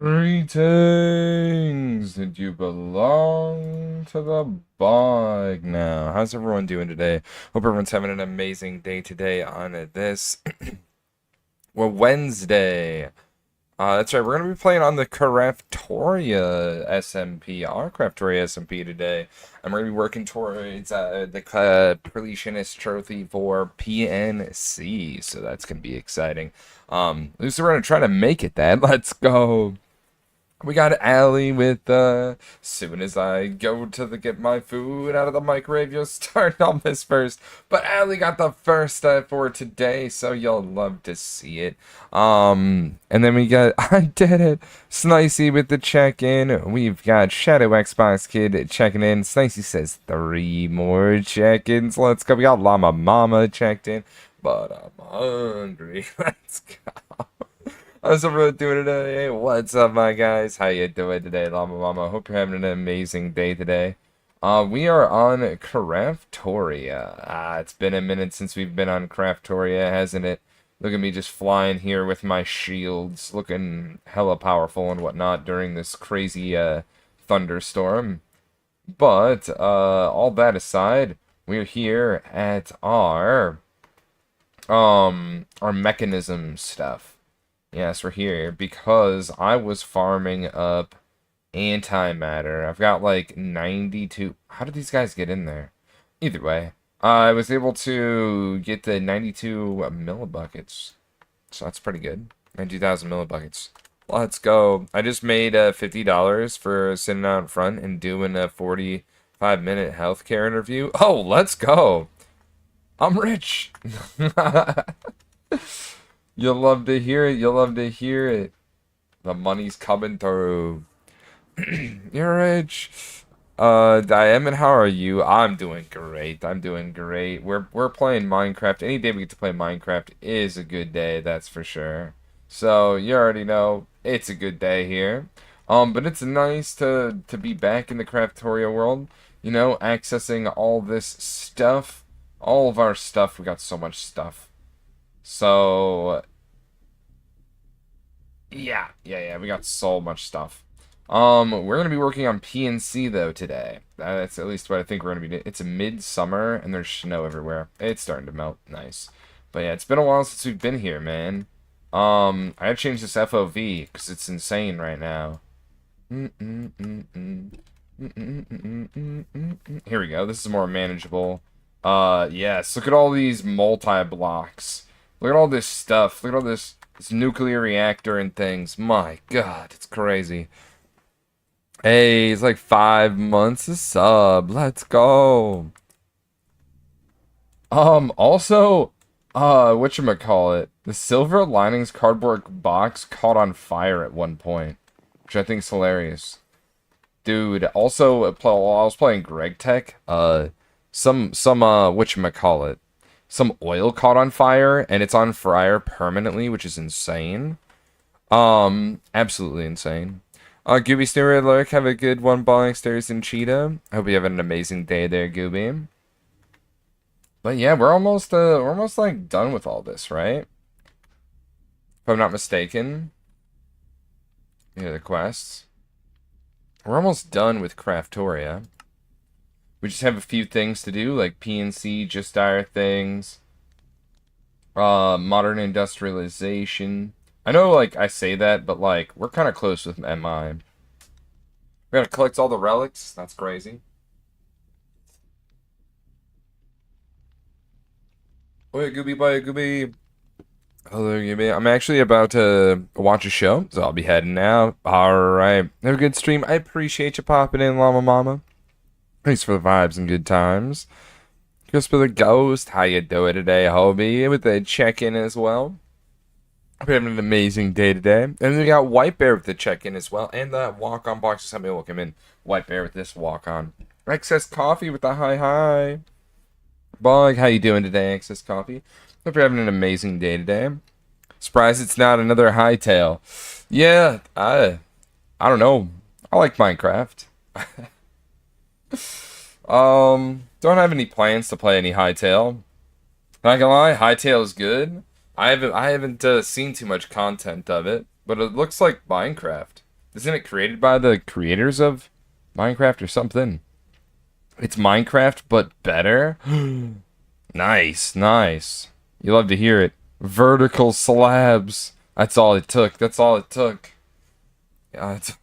Greetings! Did you belong to the bog now? How's everyone doing today? Hope everyone's having an amazing day today on this, well, Wednesday. That's right, we're going to be playing on the Craftoria SMP, our Craftoria SMP today. I'm going to be working towards the Completionist Trophy for PNC, so that's going to be exciting. At least we're going to try to make it that. Let's go! We got Allie with, soon as I go to get my food out of the microwave, you'll start on this first. But Allie got the first, for today, so you'll love to see it. And then we got, I did it, Snicey with the check-in. We've got Shadow Xbox Kid checking in. Snicey says 3 more check-ins. Let's go. We got Llama Mama checked in. But I'm hungry. Let's go. How's everyone doing today? What's up, my guys? How you doing today, Llama Mama? Hope you're having an amazing day today. We are on Craftoria. It's been a minute since we've been on Craftoria, hasn't it? Look at me just flying here with my shields, looking hella powerful and whatnot during this crazy, thunderstorm. But, all that aside, we're here at our mechanism stuff. Yes, we're here because I was farming up antimatter. I've got like 92. How did these guys get in there? Either way, I was able to get the 92 millibuckets. So that's pretty good. 92,000 millibuckets. Let's go. I just made $50 for sitting out in front and doing a 45-minute healthcare interview. Oh, let's go. I'm rich. You'll love to hear it. You'll love to hear it. The money's coming through. You're rich. Diamond, how are you? I'm doing great. I'm doing great. We're playing Minecraft. Any day we get to play Minecraft is a good day, that's for sure. So you already know it's a good day here. But it's nice to be back in the Craftoria world. You know, accessing all this stuff. All of our stuff. We got so much stuff. So, yeah, we got so much stuff. We're gonna be working on PNC though today. That's at least what I think we're gonna be doing. It's a midsummer and there's snow everywhere. It's starting to melt. Nice. But yeah, it's been a while since we've been here, man. I gotta change this FOV because it's insane right now. Here we go. This is more manageable. Yes, look at all these multi-blocks. Look at all this stuff. Look at all this nuclear reactor and things. My God, it's crazy. Hey, it's like 5 months a sub. Let's go. Also, whatchamacallit, the silver linings cardboard box caught on fire at one point, which I think is hilarious. Dude, also, while I was playing Greg Tech, whatchamacallit, some oil caught on fire, and it's on fire permanently, which is insane. Absolutely insane. Gooby Steer Lurk, have a good one, balling stairs and Cheetah. I hope you have an amazing day there, Gooby. But yeah, we're almost like done with all this, right? If I'm not mistaken. Yeah, the quests. We're almost done with Craftoria. We just have a few things to do, like PNC, just dire things, modern industrialization. I know, like, I say that, but, like, we're kind of close with MI. We gotta collect all the relics. That's crazy. Oh, yeah, Gooby, bye, Gooby. Hello, Gooby. I'm actually about to watch a show, so I'll be heading out. Alright. Have a good stream. I appreciate you popping in, Llama Mama. Thanks for the vibes and good times. Just for the ghost, how you doing today, Hobie? With the check-in as well. Hope you're having an amazing day today. And then we got White Bear with the check-in as well. And the walk-on box. Just help me welcome in White Bear with this walk-on. Excess Coffee with the hi. Bog, how you doing today, Excess Coffee? Hope you're having an amazing day today. Surprised it's not another hightail. Yeah, I don't know. I like Minecraft. Don't have any plans to play any Hytale. Not gonna lie, Hytale is good. I haven't seen too much content of it, but it looks like Minecraft. Isn't it created by the creators of Minecraft or something? It's Minecraft, but better? Nice, nice. You love to hear it. Vertical slabs. That's all it took. That's all it took. It's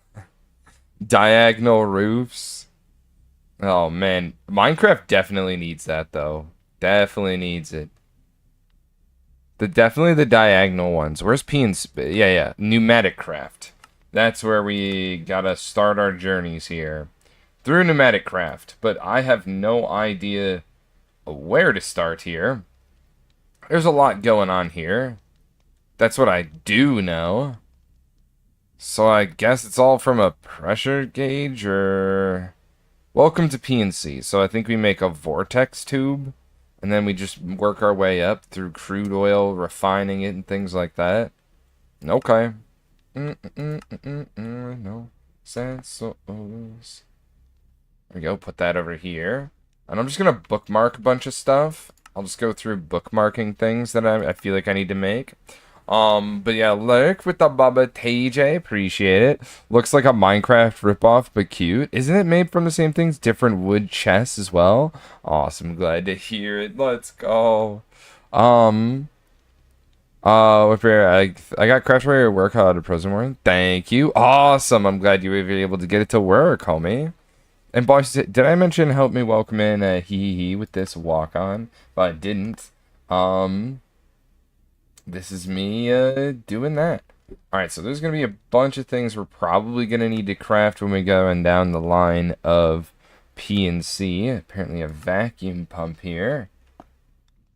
diagonal roofs. Oh man, Minecraft definitely needs that though. Definitely needs it. Definitely the diagonal ones. Where's PNC? Yeah. Pneumatic craft. That's where we gotta start our journeys here. Through pneumatic craft. But I have no idea where to start here. There's a lot going on here. That's what I do know. So I guess it's all from a pressure gauge or... Welcome to PNC. So I think we make a vortex tube. And then we just work our way up through crude oil, refining it and things like that. Okay. No sense. There we go. Put that over here. And I'm just going to bookmark a bunch of stuff. I'll just go through bookmarking things that I feel like I need to make. But yeah, lurk with the Bubba TJ, appreciate it. Looks like a Minecraft ripoff, but cute. Isn't it made from the same things? Different wood chests as well? Awesome, glad to hear it. Let's go. If I got Craftoria work out of prison morning. Thank you. Awesome. I'm glad you were able to get it to work, homie. And boss, did I mention help me welcome in he with this walk on? But I didn't. This is me doing that. Alright, so there's going to be a bunch of things we're probably going to need to craft when we go down the line of PNC. Apparently a vacuum pump here.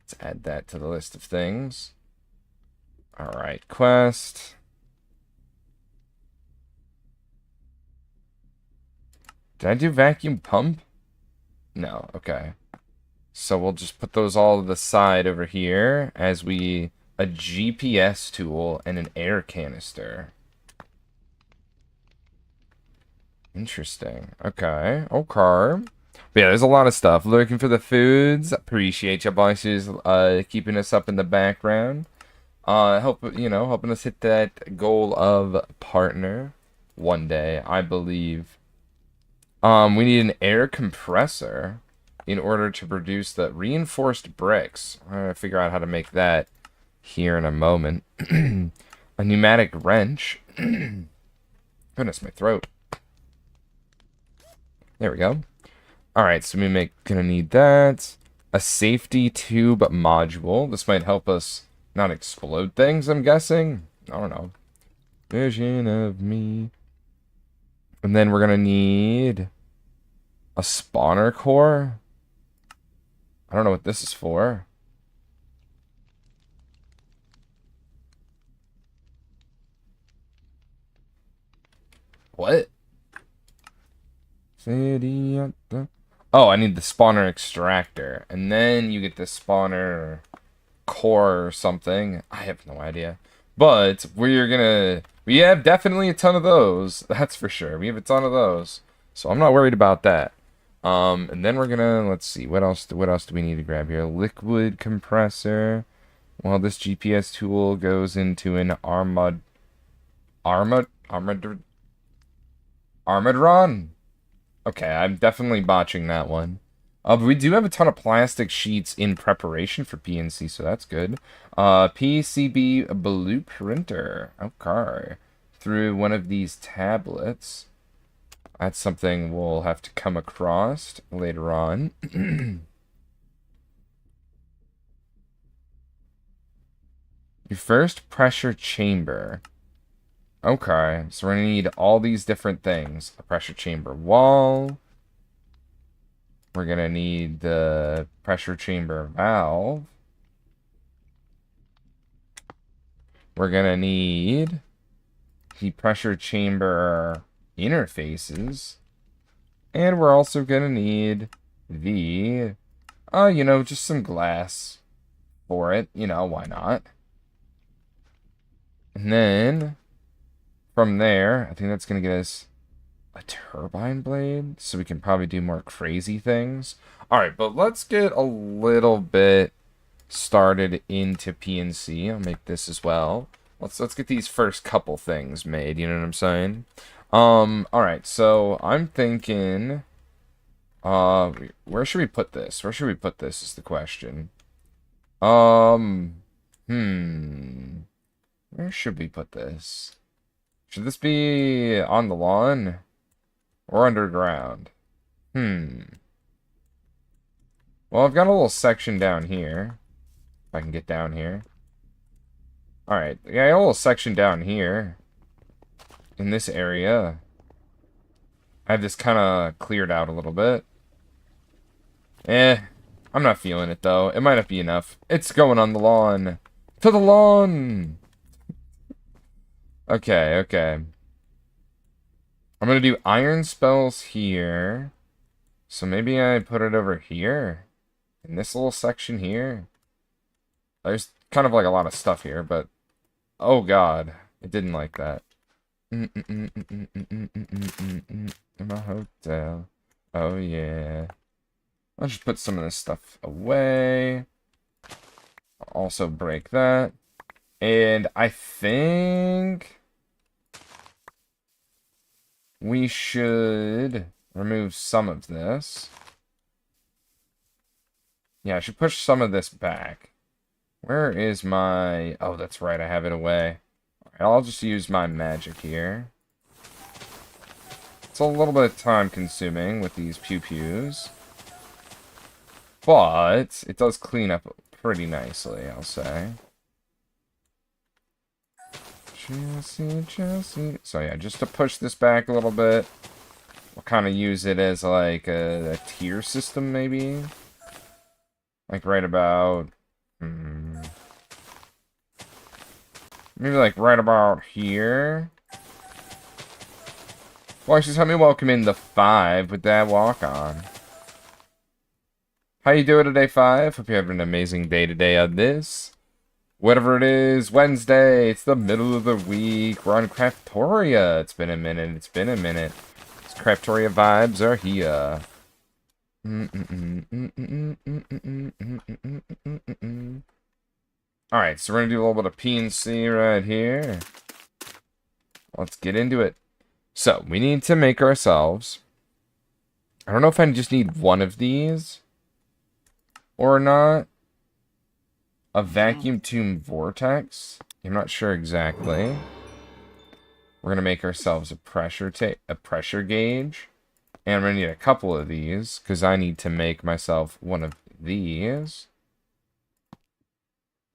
Let's add that to the list of things. Alright, quest. Did I do vacuum pump? No, okay. So we'll just put those all to the side over here as we... A GPS tool and an air canister. Interesting. Okay. Okay. But yeah, there's a lot of stuff. Looking for the foods. Appreciate you bosses keeping us up in the background. Helping us hit that goal of partner one day, I believe. We need an air compressor in order to produce the reinforced bricks. I'm gonna figure out how to make that here in a moment. A pneumatic wrench. Goodness, my throat. There we go. Alright, so gonna need that. A safety tube module. This might help us not explode things, I'm guessing. I don't know. Vision of me. And then we're gonna need a spawner core. I don't know what this is for. What? Oh, I need the spawner extractor. And then you get the spawner core or something. I have no idea. But we have definitely a ton of those. That's for sure. We have a ton of those. So I'm not worried about that. And then we're gonna, let's see, what else do we need to grab here? Liquid compressor. Well, this GPS tool goes into an Armadron? Okay, I'm definitely botching that one. But we do have a ton of plastic sheets in preparation for PNC, so that's good. PCB blueprinter. Okay. Through one of these tablets. That's something we'll have to come across later on. Your first pressure chamber. Okay, so we're going to need all these different things. A pressure chamber wall. We're going to need the pressure chamber valve. We're going to need the pressure chamber interfaces. And we're also going to need the, just some glass for it. Why not? And then... From there, I think that's going to get us a turbine blade, so we can probably do more crazy things. Alright, but let's get a little bit started into PNC. I'll make this as well. Let's get these first couple things made, you know what I'm saying? Alright, so I'm thinking, where should we put this? Where should we put this is the question. Hmm, where should we put this? Should this be on the lawn or underground? Well, I've got a little section down here. If I can get down here. Alright, yeah, a little section down here. In this area. I have this kind of cleared out a little bit. I'm not feeling it, though. It might not be enough. It's going on the lawn. To the lawn! Okay, okay. I'm gonna do iron spells here. So maybe I put it over here. In this little section here. There's kind of like a lot of stuff here, but... Oh god. It didn't like that. In my hotel. Oh yeah. I'll just put some of this stuff away. I'll also break that. And I think we should remove some of this. Yeah, I should push some of this back. Where is my... Oh, that's right, I have it away. Alright, I'll just use my magic here. It's a little bit time consuming with these pew-pews. But it does clean up pretty nicely, I'll say. Chelsea, Chelsea. So yeah, just to push this back a little bit. We'll kind of use it as like a tier system, maybe. Like right about... Maybe like right about here. Well, just help me welcome in the 5 with that walk on. How you doing today, 5? Hope you're having an amazing day today on this. Whatever it is, Wednesday, it's the middle of the week. We're on Craftoria. It's been a minute, it's been a minute. These Craftoria vibes are here. Alright, so we're going to do a little bit of PNC right here. Let's get into it. So, we need to make ourselves... I don't know if I just need one of these or not. A vacuum tube vortex. I'm not sure exactly. We're going to make ourselves a pressure gauge. And I'm going to need a couple of these, because I need to make myself one of these.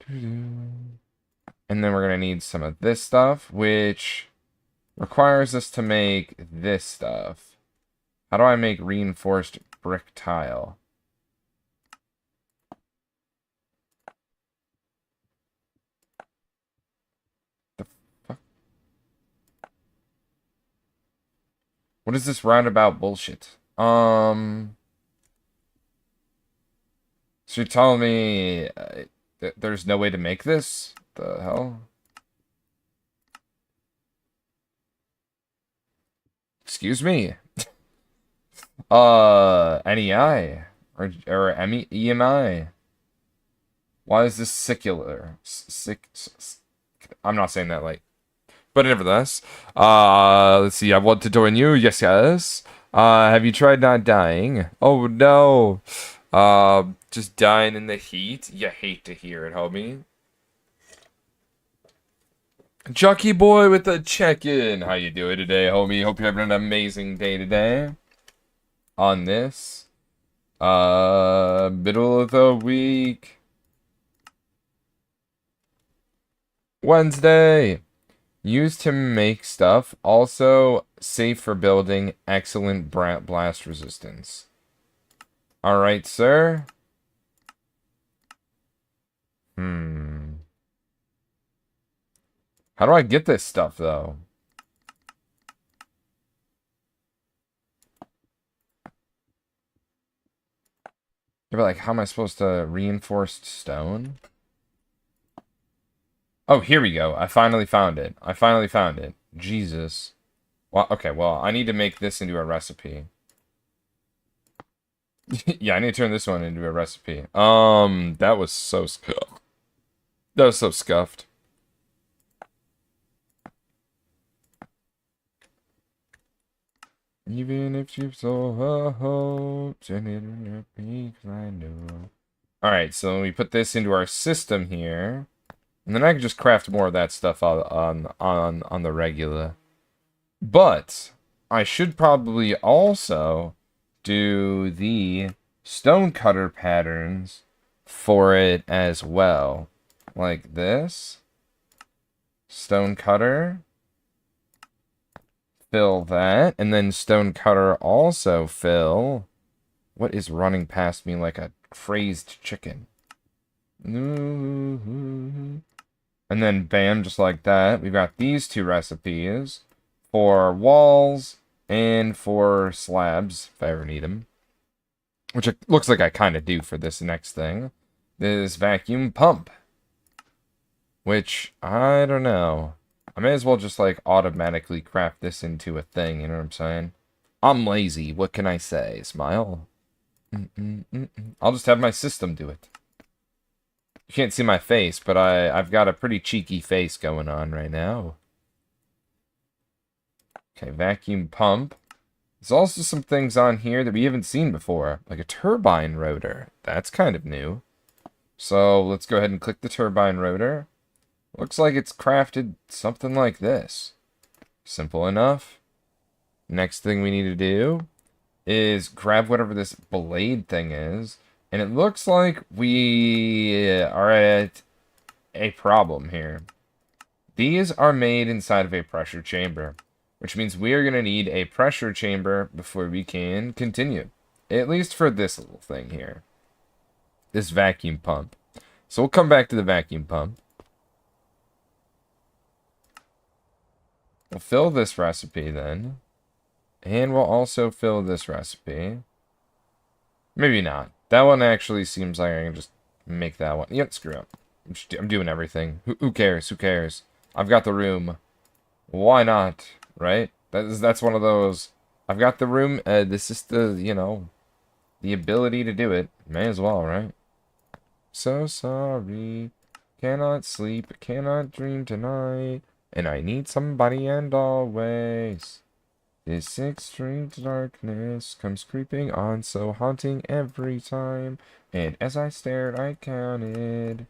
And then we're going to need some of this stuff, which requires us to make this stuff. How do I make reinforced brick tile? The fuck? What is this roundabout bullshit? So you're telling me there's no way to make this? The hell? Excuse me. NEI or EMI. Why is this secular? I'm not saying that like, but nevertheless. Let's see. I want to join you. Yes, yes. Have you tried not dying? Oh no. Just dying in the heat. You hate to hear it, homie. Jockey boy with the check-in. How you doing today, homie? Hope you're having an amazing day today. On this. Middle of the week. Wednesday. Used to make stuff. Also, safe for building. Excellent blast resistance. Alright, sir. How do I get this stuff, though? Yeah, but, like, how am I supposed to reinforced stone? Oh, here we go. I finally found it. I finally found it. Jesus. Well, okay, well, I need to make this into a recipe. Yeah, I need to turn this one into a recipe. That was so scuffed. That was so scuffed. Even if you sold her hopes and it will not be 'cause I know. Alright, so we put this into our system here. And then I can just craft more of that stuff on the regular. But I should probably also do the stone cutter patterns for it as well. Like this. Stone cutter. Fill that. And then stone cutter also fill. What is running past me like a crazed chicken? And then bam, just like that. We've got these two recipes for walls and for slabs, if I ever need them. Which it looks like I kind of do for this next thing. This vacuum pump. Which, I don't know. I may as well just, like, automatically craft this into a thing, you know what I'm saying? I'm lazy, what can I say? Smile. I'll just have my system do it. You can't see my face, but I've got a pretty cheeky face going on right now. Okay, vacuum pump. There's also some things on here that we haven't seen before, like a turbine rotor. That's kind of new. So let's go ahead and click the turbine rotor. Looks like it's crafted something like this. Simple enough. Next thing we need to do is grab whatever this blade thing is. And it looks like we are at a problem here. These are made inside of a pressure chamber, which means we are going to need a pressure chamber before we can continue. At least for this little thing here. This vacuum pump. So we'll come back to the vacuum pump. We'll fill this recipe then. And we'll also fill this recipe. Maybe not. That one actually seems like I can just make that one. Yep, screw up. I'm doing everything. Who cares? Who cares? I've got the room. Why not? Right? That's one of those. I've got the room. This is the, you know, the ability to do it. May as well, right? So sorry. Cannot sleep. Cannot dream tonight. And I need somebody and always. This extreme darkness comes creeping on, so haunting every time. And as I stared, I counted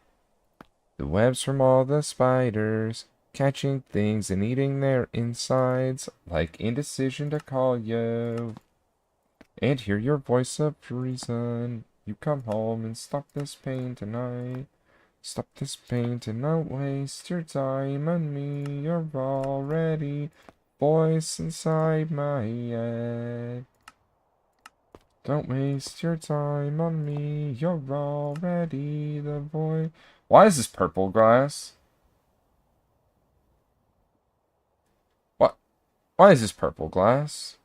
the webs from all the spiders, catching things and eating their insides, like indecision to call you. And hear your voice of reason. You come home and stop this pain tonight. Stop this pain to not waste your time on me. You're already voice inside my head. Don't waste your time on me. You're already the voice. Why is this purple glass? What? Why is this purple glass?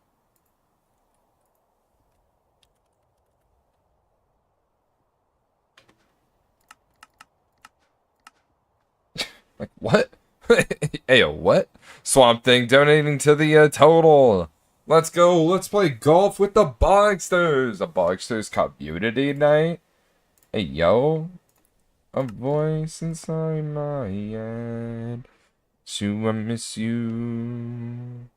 Like, what? Ayo, what? Swamp Thing donating to the total. Let's go. Let's play golf with the Bogsters. The Bogsters community night. Hey, yo. A voice inside my head. So I miss you.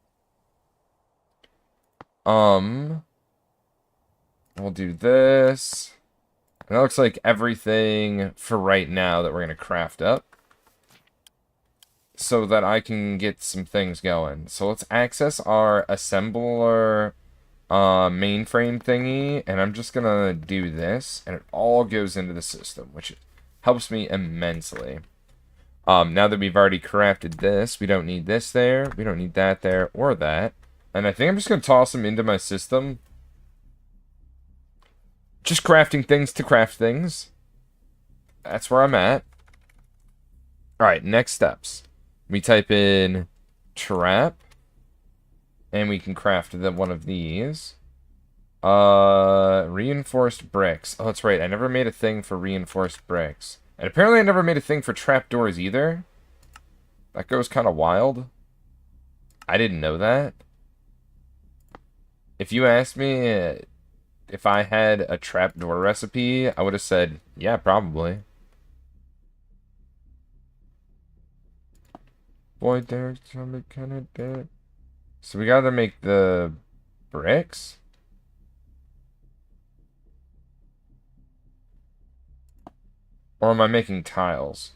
We'll do this. And that looks like everything for right now that we're going to craft up. So that I can get some things going. So let's access our assembler mainframe thingy. And I'm just going to do this. And it all goes into the system, which helps me immensely. Now that we've already crafted this, we don't need this there. We don't need that there or that. And I think I'm just going to toss them into my system. Just crafting things to craft things. That's where I'm at. Alright, next steps. We type in trap. And we can craft one of these. Reinforced bricks. Oh, that's right. I never made a thing for reinforced bricks. And apparently I never made a thing for trapdoors either. That goes kind of wild. I didn't know that. If you asked me if I had a trapdoor recipe, I would have said, yeah, probably. Boy, there's something kind of dead. So we gotta make the bricks? Or am I making tiles?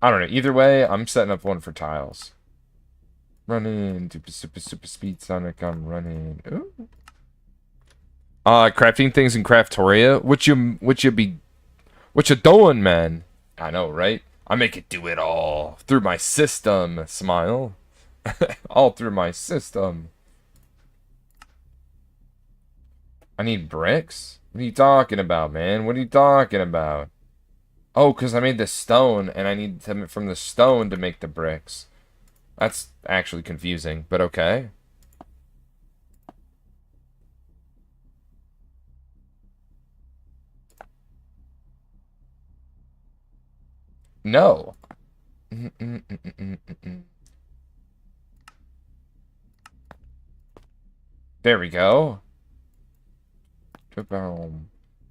I don't know. Either way, I'm setting up one for tiles. Running. Super speed Sonic. I'm running. Ooh. Crafting things in Craftoria. What you doing, man? I know, right? I make it do it all through my system. Smile. All through my system. I need bricks? What are you talking about, man? What are you talking about? Oh, because I made the stone, and I need them from the stone to make the bricks. That's actually confusing, but okay. No. There we go.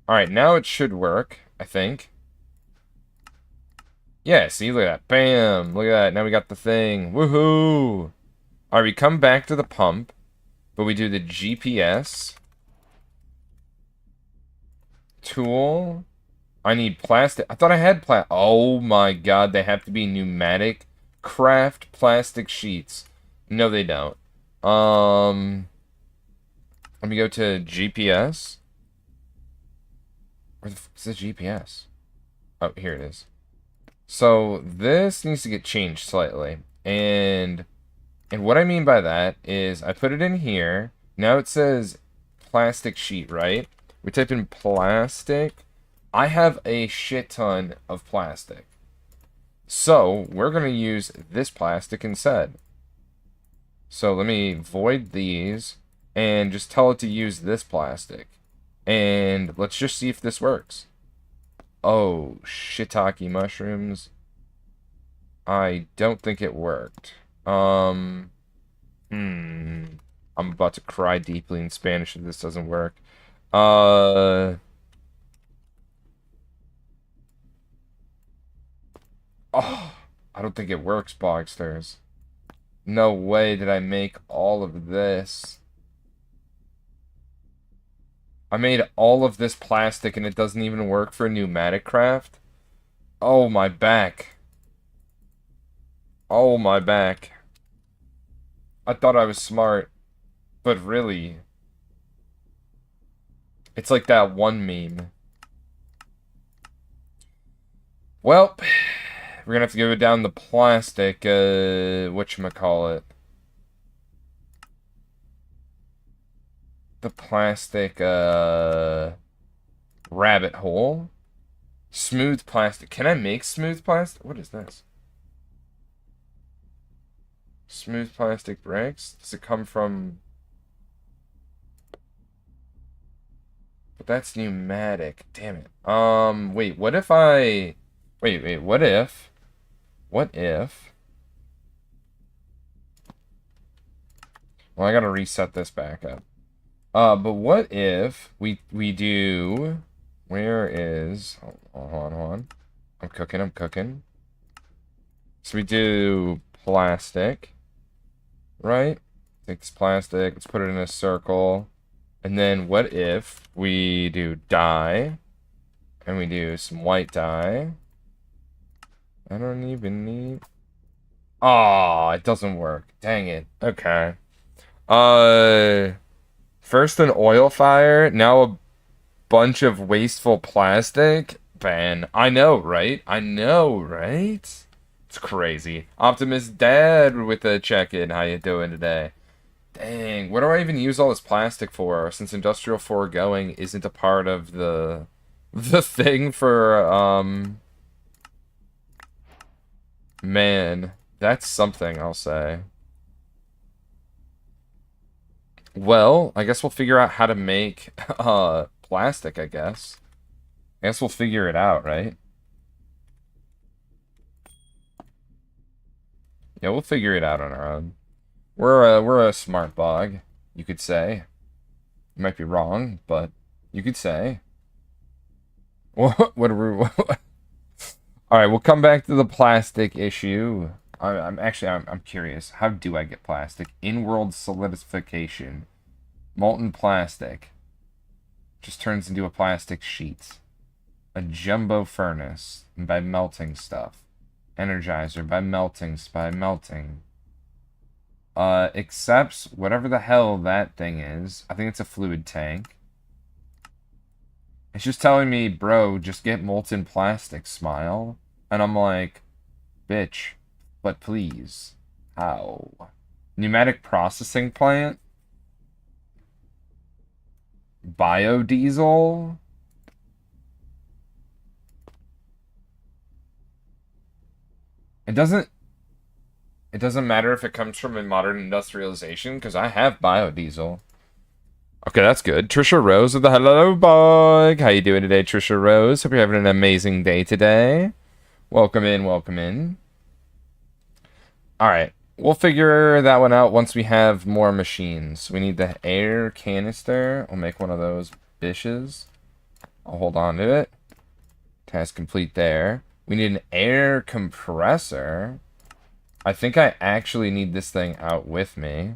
Alright, now it should work, I think. Yeah, see, look at that. Bam! Look at that. Now we got the thing. Woohoo! Alright, we come back to the pump, but we do the GPS. Tool. I need plastic. I thought I had Oh my god, they have to be pneumatic craft plastic sheets. No, they don't. Let me go to GPS. Where the f is the GPS? Oh, here it is. So this needs to get changed slightly. And what I mean by that is I put it in here. Now it says plastic sheet, right? We type in plastic. I have a shit ton of plastic. So we're going to use this plastic instead. So let me void these and just tell it to use this plastic. And let's just see if this works. Oh, shiitake mushrooms. I don't think it worked. I'm about to cry deeply in Spanish if this doesn't work. Oh, I don't think it works, Bogsters. No way did I make all of this. I made all of this plastic and it doesn't even work for pneumatic craft. Oh, my back. Oh, my back. I thought I was smart, but really, it's like that one meme. Well, we're gonna have to go down the plastic, whatchamacallit. The plastic, rabbit hole. Smooth plastic. Can I make smooth plastic? What is this? Smooth plastic bricks? Does it come from... But that's pneumatic. Damn it. Wait, what if I... Wait, what if... What if... Well, I gotta reset this back up. But what if we do... Where is... Hold on. I'm cooking. So we do plastic, right? Take this plastic, let's put it in a circle. And then what if we do dye, and we do some white dye? I don't even need... Oh, it doesn't work. Dang it. Okay. First an oil fire, now a bunch of wasteful plastic. Ban. I know, right? It's crazy. Optimus Dad with a check-in. How you doing today? Dang, what do I even use all this plastic for? Since industrial foregoing isn't a part of the thing for, man, that's something, I'll say. Well, I guess we'll figure out how to make, plastic, I guess. I guess we'll figure it out, right? Yeah, we'll figure it out on our own. We're a smart bog, you could say. You might be wrong, but you could say. What are we... Alright, we'll come back to the plastic issue. I'm curious. How do I get plastic? In-world solidification. Molten plastic. Just turns into a plastic sheet. A jumbo furnace by melting stuff. Energizer by melting. Accepts whatever the hell that thing is. I think it's a fluid tank. It's just telling me, bro, just get molten plastic, smile. And I'm like, bitch, but please. How? Pneumatic processing plant? Biodiesel? It doesn't matter if it comes from a modern industrialization, because I have biodiesel. Okay, that's good. Trisha Rose with the hello bug. How you doing today, Trisha Rose? Hope you're having an amazing day today. Welcome in, welcome in. Alright, we'll figure that one out once we have more machines. We need the air canister. I'll make one of those bishes. I'll hold on to it. Task complete there. We need an air compressor. I think I actually need this thing out with me,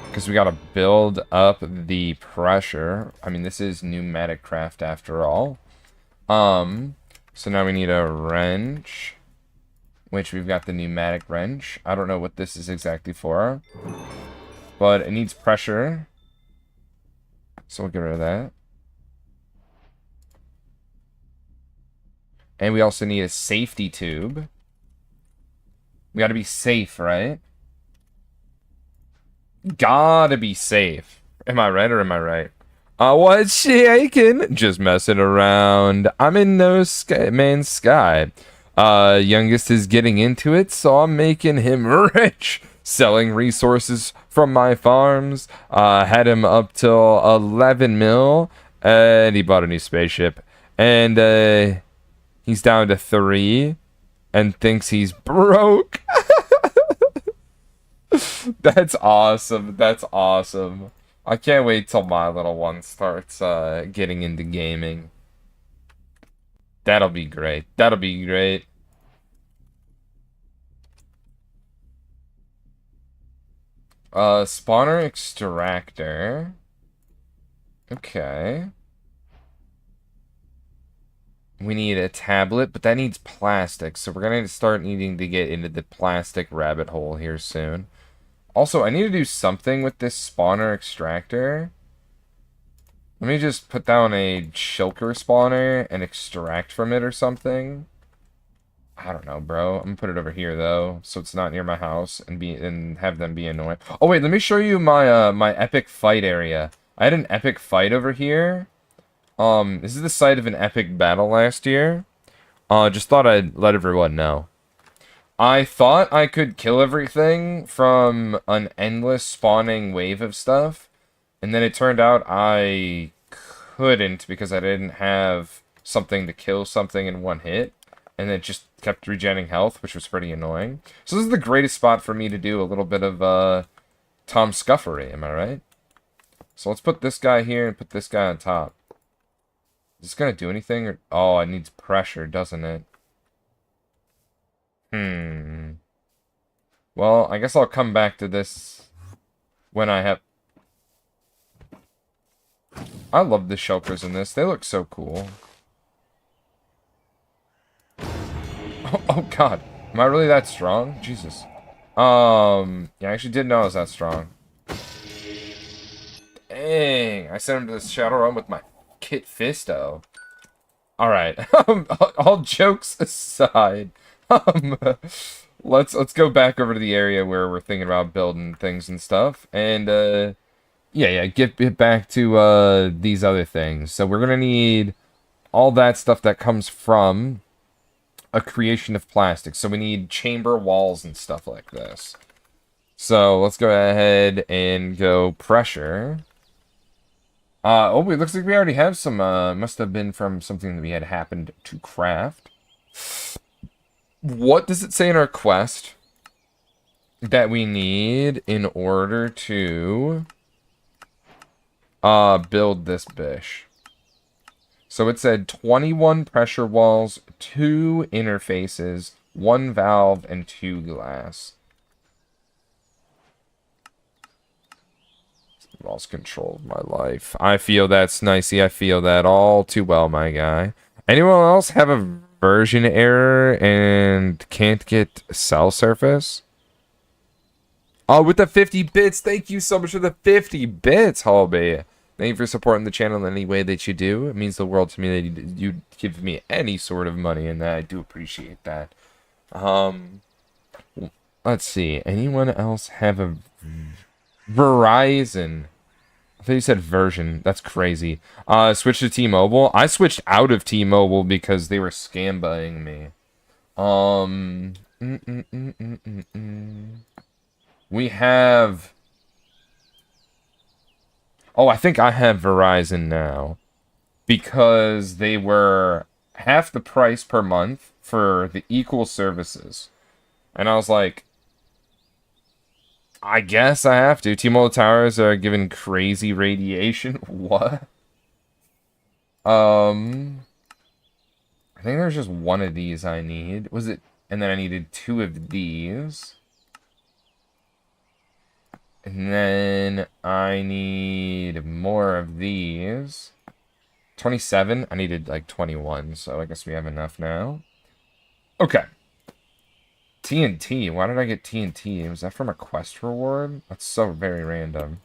because we got to build up the pressure. I mean, this is pneumatic craft after all. So now we need a wrench, which we've got the pneumatic wrench. I don't know what this is exactly for, but it needs pressure. So we'll get rid of that. And we also need a safety tube. We gotta be safe, right? Gotta be safe. Am I right or am I right? What's shaking? Just messing around. I'm in no man's sky. Youngest is getting into it, so I'm making him rich. Selling resources from my farms. Had him up till 11 mil. And he bought a new spaceship. And, he's down to 3. And thinks he's broke. That's awesome. That's awesome. I can't wait till my little one starts getting into gaming. That'll be great. That'll be great. Spawner extractor. Okay. We need a tablet, but that needs plastic, so we're going to start needing to get into the plastic rabbit hole here soon. Also, I need to do something with this spawner extractor. Let me just put down a shulker spawner and extract from it or something. I don't know, bro. I'm going to put it over here, though, so it's not near my house and have them be annoying. Oh, wait, let me show you my, my epic fight area. I had an epic fight over here. This is the site of an epic battle last year. Just thought I'd let everyone know. I thought I could kill everything from an endless spawning wave of stuff, and then it turned out I couldn't because I didn't have something to kill something in one hit, and it just kept regenerating health, which was pretty annoying. So this is the greatest spot for me to do a little bit of, Tom Scuffery, am I right? So let's put this guy here and put this guy on top. Is this gonna do anything? Or oh, it needs pressure, doesn't it? Well, I guess I'll come back to this when I have... I love the shulkers in this. They look so cool. Oh god. Am I really that strong? Jesus. Yeah, I actually didn't know I was that strong. Dang. I sent him to the Shadow Realm with my Kit Fisto. Alright. All jokes aside. Let's go back over to the area where we're thinking about building things and stuff. And, yeah, get back to, these other things. So we're gonna need all that stuff that comes from a creation of plastic. So we need chamber walls and stuff like this. So let's go ahead and go pressure. Oh, it looks like we already have some, must have been from something that we had happened to craft. What does it say in our quest that we need in order to build this bish? So it said 21 pressure walls, 2 interfaces, 1 valve, and 2 glass. Lost control of my life. I feel that, Snicey. I feel that all too well, my guy. Anyone else have a version error and can't get cell surface? Oh, with the 50 bits. Thank you so much for the 50 bits, Hallby. Thank you for supporting the channel in any way that you do. It means the world to me that you give me any sort of money, and I do appreciate that. Let's see. Anyone else have a Verizon? I thought you said version. That's crazy. Switch to T-Mobile. I switched out of T-Mobile because they were scam buying me. We have... Oh, I think I have Verizon now. Because they were half the price per month for the equal services. And I was like, I guess I have to. T-Mobile towers are giving crazy radiation. What? I think there's just one of these I need. Was it? And then I needed 2 of these. And then I need more of these. 27. I needed like 21, so I guess we have enough now. Okay. TNT. Why did I get TNT? Was that from a quest reward? That's so very random.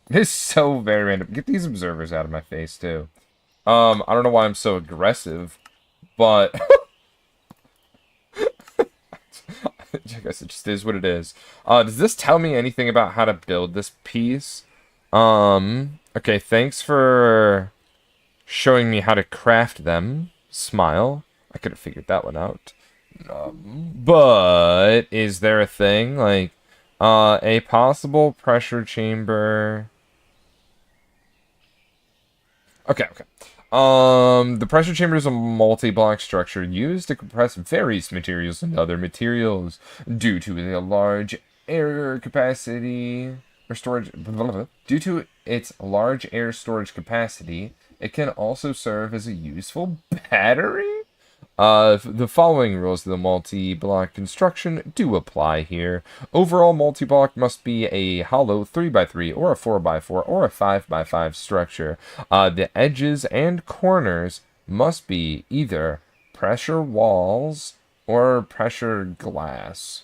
It's so very random. Get these observers out of my face, too. I don't know why I'm so aggressive, but... I guess it just is what it is. Does this tell me anything about how to build this piece? Okay, thanks for showing me how to craft them. Smile. I could have figured that one out. But is there a thing like a possible pressure chamber? Okay. The pressure chamber is a multi-block structure used to compress various materials and other materials due to a large air capacity or storage. Due to its large air storage capacity, it can also serve as a useful battery. The following rules of the multi-block construction do apply here. Overall, multi-block must be a hollow 3x3 or a 4x4 or a 5x5 structure. The edges and corners must be either pressure walls or pressure glass.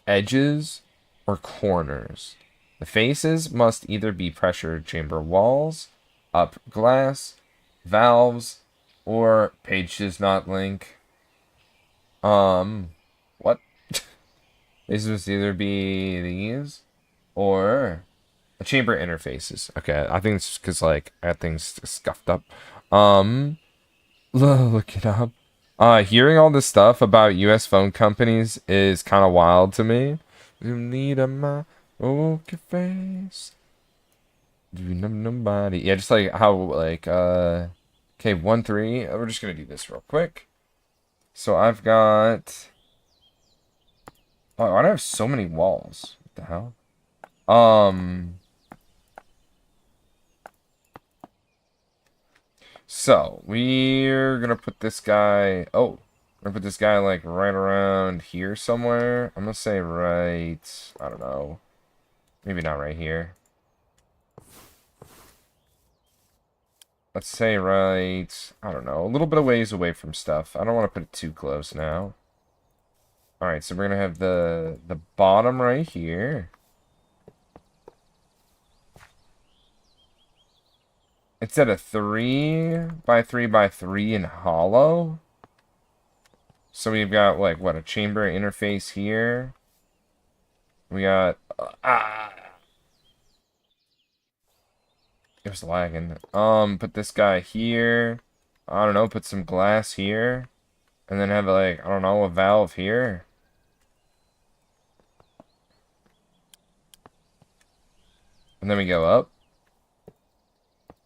Edges or corners. The faces must either be pressure chamber walls, up glass, valves, or page does not link. What? These must either be these or a chamber interfaces. Okay, I think it's because like I had things scuffed up. Look it up. Hearing all this stuff about U.S. phone companies is kind of wild to me. You need a my okay face. Do nobody? Yeah, just like how like okay, 1, 3. We're just gonna do this real quick. So I've got. Oh, why do I have so many walls? What the hell? So we're gonna put this guy. Oh, we're gonna put this guy like right around here somewhere. I'm gonna say right. I don't know. Maybe not right here. Let's say right, I don't know, a little bit of ways away from stuff. I don't want to put it too close now. Alright, so we're going to have the bottom right here. It's at a 3x3x3 in hollow. So we've got, like, what, a chamber interface here. We got... It was lagging. Put this guy here. I don't know, put some glass here. And then have, like, I don't know, a valve here. And then we go up.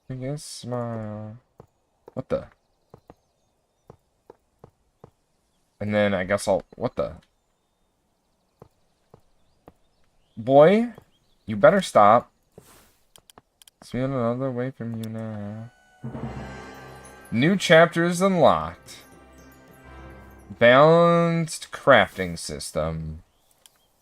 I guess smile. What the? And then I guess I'll... What the? Boy, you better stop. See another way from you now. New chapters unlocked. Balanced crafting system.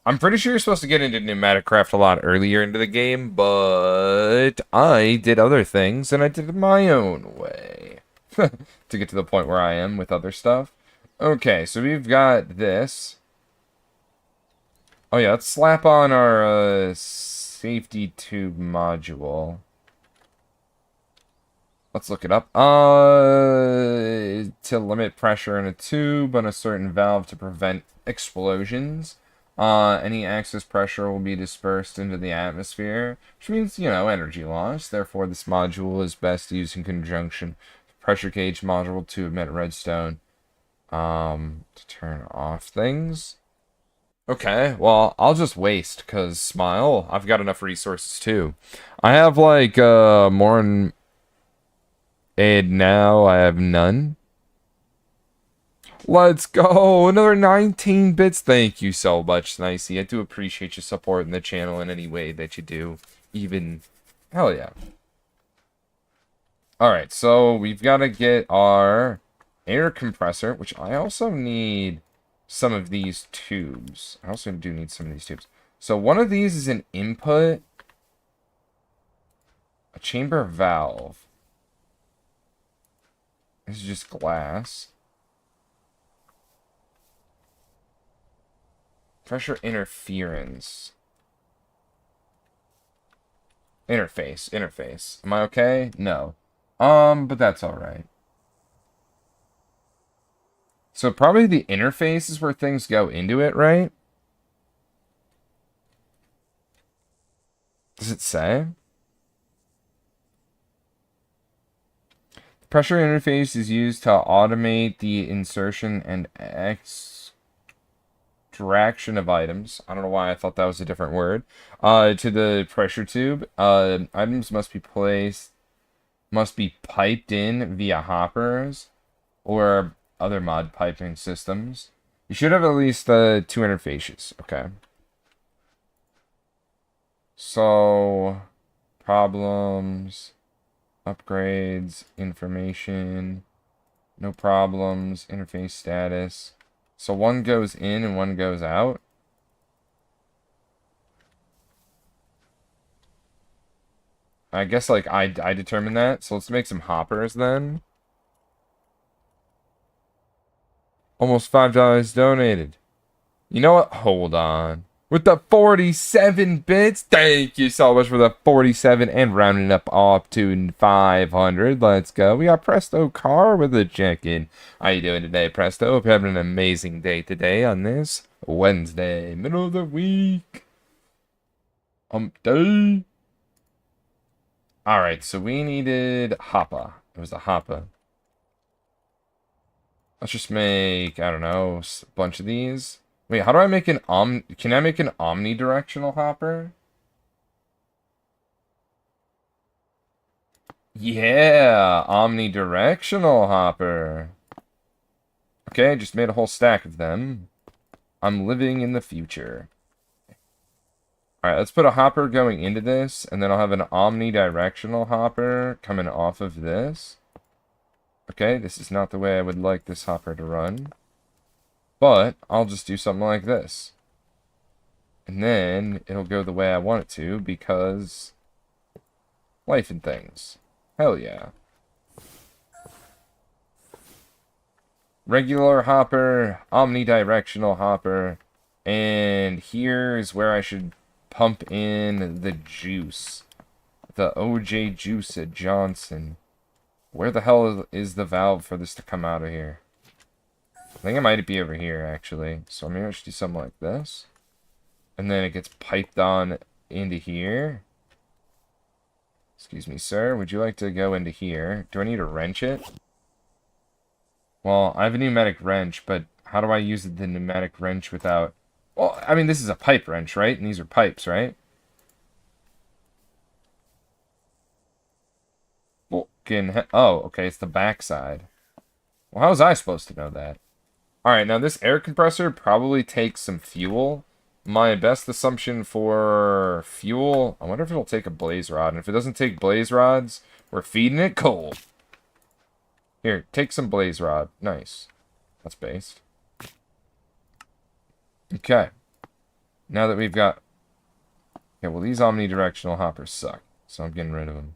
I'm pretty sure you're supposed to get into pneumatic craft a lot earlier into the game, but I did other things, and I did it my own way. To get to the point where I am with other stuff. Okay, so we've got this. Oh yeah, let's slap on our safety tube module. Let's look it up. To limit pressure in a tube on a certain valve to prevent explosions. Any excess pressure will be dispersed into the atmosphere, which means, you know, energy loss. Therefore, this module is best used in conjunction with pressure gauge module to emit redstone. To turn off things. Okay, well, I'll just waste, because smile, I've got enough resources too. I have like more and now I have none. Let's go! Another 19 bits. Thank you so much, Nicey. I do appreciate your support in the channel in any way that you do. Even, hell yeah. Alright, so we've got to get our air compressor, which I also need some of these tubes. I also do need some of these tubes. So one of these is an input. A chamber valve. This is just glass. Pressure interference. Interface. Am I okay? No. But that's alright. So probably the interface is where things go into it, right? Does it say? The pressure interface is used to automate the insertion and extraction of items. I don't know why I thought that was a different word. To the pressure tube. Items must be piped in via hoppers or other mod piping systems. You should have at least 2 interfaces. Okay. So, problems, upgrades, information, no problems, interface status. So one goes in and one goes out. I guess like I determined that. So let's make some hoppers then. Almost $5 donated. You know what? Hold on. With the 47 bits, thank you so much for the 47 and rounding up to 500. Let's go. We got Presto Car with a check-in. How you doing today, Presto? Hope you're having an amazing day today on this Wednesday, middle of the week. Day. Alright, so we needed Hoppa. It was a Hoppa. Let's just make, I don't know, a bunch of these. Wait, how do I make an can I make an omnidirectional hopper? Yeah, omnidirectional hopper. Okay, just made a whole stack of them. I'm living in the future. Alright, let's put a hopper going into this, and then I'll have an omnidirectional hopper coming off of this. Okay, this is not the way I would like this hopper to run. But I'll just do something like this. And then it'll go the way I want it to, because life and things. Hell yeah. Regular hopper, omnidirectional hopper, and here's where I should pump in the juice. The OJ Juice at Johnson. Where the hell is the valve for this to come out of here? I think it might be over here, actually. So maybe I should do something like this. And then it gets piped on into here. Excuse me, sir. Would you like to go into here? Do I need to wrench it? Well, I have a pneumatic wrench, but how do I use the pneumatic wrench without... Well, I mean, this is a pipe wrench, right? And these are pipes, right? Oh, okay, it's the backside. Well, how was I supposed to know that? Alright, now this air compressor probably takes some fuel. My best assumption for fuel... I wonder if it'll take a blaze rod. And if it doesn't take blaze rods, we're feeding it coal. Here, take some blaze rod. Nice. That's based. Okay. Now that we've got... Okay, well, these omnidirectional hoppers suck. So I'm getting rid of them.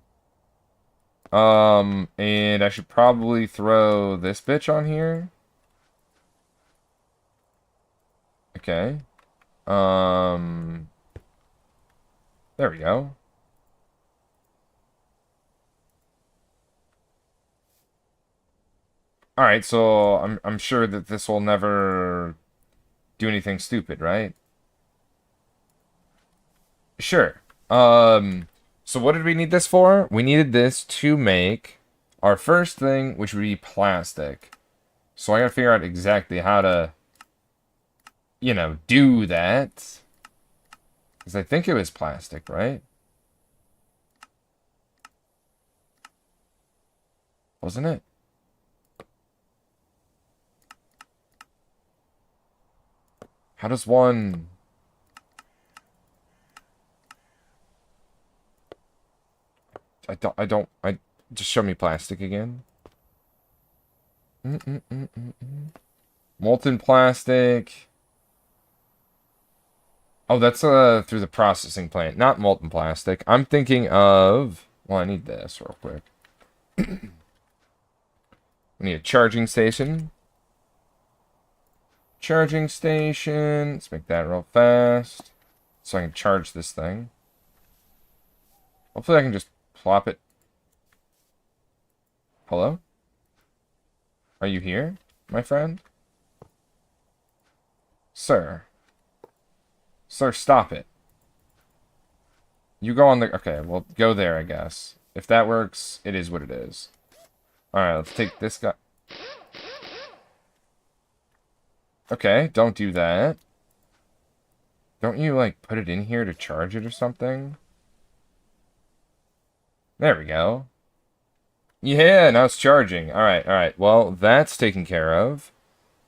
And I should probably throw this bitch on here. Okay. There we go. Alright, so I'm sure that this will never do anything stupid, right? Sure. So what did we need this for? We needed this to make our first thing, which would be plastic. So I gotta figure out exactly how to, you know, do that. Because I think it was plastic, right? Wasn't it? How does one... just show me plastic again. Molten plastic. Oh, that's through the processing plant, not molten plastic. I'm thinking of... Well, I need this real quick. We need a charging station. Charging station. Let's make that real fast. So I can charge this thing. Hopefully I can just plop it. Hello? Are you here, my friend? Sir. Sir, stop it. You go on the... Okay, well, go there, I guess. If that works, it is what it is. Alright, let's take this guy. Okay, don't do that. Don't you, like, put it in here to charge it or something? There we go. Yeah, now it's charging. Alright, alright. Well, that's taken care of.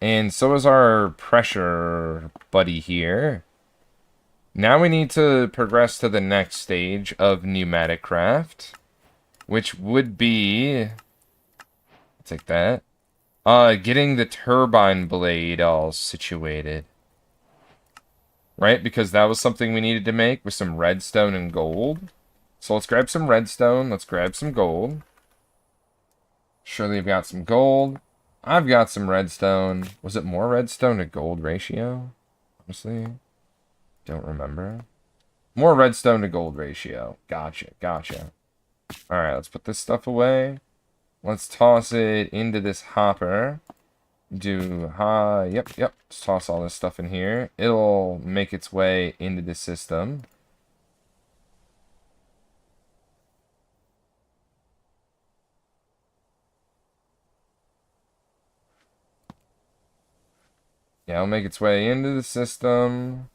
And so is our pressure buddy here. Now we need to progress to the next stage of pneumatic craft. Which would be... Take that. Getting the turbine blade all situated. Right? Because that was something we needed to make with some redstone and gold. So let's grab some redstone. Let's grab some gold. Surely I've got some gold. I've got some redstone. Was it more redstone to gold ratio? Honestly, don't remember. More redstone to gold ratio. Gotcha, gotcha. Alright, let's put this stuff away. Let's toss it into this hopper. Yep. Let's toss all this stuff in here. It'll make its way into the system. Yeah, it'll make its way into the system.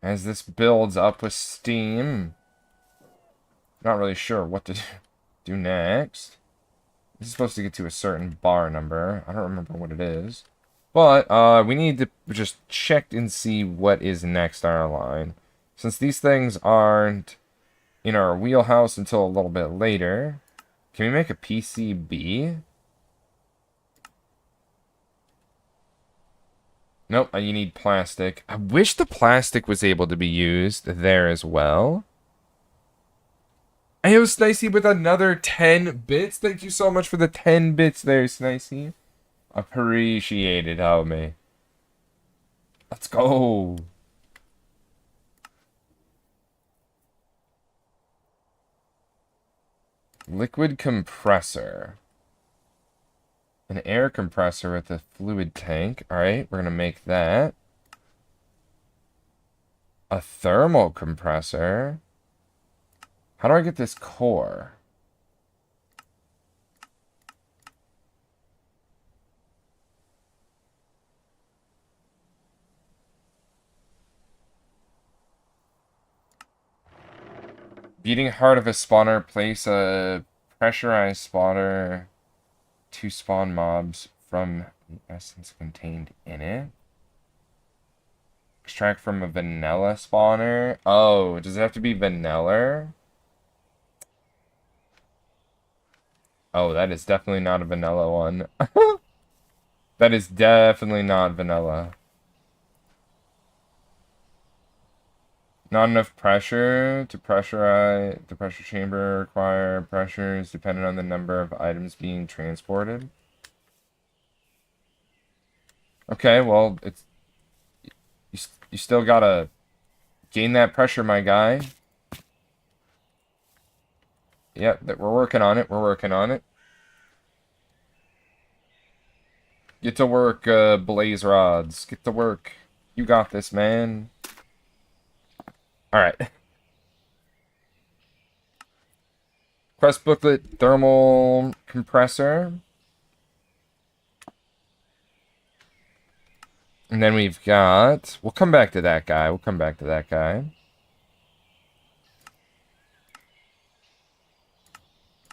As this builds up with steam. Not really sure what to do next. This is supposed to get to a certain bar number. I don't remember what it is. But, we need to just check and see what is next on our line. Since these things aren't in our wheelhouse until a little bit later, can we make a PCB? Nope, you need plastic. I wish the plastic was able to be used there as well. Hey, Snicey with another 10 bits. Thank you so much for the 10 bits there, Snicey. Appreciate it, homie. Let's go. Liquid compressor. An air compressor with a fluid tank. Alright, we're going to make that. A thermal compressor. How do I get this core? Beating heart of a spawner. Place a pressurized spawner to spawn mobs from the essence contained in it. Extract from a vanilla spawner. Oh, does it have to be vanilla? Oh, that is definitely not a vanilla one. That is definitely not vanilla. Not enough pressure to pressurize the pressure chamber. Require pressures dependent on the number of items being transported. Okay, well, it's you still gotta gain that pressure, my guy. Yep, we're working on it. We're working on it. Get to work, blaze rods. Get to work. You got this, man. Alright. Quest booklet, thermal compressor. And then we've got... We'll come back to that guy. We'll come back to that guy.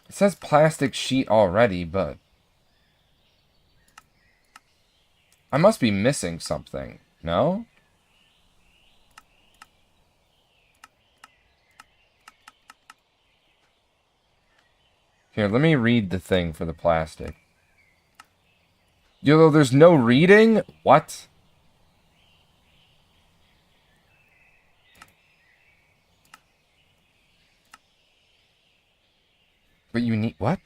It says plastic sheet already, but... I must be missing something. No? Here, let me read the thing for the plastic. Yo, there's no reading? What? But you need... What?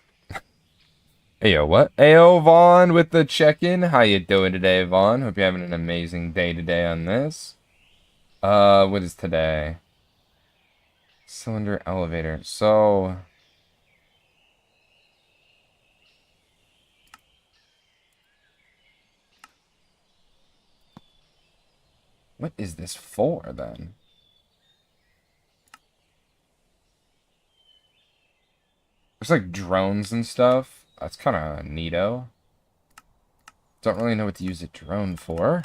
Ayo, what? Ayo, Vaughn with the check-in. How you doing today, Vaughn? Hope you're having an amazing day today on this. What is today? Cylinder elevator. So... What is this for, then? There's, like, drones and stuff. That's kind of neato. Don't really know what to use a drone for.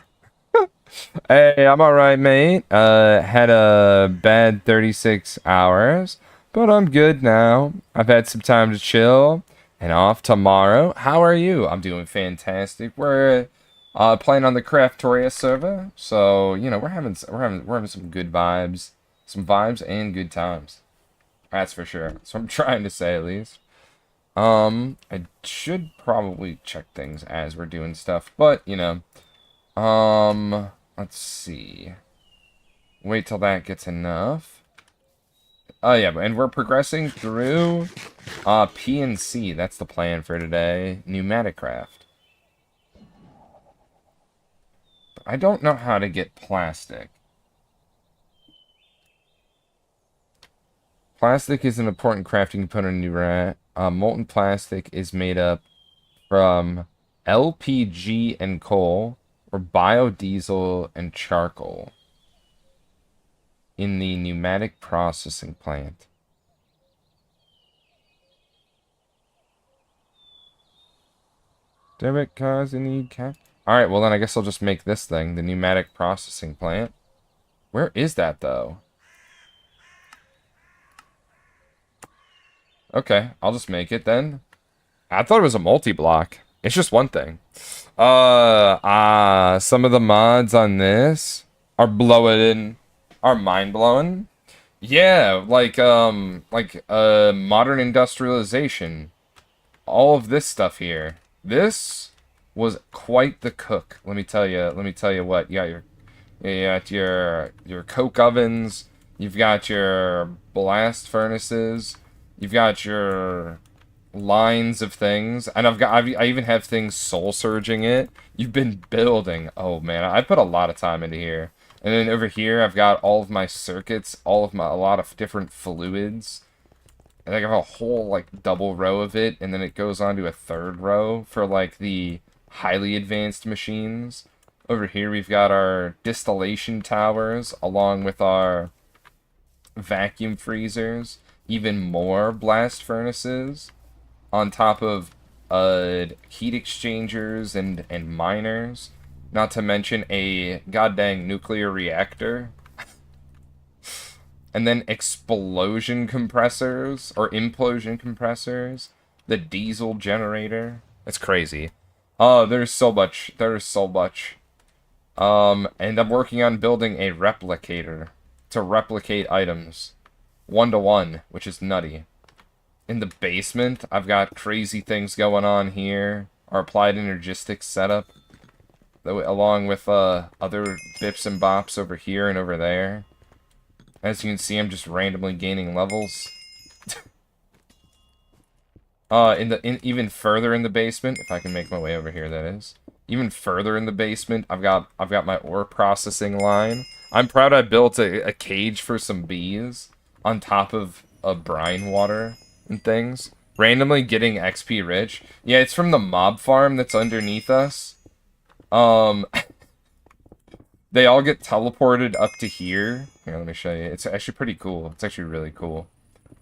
Hey, I'm alright, mate. Had a bad 36 hours, but I'm good now. I've had some time to chill, and off tomorrow. How are you? I'm doing fantastic. We're playing on the Craftoria server, so you know we're having some good vibes, and good times. That's for sure. So I'm trying to say at least. I should probably check things as we're doing stuff, but you know, let's see. Wait till that gets enough. Oh yeah, and we're progressing through PNC. That's the plan for today. Pneumatic craft. I don't know how to get plastic. Plastic is an important crafting component in pneumatic. Molten plastic is made up from LPG and coal, or biodiesel and charcoal in the pneumatic processing plant. Debit cards you need cap. Alright, well then I guess I'll just make this thing, the pneumatic processing plant. Where is that though? Okay, I'll just make it then. I thought it was a multi-block. It's just one thing. Some of the mods on this are mind-blowing. Yeah, like modern industrialization. All of this stuff here. This was quite the cook. Let me tell you what. You got your coke ovens. You've got your blast furnaces. You've got your lines of things, and I even have things soul surging it. You've been building. Oh man, I put a lot of time into here. And then over here, I've got all of my circuits, a lot of different fluids. And I have a whole like double row of it, and then it goes on to a third row for like the highly advanced machines. Over here, we've got our distillation towers, along with our vacuum freezers. Even more blast furnaces on top of heat exchangers and miners, not to mention a goddamn nuclear reactor, and then explosion compressors or implosion compressors, the diesel generator. It's crazy. Oh, there's so much. And I'm working on building a replicator to replicate items 1-to-1, which is nutty. In the basement, I've got crazy things going on here. Our applied energistics setup. along with other bips and bops over here and over there. As you can see, I'm just randomly gaining levels. Even further in the basement, if I can make my way over here, that is. Even further in the basement, I've got my ore processing line. I'm proud I built a cage for some bees on top of brine water and things. Randomly getting XP rich. Yeah, it's from the mob farm that's underneath us. They all get teleported up to here. Here, let me show you. It's actually pretty cool. It's actually really cool.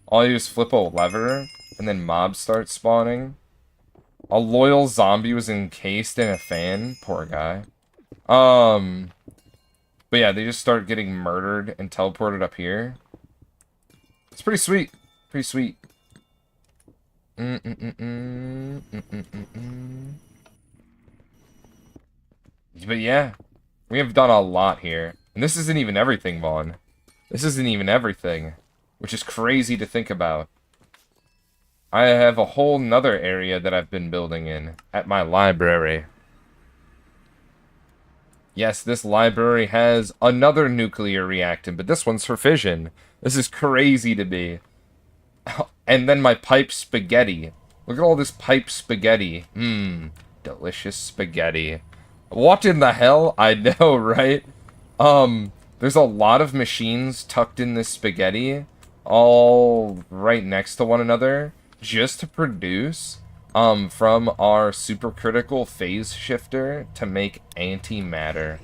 All you do is flip a lever, and then mobs start spawning. A loyal zombie was encased in a fan. Poor guy. But yeah, they just start getting murdered and teleported up here. It's pretty sweet. Pretty sweet. But yeah, we have done a lot here. And this isn't even everything, Vaughn. This isn't even everything. Which is crazy to think about. I have a whole nother area that I've been building in at my library. Yes, this library has another nuclear reactant, but this one's for fission. This is crazy to me. And then my pipe spaghetti. Look at all this pipe spaghetti. Mmm, delicious spaghetti. What in the hell? I know, right? There's a lot of machines tucked in this spaghetti, all right next to one another, just to produce, from our supercritical phase shifter to make antimatter.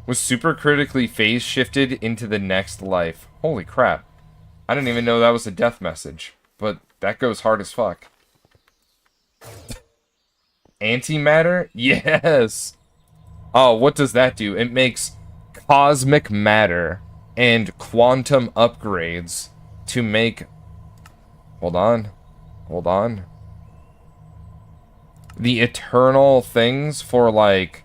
Was supercritically phase shifted into the next life. Holy crap. I didn't even know that was a death message, but that goes hard as fuck. Antimatter? Yes! Oh, what does that do? It makes cosmic matter and quantum upgrades to make... Hold on. Hold on. The eternal things for, like,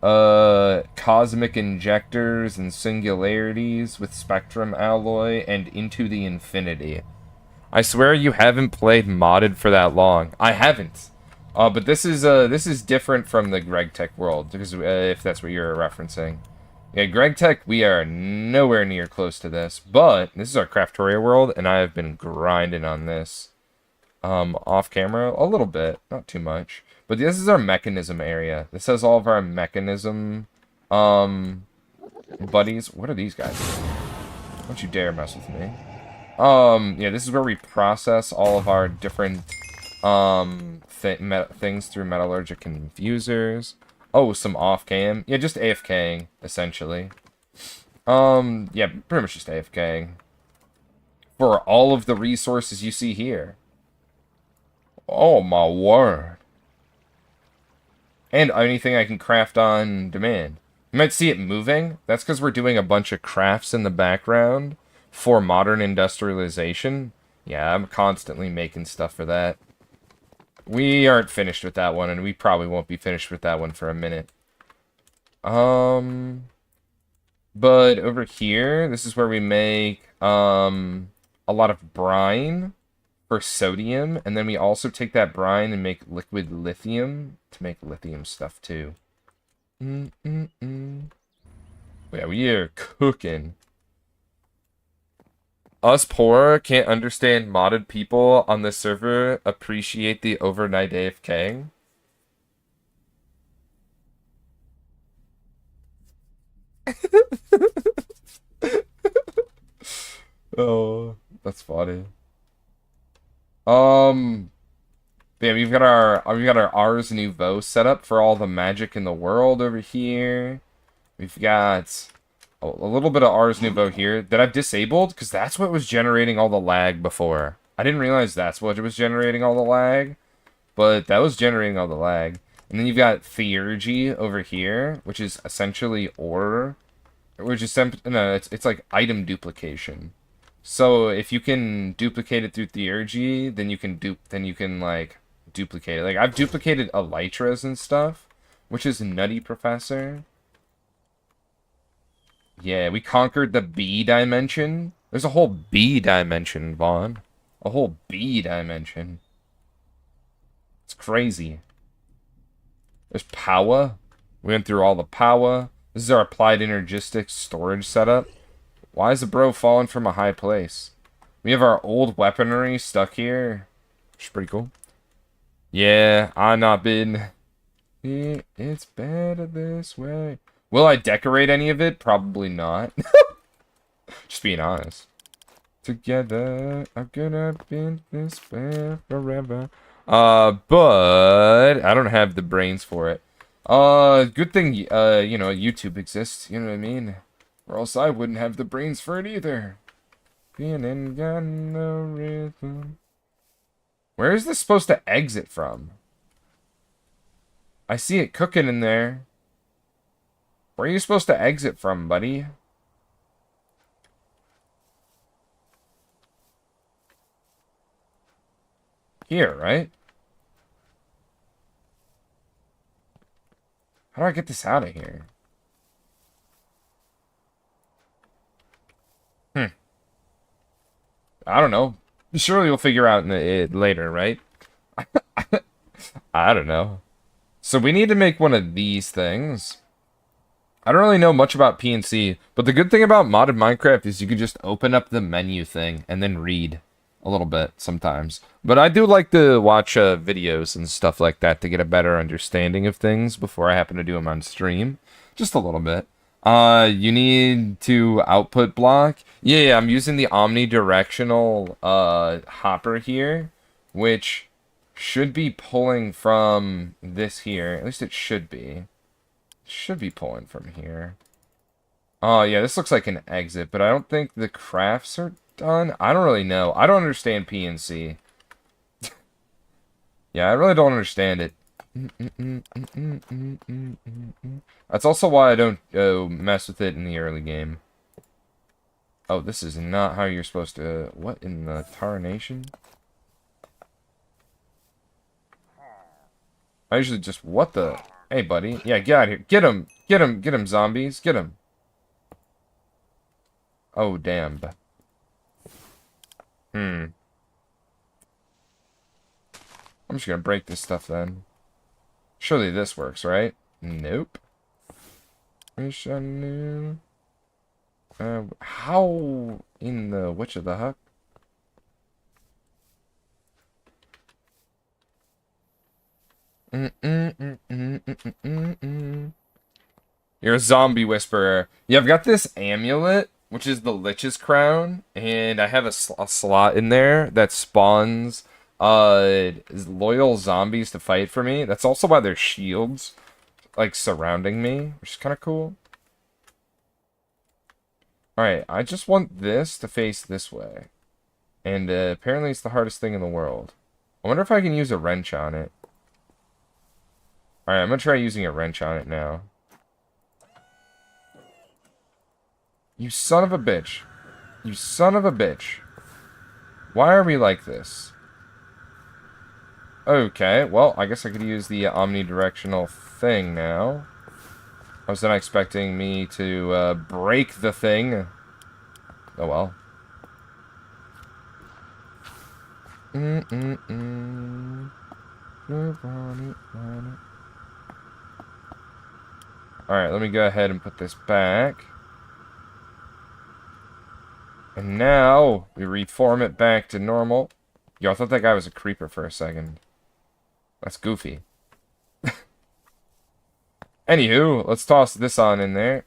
cosmic injectors and singularities with spectrum alloy and into the infinity. I swear you haven't played modded for that long. I haven't. But this is different from the Greg Tech world, because if that's what you're referencing. Yeah, Greg Tech, we are nowhere near close to this, but this is our Craftoria world, and I have been grinding on this. Off camera, a little bit, not too much. But this is our mechanism area. This has all of our mechanism, buddies. What are these guys? Don't you dare mess with me. Yeah, this is where we process all of our different, things through metallurgic infusers. Oh, some off-cam. Yeah, just AFKing, essentially. Yeah, pretty much just AFKing. For all of the resources you see here. Oh, my word. And anything I can craft on demand. You might see it moving. That's because we're doing a bunch of crafts in the background for modern industrialization. Yeah, I'm constantly making stuff for that. We aren't finished with that one, and we probably won't be finished with that one for a minute. But over here, this is where we make, a lot of brine for sodium, and then we also take that brine and make liquid lithium to make lithium stuff too. Yeah, we are cooking. Us poor can't understand modded people on this server appreciate the overnight AFKing. Oh, that's funny. Yeah, we've got our Ars Nouveau set up for all the magic in the world over here. We've got a little bit of Ars Nouveau here that I've disabled because that's what was generating all the lag before. I didn't realize that's what was generating all the lag, but that was generating all the lag. And then you've got Theurgy over here, which is essentially ore, which is no, it's like item duplication. So if you can duplicate it through Theurgy, then you can like duplicate it. Like I've duplicated elytras and stuff, which is nutty, Professor. Yeah, we conquered the B dimension. There's a whole B dimension, Vaughn. A whole B dimension. It's crazy. There's power. We went through all the power. This is our applied energistic storage setup. Why is a bro falling from a high place? We have our old weaponry stuck here. Which is pretty cool. Yeah, I not been. It's better this way. Will I decorate any of it? Probably not. Just being honest. Together, I'm gonna be this way forever. But I don't have the brains for it. Good thing, you know, YouTube exists. You know what I mean? Or else I wouldn't have the brains for it either. Being in got no rhythm. Where is this supposed to exit from? I see it cooking in there. Where are you supposed to exit from, buddy? Here, right? How do I get this out of here? I don't know. Surely you'll figure out later, right? I don't know. So we need to make one of these things. I don't really know much about PNC, but the good thing about modded Minecraft is you can just open up the menu thing and then read a little bit sometimes. But I do like to watch videos and stuff like that to get a better understanding of things before I happen to do them on stream. Just a little bit. You need to output block. Yeah, I'm using the omnidirectional hopper here, which should be pulling from this here. At least it should be. Should be pulling from here. Oh, yeah, this looks like an exit, but I don't think the crafts are done. I don't really know. I don't understand PNC. Yeah, I really don't understand it. That's also why I don't mess with it in the early game. Oh, this is not how you're supposed to... What in the tarnation? I usually just... What the... Hey, buddy. Yeah, get out of here. Get him! Get him! Get him, zombies! Get him! Oh, damn. I'm just gonna break this stuff then. Surely this works, right? Nope. Wish I knew. How in the witch of the huck? You're a zombie whisperer. Yeah, I've got this amulet, which is the Lich's Crown, and I have a slot in there that spawns loyal zombies to fight for me. That's also why there's shields, like, surrounding me, which is kind of cool. Alright, I just want this to face this way. And apparently it's the hardest thing in the world. I wonder if I can use a wrench on it. Alright, I'm gonna try using a wrench on it now. You son of a bitch. You son of a bitch. Why are we like this? Okay, well, I guess I could use the omnidirectional thing now. I was not expecting me to break the thing. Oh well. Alright, let me go ahead and put this back. And now, we reform it back to normal. Yo, I thought that guy was a creeper for a second. That's goofy. Anywho, let's toss this on in there.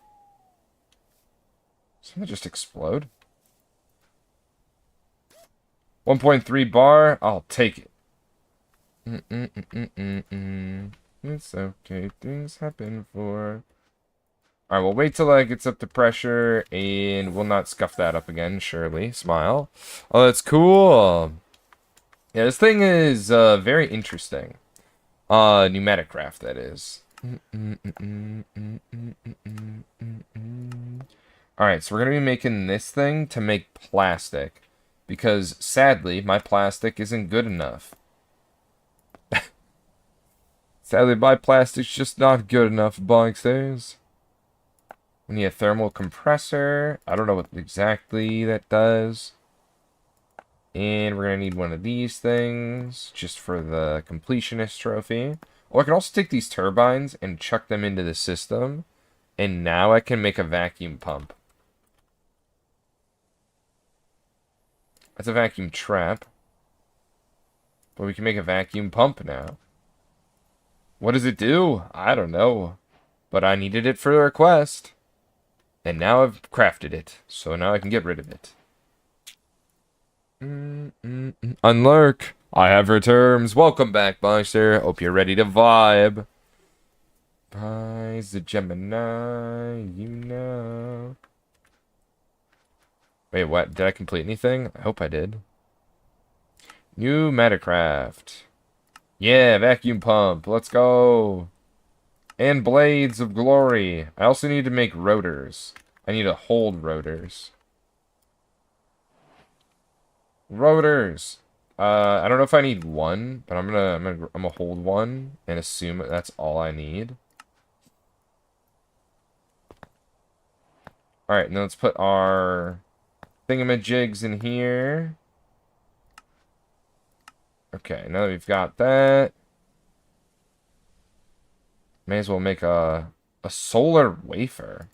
Something just explode? 1.3 bar? I'll take it. It's okay, things happen for... Alright, we'll wait till it gets up to pressure, and we'll not scuff that up again, surely. Smile. Oh, that's cool. Yeah, this thing is very interesting. Pneumatic craft, that is. Alright, so we're going to be making this thing to make plastic. Because, sadly, my plastic isn't good enough. Sadly, my plastic's just not good enough, bonksters. We need a thermal compressor. I don't know what exactly that does. And we're going to need one of these things, just for the completionist trophy. Or I can also take these turbines and chuck them into the system. And now I can make a vacuum pump. That's a vacuum trap. But we can make a vacuum pump now. What does it do? I don't know. But I needed it for a quest. And now I've crafted it. So now I can get rid of it. Unlurk. I have returns. Welcome back, Buster. Hope you're ready to vibe. Buys the Gemini, you know. Wait, what? Did I complete anything? I hope I did. New Metacraft. Yeah, vacuum pump. Let's go. And blades of glory. I also need to make rotors. I need to hold rotors. Rotors. I don't know if I need one, but I'm gonna hold one and assume that's all I need. All right, now let's put our thingamajigs in here. Okay, now that we've got that, may as well make a solar wafer.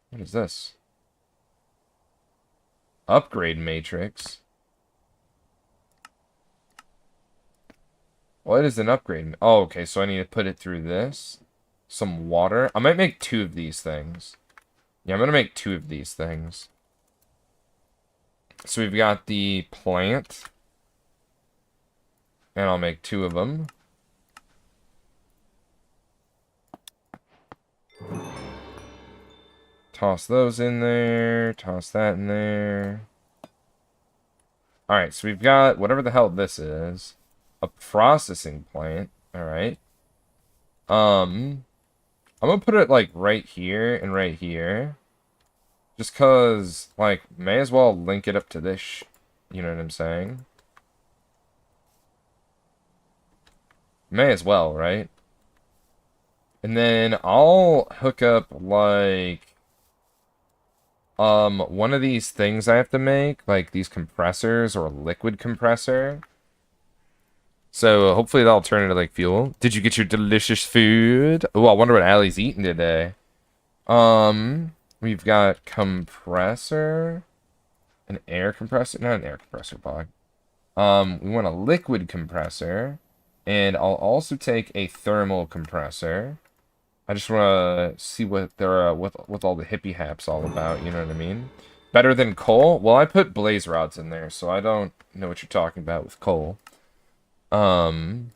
What is this? Upgrade matrix. What is an upgrade? Oh, okay, so I need to put it through this. Some water. I might make 2 of these things. Yeah, I'm gonna make 2 of these things. So we've got the plant. And I'll make 2 of them. Toss those in there. Toss that in there. Alright, so we've got whatever the hell this is. A processing plant. Alright. I'm gonna put it like right here and right here. Just cause, like, may as well link it up to this. You know what I'm saying? May as well, right? And then I'll hook up, like, one of these things I have to make, like these compressors or a liquid compressor. So hopefully that'll turn into, like, fuel. Did you get your delicious food? Oh, I wonder what Allie's eating today. We've got compressor, an air compressor, not an air compressor bog. We want a liquid compressor. And I'll also take a thermal compressor. I just want to see what they're what all the hippie hap's all about. You know what I mean? Better than coal? Well, I put blaze rods in there, so I don't know what you're talking about with coal. Too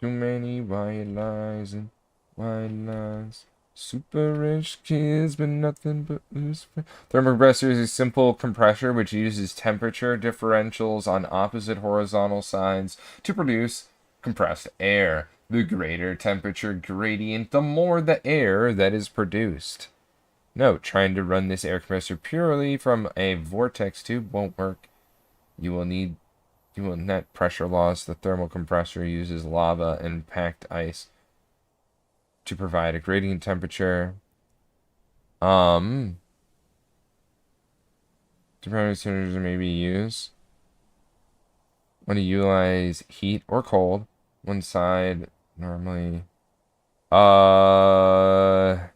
many white lies and white lies. Super rich kids, but nothing but loose. Thermocompressor is a simple compressor which uses temperature differentials on opposite horizontal sides to produce compressed air. The greater temperature gradient, the more the air that is produced. Note, trying to run this air compressor purely from a vortex tube won't work. You will net pressure loss. The thermal compressor uses lava and packed ice to provide a gradient temperature. Temperatures may be used when you utilize heat or cold. One side normally. Um.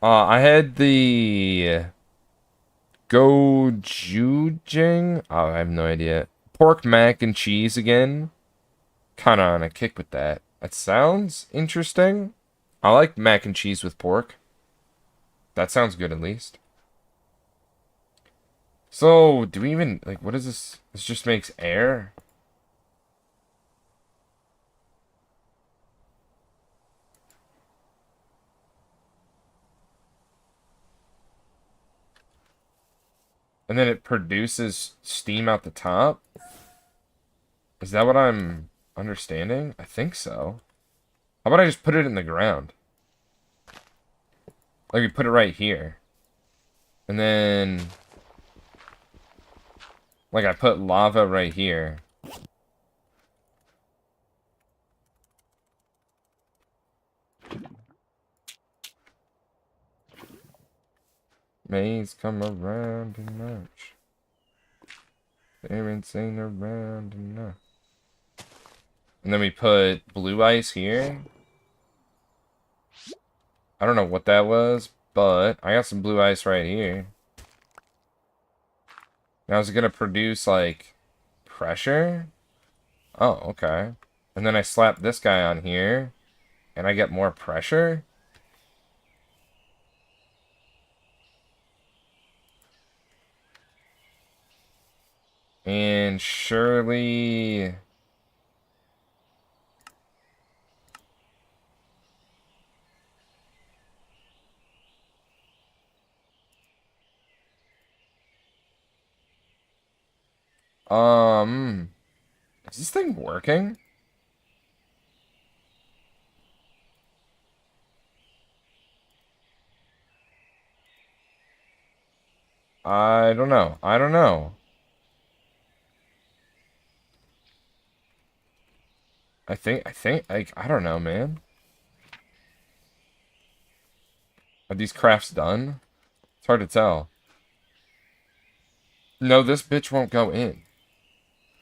I had the gochujang. Oh, I have no idea. Pork mac and cheese again. Kind of on a kick with that. That sounds interesting. I like mac and cheese with pork. That sounds good at least. So, do we even, like, what is this? This just makes air? And then it produces steam out the top? Is that what I'm understanding? I think so. How about I just put it in the ground? Like, we put it right here. And then... Like, I put lava right here. Maze come around and march. They're insane around enough. And then we put blue ice here. I don't know what that was, but I got some blue ice right here. Now is it gonna produce like pressure? Oh, okay. And then I slap this guy on here, and I get more pressure? And surely... Is this thing working? I don't know. I don't know. I don't know, man. Are these crafts done? It's hard to tell. No, this bitch won't go in.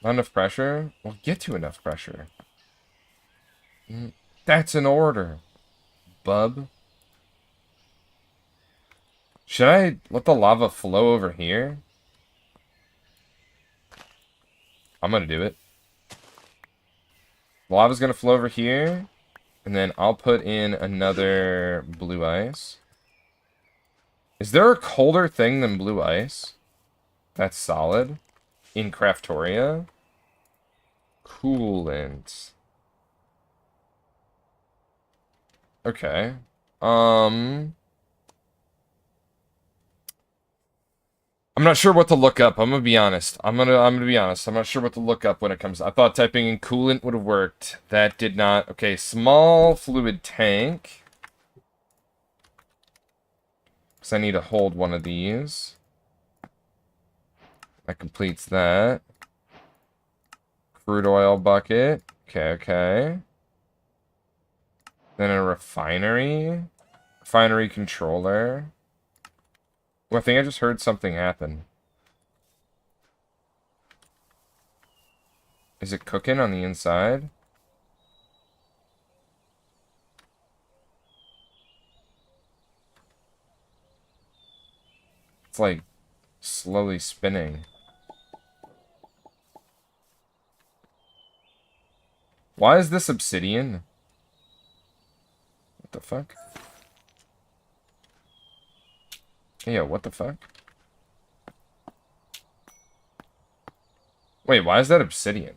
Not enough pressure? We'll get to enough pressure. That's an order, bub. Should I let the lava flow over here? I'm gonna do it. Lava's gonna flow over here, and then I'll put in another blue ice. Is there a colder thing than blue ice? That's solid. In Craftoria. Coolant. Okay. I'm not sure what to look up. I'm gonna be honest. I'm gonna be honest. I'm not sure what to look up when it comes. I thought typing in coolant would have worked. That did not. Okay, small fluid tank. Because I need to hold one of these. That completes that. Crude oil bucket. Okay, okay. Then a refinery. Refinery controller. Well, I think I just heard something happen. Is it cooking on the inside? It's like slowly spinning. Why is this obsidian? What the fuck? Yeah, what the fuck? Wait, why is that obsidian?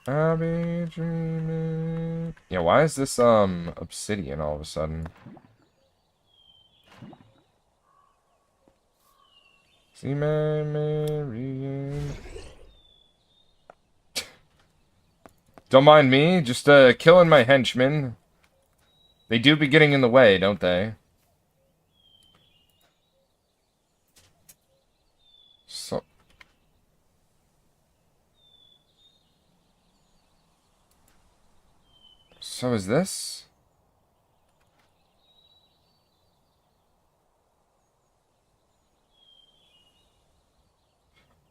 I'll be dreaming. Yeah, why is this obsidian all of a sudden? See my Marion. Don't mind me, just killing my henchmen. They do be getting in the way, don't they? So is this?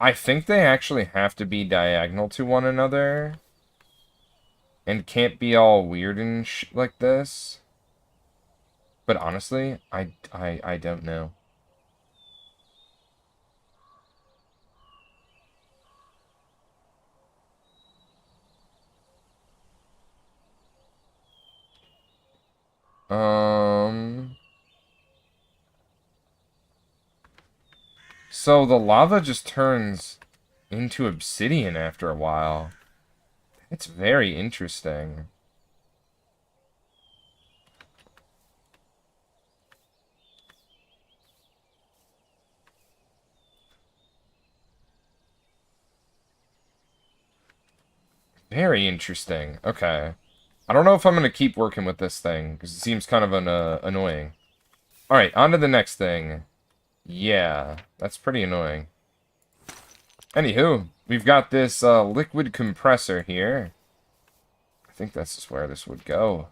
I think they actually have to be diagonal to one another. And can't be all weird and like this. But honestly, I don't know. So the lava just turns into obsidian after a while. It's very interesting. Very interesting. Okay. I don't know if I'm going to keep working with this thing, because it seems kind of annoying. Alright, on to the next thing. Yeah, that's pretty annoying. Anywho, we've got this liquid compressor here. I think that's just where this would go.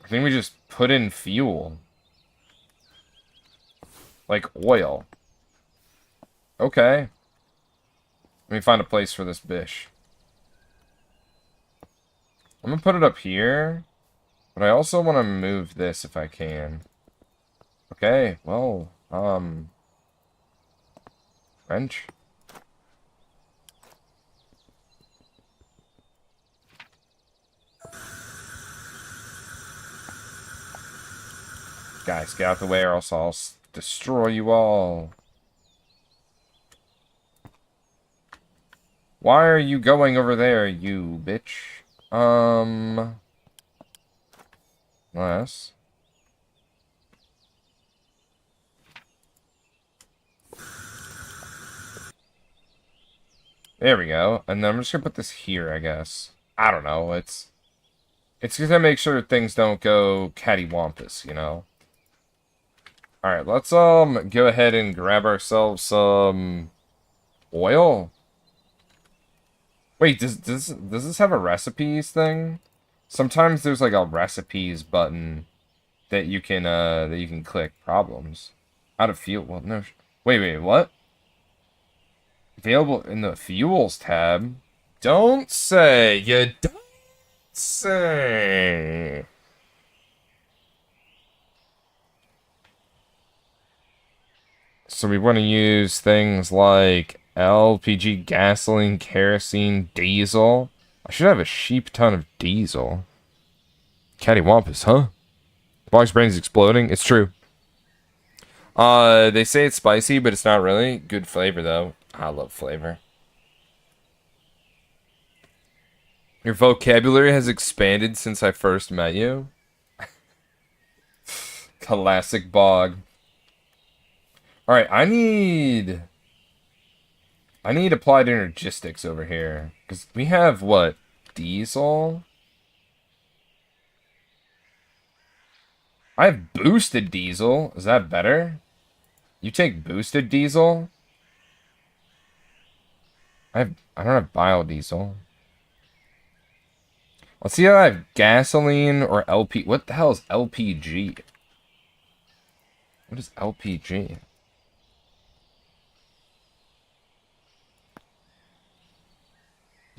I think we just put in fuel. Like oil. Okay. Let me find a place for this bish. I'm gonna put it up here. But I also want to move this if I can. Okay, well, wrench. Guys, get out the way or else I'll destroy you all. Why are you going over there, you bitch? Less. There we go. And then I'm just gonna put this here, I guess. I don't know, it's gonna make sure things don't go cattywampus, you know? Alright, let's go ahead and grab ourselves some oil. Wait, does this have a recipes thing? Sometimes there's like a recipes button that you can click. Problems. Out of fuel. Well, no. Wait, what? Available in the fuels tab. Don't say. You don't say. So we want to use things like LPG, gasoline, kerosene, diesel. I should have a sheep ton of diesel. Cattywampus, huh? Bog's brain's exploding. It's true. They say it's spicy, but it's not really. Good flavor, though. I love flavor. Your vocabulary has expanded since I first met you. Classic Bog. Alright, I need applied energistics over here. Because we have, what? Diesel? I have boosted diesel. Is that better? You take boosted diesel? I don't have biodiesel. Let's see if I have gasoline or LP. What the hell is LPG? What is LPG? You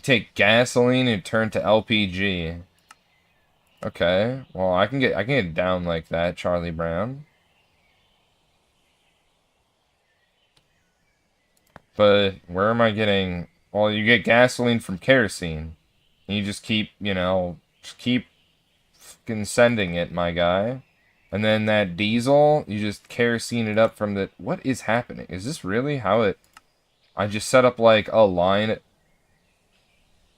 take gasoline and turn to LPG. Okay. Well, I can get it down like that, Charlie Brown. But where am I getting? Well, you get gasoline from kerosene. And you just keep, just keep fucking sending it, my guy. And then that diesel, you just kerosene it up from the... What is happening? Is this really how it... I just set up, like, a line...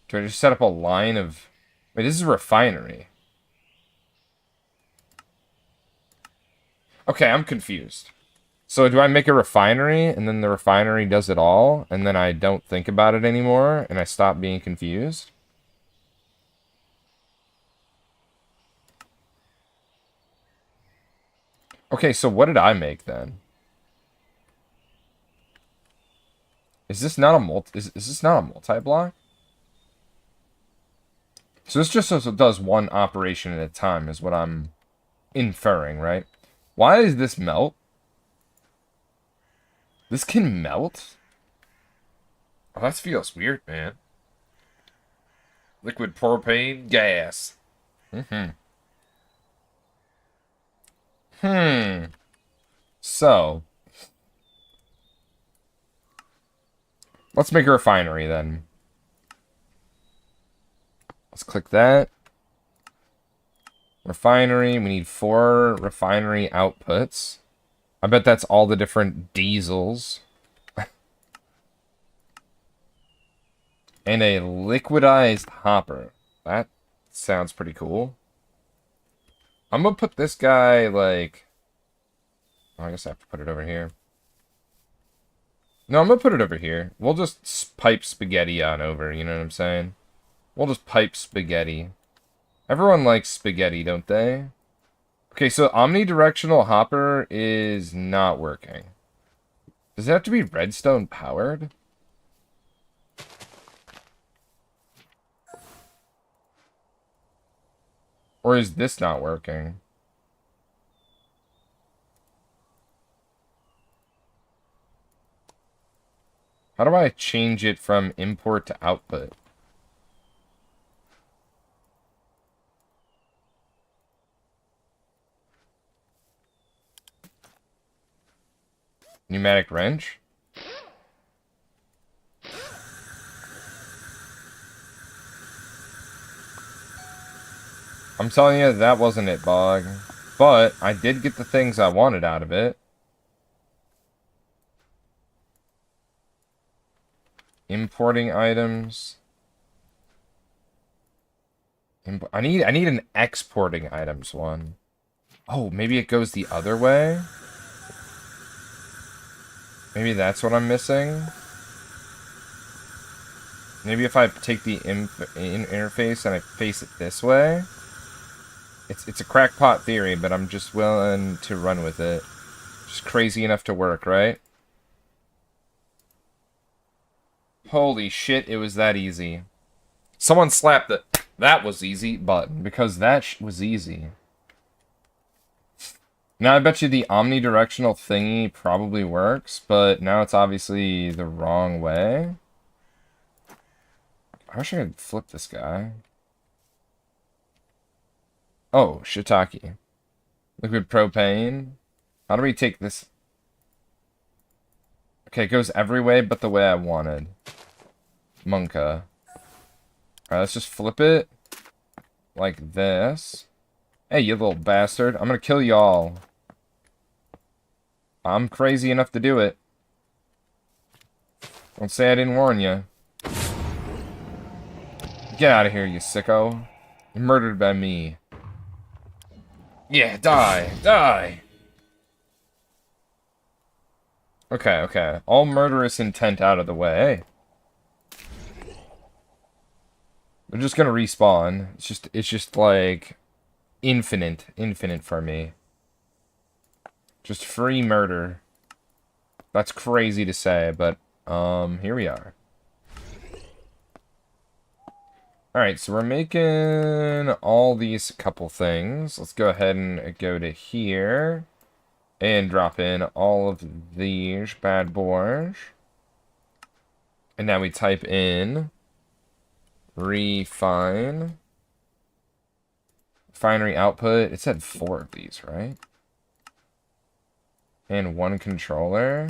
Do I just set up a line of... Wait, this is a refinery. Okay, I'm confused. So do I make a refinery, and then the refinery does it all, and then I don't think about it anymore, and I stop being confused? Okay, so what did I make then? Is this not a is this not a multi-block? So this just does one operation at a time is what I'm inferring, right? Why does this melt? This can melt? Oh, that feels weird, man. Liquid propane gas. So, let's make a refinery then. Let's click that. Refinery. We need 4 refinery outputs. I bet that's all the different diesels. And a liquidized hopper. That sounds pretty cool. I'm gonna put this guy, like... Oh, I guess I have to put it over here. No, I'm gonna put it over here. We'll just pipe spaghetti on over, you know what I'm saying? We'll just pipe spaghetti. Everyone likes spaghetti, don't they? Okay, so omnidirectional hopper is not working. Does it have to be redstone powered? Or is this not working? How do I change it from import to output? Pneumatic wrench? I'm telling you, that wasn't it, Bog. But I did get the things I wanted out of it. Importing items. I need an exporting items one. Oh, maybe it goes the other way? Maybe that's what I'm missing? Maybe if I take the interface and I face it this way? It's a crackpot theory, but I'm just willing to run with it. Just crazy enough to work, right? Holy shit, it was that easy. Someone slapped the "that was easy" button, because that was easy. Now I bet you the omnidirectional thingy probably works, but now it's obviously the wrong way. I wish I could flip this guy. Oh, shiitake. Liquid propane. How do we take this? Okay, it goes every way but the way I wanted. Monka. Alright, let's just flip it. Like this. Hey, you little bastard. I'm gonna kill y'all. I'm crazy enough to do it. Don't say I didn't warn you. Get out of here, you sicko. You're murdered by me. Yeah, die! Die! Okay, okay. All murderous intent out of the way. They're just gonna respawn. It's just like infinite for me. Just free murder. That's crazy to say, but here we are. Alright, so we're making all these couple things. Let's go ahead and go to here. And drop in all of these bad boys. And now we type in refine. Refinery output. It said 4 of these, right? And 1 controller.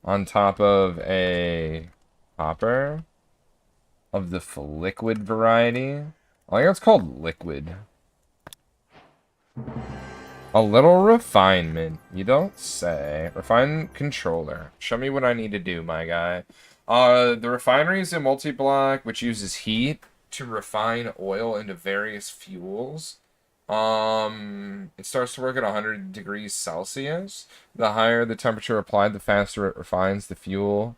On top of a hopper. Of the liquid variety. I think it's called liquid. A little refinement. You don't say. Refine controller. Show me what I need to do, my guy. The refinery is a multi-block which uses heat to refine oil into various fuels. It starts to work at 100 degrees Celsius. The higher the temperature applied, the faster it refines the fuel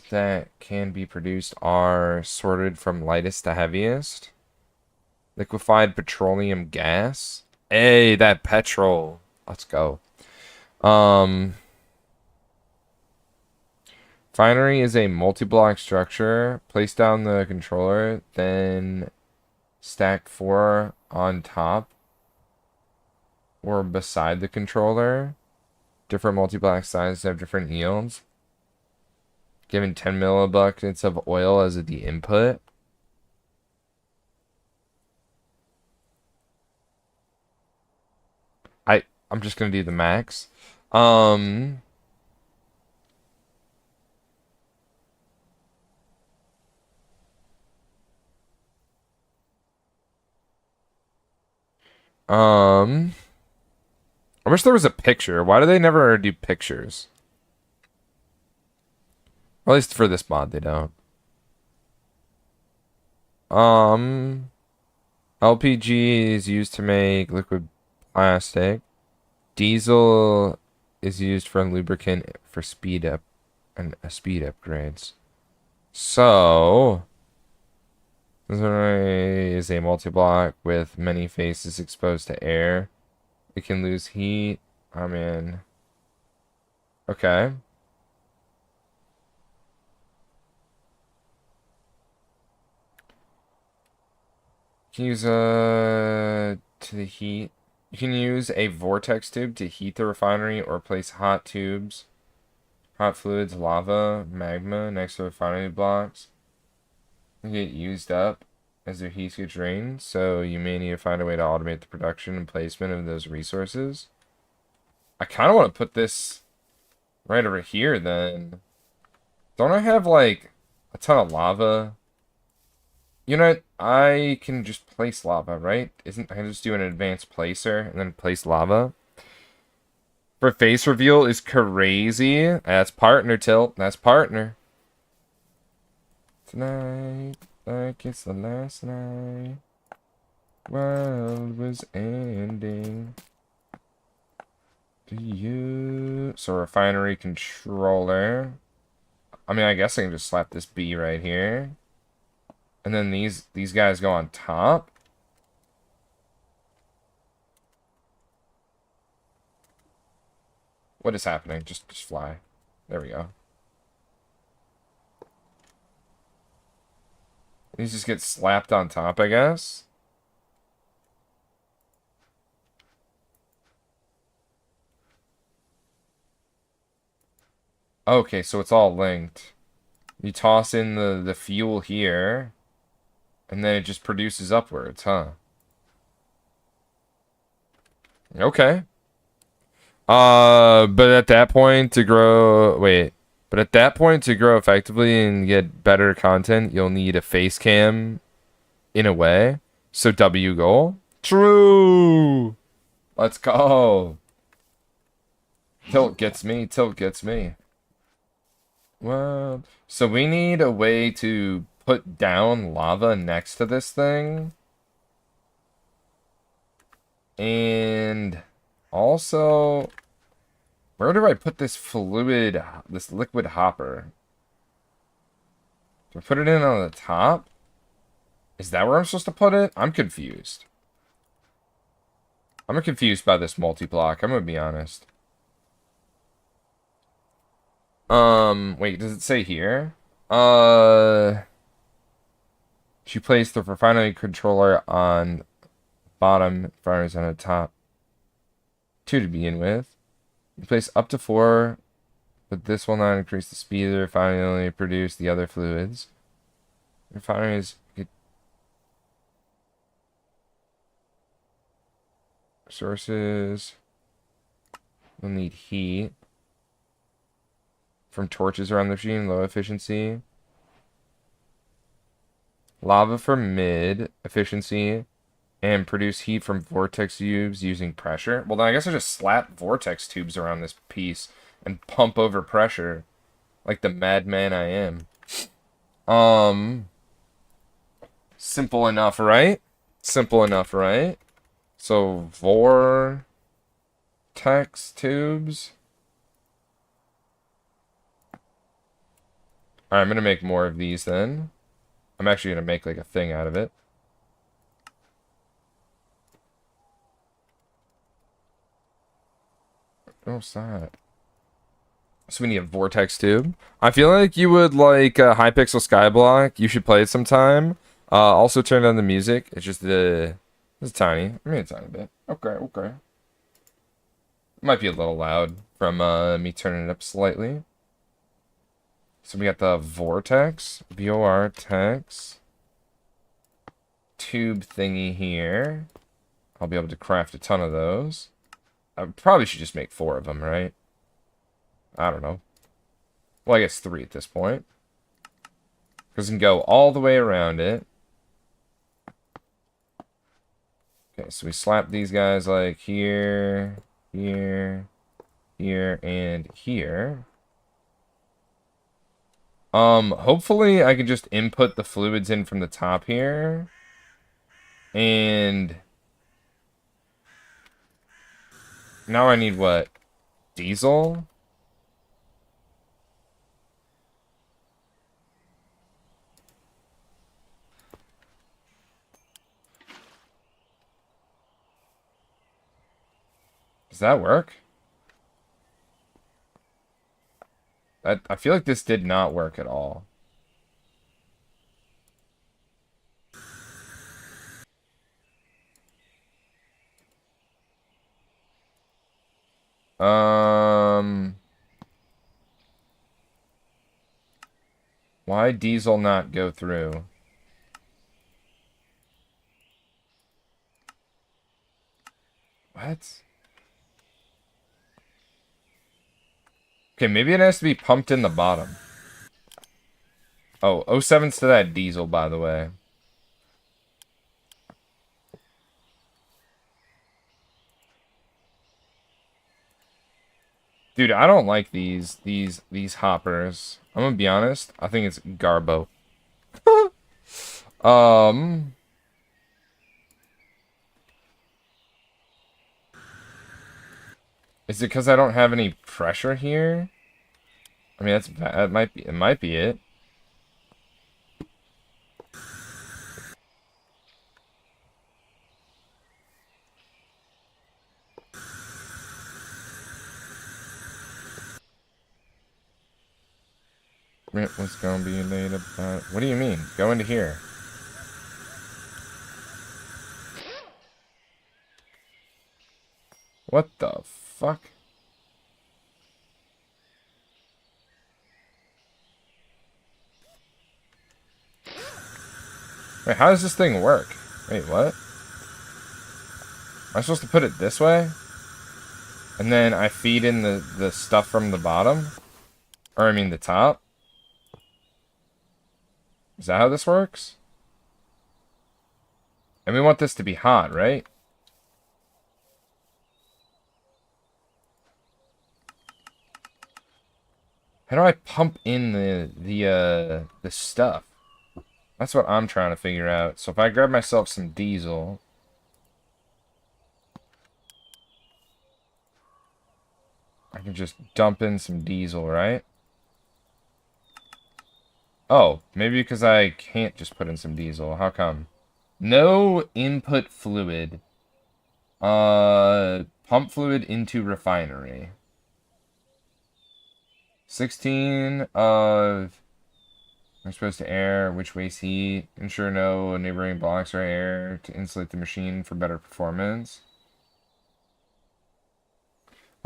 that can be produced are sorted from lightest to heaviest. Liquefied petroleum gas. Hey, that petrol. Let's go. Refinery is a multi-block structure. Place down the controller, then stack 4 on top or beside the controller. Different multi-block sizes have different yields. Given 10 millibuckets of oil as the input. I'm just gonna do the max. I wish there was a picture. Why do they never do pictures? Or at least for this mod, they don't. LPG is used to make liquid plastic. Diesel is used for lubricant for speed up and speed upgrades. So this is a multi-block with many faces exposed to air. It can lose heat. I'm in. Okay. You can use to the heat. You can use a vortex tube to heat the refinery or place hot tubes, hot fluids, lava, magma next to refinery blocks. They get used up as their heat gets drained, so you may need to find a way to automate the production and placement of those resources. I kind of want to put this right over here then. Don't I have like a ton of lava? You know what? I can just place lava, right? I can just do an advanced placer and then place lava. For face reveal is crazy. That's partner tilt. That's partner. Tonight, like it's the last night. World was ending. Do you... So refinery controller. I mean, I guess I can just slap this B right here. And then these guys go on top. What is happening? Just fly. There we go. These just get slapped on top, I guess. Okay, so it's all linked. You toss in the fuel here, and then it just produces upwards, huh? Okay. But at that point to grow... Wait. But at that point to grow effectively and get better content, you'll need a face cam in a way. So W goal. True! Let's go. Tilt gets me. Tilt gets me. Well, so we need a way to put down lava next to this thing. And also, where do I put this fluid, this liquid hopper? Do I put it in on the top? Is that where I'm supposed to put it? I'm confused. I'm confused by this multi-block, I'm gonna be honest. Wait, does it say here? She placed the refinery controller on bottom, refineries on the top. 2 to begin with. You place up to 4, but this will not increase the speed of the refinery, only produce the other fluids. Refineries get sources. We'll need heat from torches around the machine, low efficiency. Lava for mid efficiency, and produce heat from vortex tubes using pressure. Well, then I guess I just slap vortex tubes around this piece and pump over pressure like the madman I am. Simple enough, right? Simple enough, right? So vortex tubes. Alright, I'm gonna make more of these then. I'm actually gonna make like a thing out of it. What's that? So we need a vortex tube. I feel like you would like Hypixel Skyblock. You should play it sometime. Also turn on the music. It's just it's tiny. I mean, a tiny bit. Okay, okay. Might be a little loud from me turning it up slightly. So we got the vortex, vortex tube thingy here. I'll be able to craft a ton of those. I probably should just make 4 of them, right? I don't know. Well, I guess 3 at this point. Because we can go all the way around it. Okay, so we slap these guys like here, here, here, and here. Hopefully I can just input the fluids in from the top here. And now I need what? Diesel? Does that work? I feel like this did not work at all. Why diesel not go through? What? Okay, maybe it has to be pumped in the bottom. Oh, 07's to that diesel, by the way. Dude, I don't like these hoppers. I'm gonna be honest. I think it's Garbo. Um, is it because I don't have any pressure here? I mean, that might be it. It was gonna be late about. What do you mean? Go into here. What the fuck? Wait, how does this thing work? Wait, what? Am I supposed to put it this way? And then I feed in the stuff from the bottom? Or I mean the top? Is that how this works? And we want this to be hot, right? How do I pump in the stuff? That's what I'm trying to figure out. So if I grab myself some diesel, I can just dump in some diesel, right? Oh, maybe because I can't just put in some diesel. How come? No input fluid. Pump fluid into refinery. 16 of exposed to air, which wastes heat. Ensure no neighboring blocks or air to insulate the machine for better performance.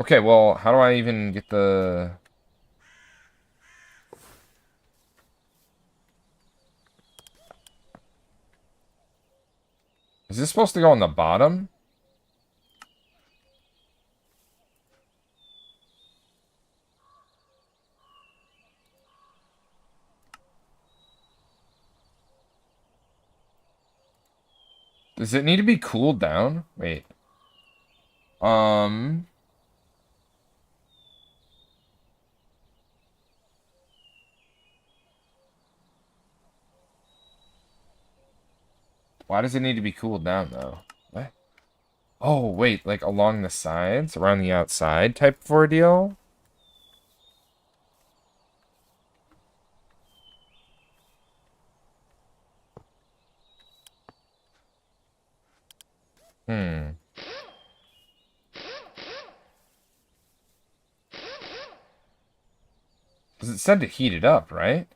Okay, well, how do I even get the... Is this supposed to go on the bottom? Does it need to be cooled down? Wait. Um... Why does it need to be cooled down, though? What? Oh, wait, like along the sides, around the outside type of ordeal? Hmm. Because it said to heat it up, right?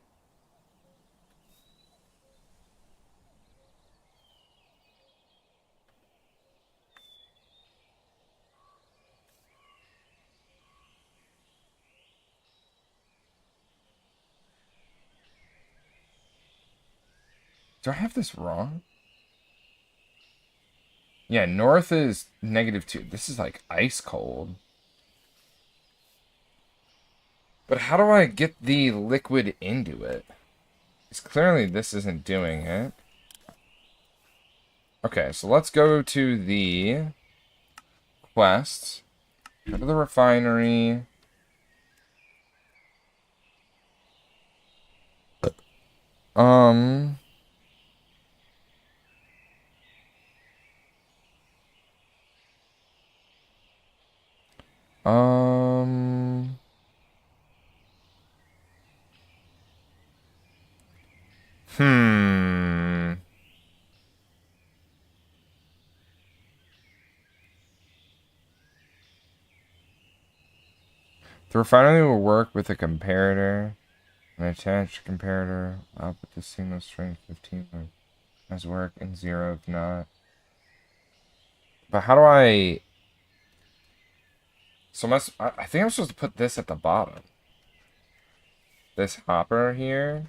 Do I have this wrong? Yeah, north is -2. This is like ice cold. But how do I get the liquid into it? Because clearly this isn't doing it. Okay, so let's go to the quest. Go to the refinery. Um... The refinery will work with a comparator. An attached comparator. Output the signal strength 15 as work and 0 if not. But how do I... So I think I'm supposed to put this at the bottom. This hopper here.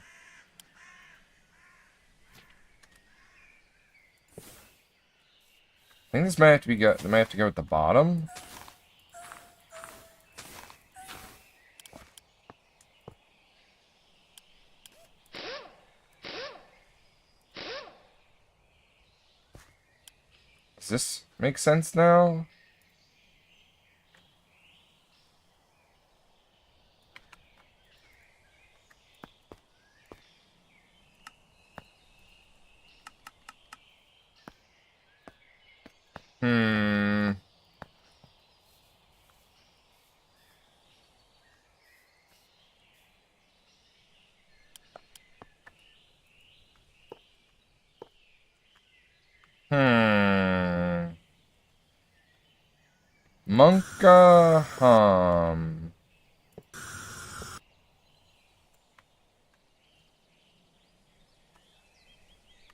I think this might have to go at the bottom. Does this make sense now? Hmm. Monka hum.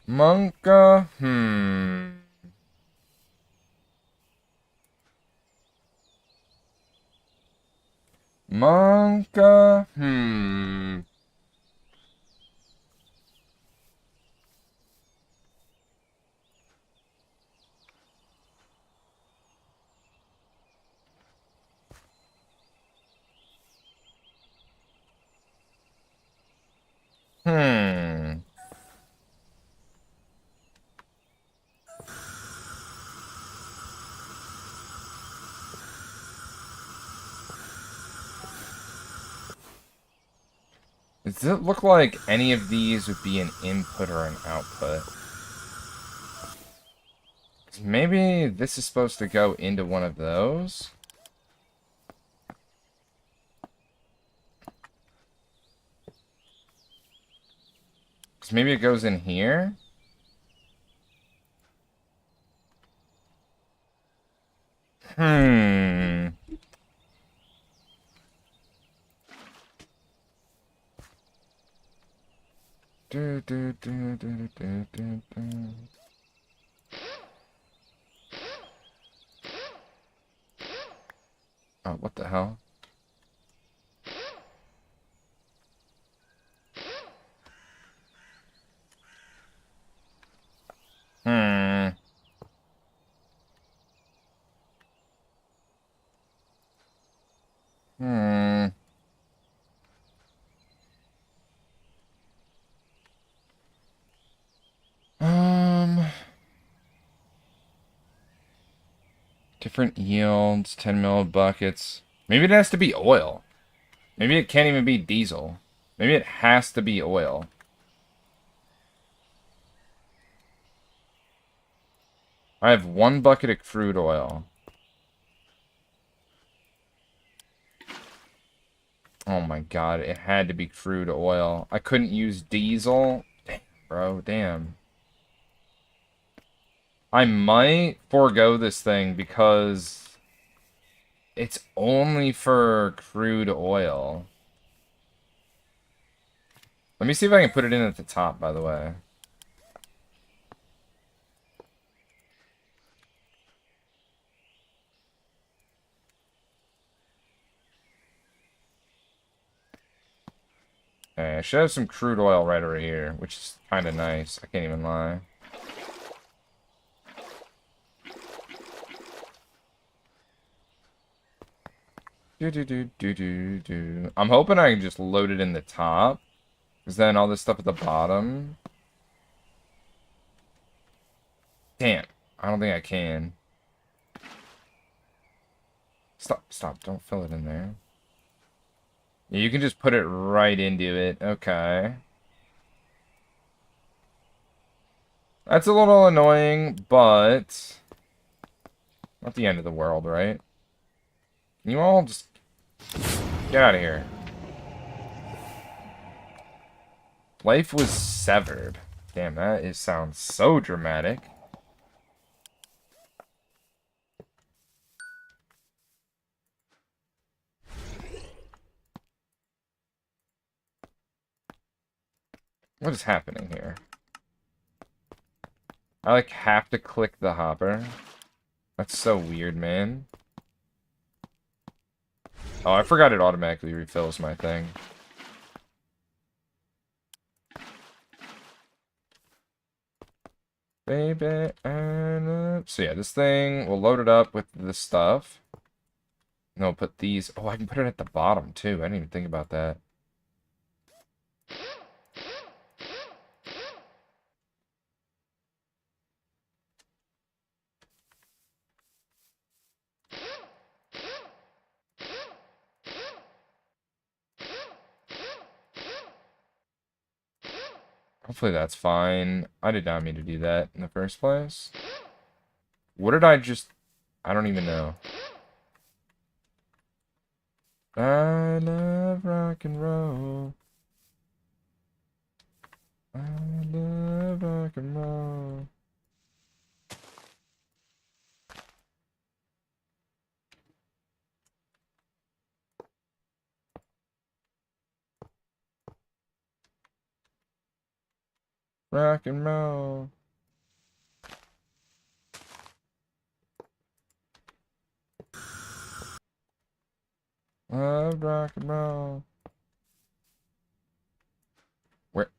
Monka Monka Hmm. Does it look like any of these would be an input or an output? Maybe this is supposed to go into one of those? Because maybe it goes in here? Hmm. Do, do, do, do, do, do, do. Oh, what the hell? Hmm. Hmm. Different yields, 10 mil buckets. Maybe it has to be oil. Maybe it can't even be diesel. Maybe it has to be oil. I have 1 bucket of crude oil. Oh my god, it had to be crude oil. I couldn't use diesel. Damn, bro, damn. I might forego this thing because it's only for crude oil. Let me see if I can put it in at the top, by the way. Okay, I should have some crude oil right over here, which is kind of nice. I can't even lie. Do. I'm hoping I can just load it in the top. Because then all this stuff at the bottom. Damn. I don't think I can. Stop. Don't fill it in there. Yeah, you can just put it right into it. Okay. That's a little annoying, but... not the end of the world, right? Can you all just... get out of here. Life was severed. Damn, sounds so dramatic. What is happening here? I, like, have to click the hopper. That's so weird, man. Oh, I forgot it automatically refills my thing. Baby, so yeah, this thing, we'll load it up with this stuff. And we'll put these... Oh, I can put it at the bottom, too. I didn't even think about that. Hopefully that's fine. I did not mean to do that in the first place. What did I just... I don't even know. I love rock and roll. I love rock and roll. Rock and roll. Love rock and roll. Where?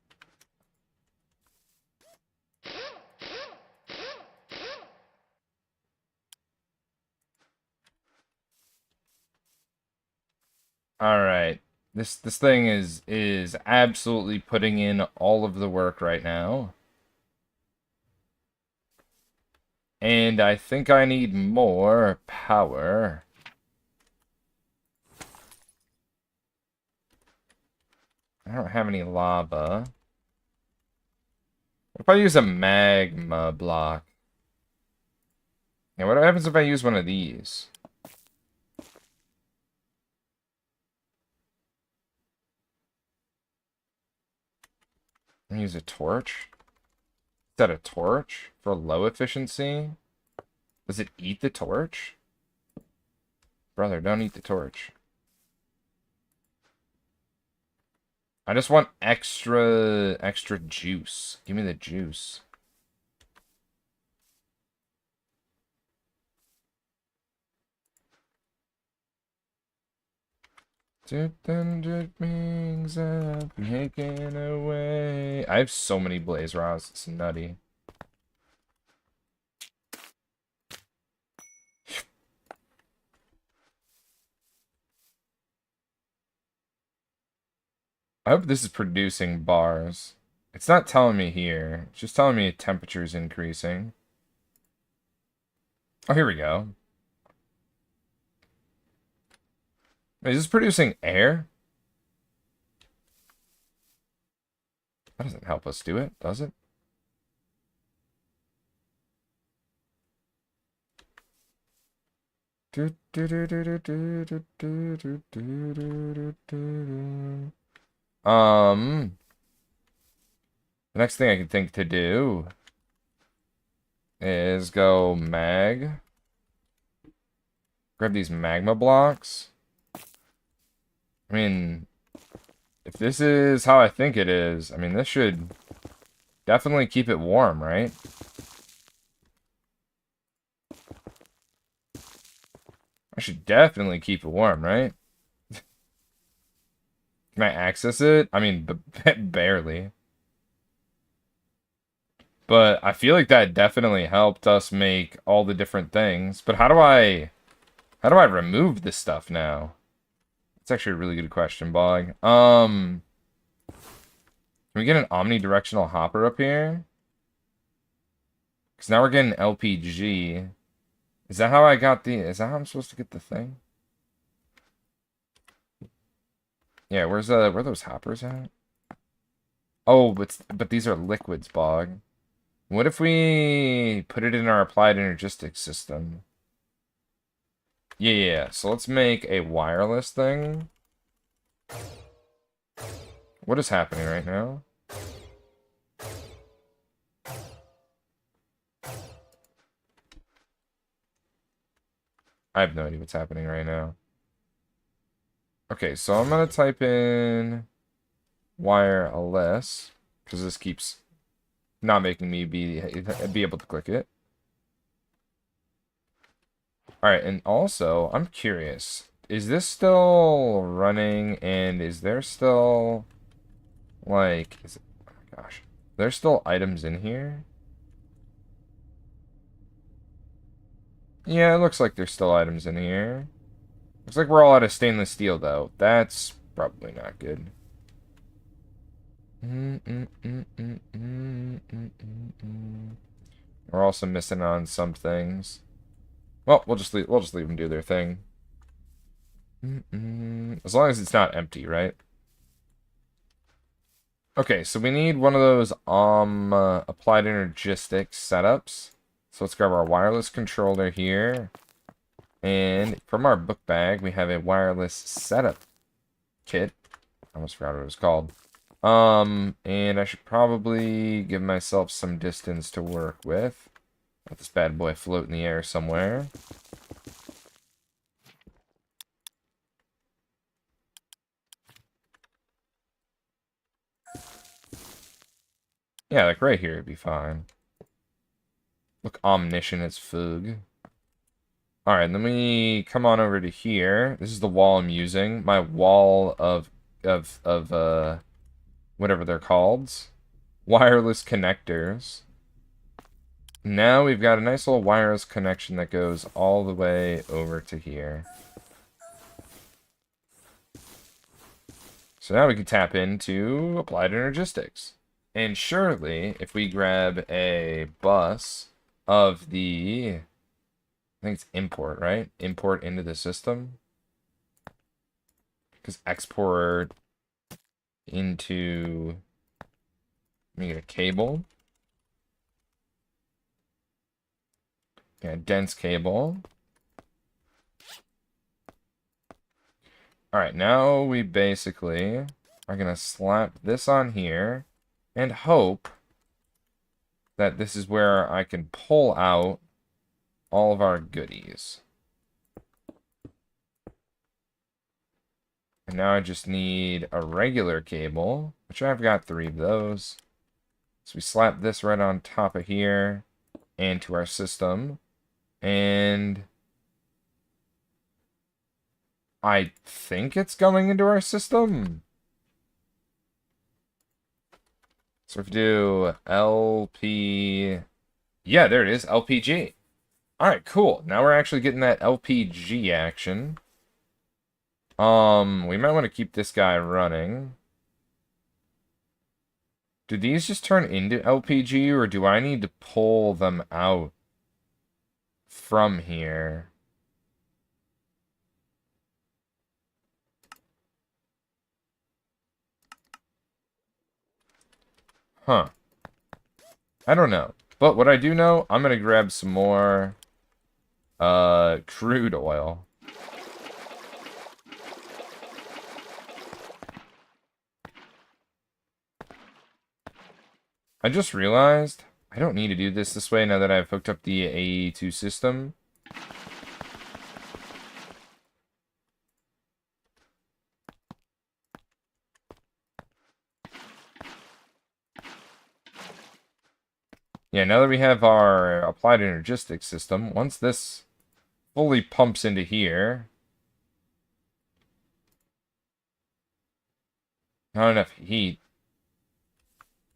All right. This thing is absolutely putting in all of the work right now. And I think I need more power. I don't have any lava. What if I use a magma block? Yeah, what happens if I use one of these? I'm gonna use a torch. Is that a torch for low efficiency? Does it eat the torch? Brother, don't eat the torch. I just want extra juice. Give me the juice. Dip them drip rings up, making away. I have so many blaze rods, it's nutty. I hope this is producing bars. It's not telling me here. It's just telling me temperature is increasing. Oh, here we go. Wait, is this producing air? That doesn't help us do it, does it? The next thing I can think to do is go mag. Grab these magma blocks. I mean, if this is how I think it is, I mean, this should definitely keep it warm, right? I should definitely keep it warm, right? Can I access it? I mean, barely. But I feel like that definitely helped us make all the different things. But how do I remove this stuff now? That's actually a really good question, Bog. Can we get an omnidirectional hopper up here? Because now we're getting LPG. Is that how I got the... Is that how I'm supposed to get the thing? Yeah, where are those hoppers at? Oh, but these are liquids, Bog. What if we put it in our applied energistic system? Yeah. So let's make a wireless thing. What is happening right now? I have no idea what's happening right now. Okay, so I'm gonna type in wireless. Because this keeps not making me be able to click it. Alright, and also, I'm curious. Is this still running, and is there still, like, oh my gosh. There's still items in here? Yeah, it looks like there's still items in here. Looks like we're all out of stainless steel, though. That's probably not good. We're also missing on some things. Well, we'll just leave them do their thing. As long as it's not empty, right? Okay, so we need one of those applied energistics setups. So let's grab our wireless controller here. And from our book bag, we have a wireless setup kit. I almost forgot what it was called. And I should probably give myself some distance to work with. Let this bad boy float in the air somewhere. Yeah, like right here would be fine. Look omniscient as fug. Alright, then we come on over to here. This is the wall I'm using. My wall of whatever they're called. Wireless connectors. Now we've got a nice little wireless connection that goes all the way over to here. So now we can tap into applied energistics. And surely, if we grab a bus of the, I think it's import, right? Import into the system. Because export into, let me get a cable. Yeah, dense cable. Alright, now we basically are going to slap this on here and hope that this is where I can pull out all of our goodies. And now I just need a regular cable, which I've got 3 of those. So we slap this right on top of here and to our system. And I think it's going into our system. So if we do LP... Yeah, there it is, LPG. Alright, cool. Now we're actually getting that LPG action. We might want to keep this guy running. Do these just turn into LPG, or do I need to pull them out from here? Huh. I don't know. But what I do know, I'm going to grab some more crude oil. I just realized I don't need to do this way now that I've hooked up the AE2 system. Yeah, now that we have our applied energistics system, once this fully pumps into here, not enough heat.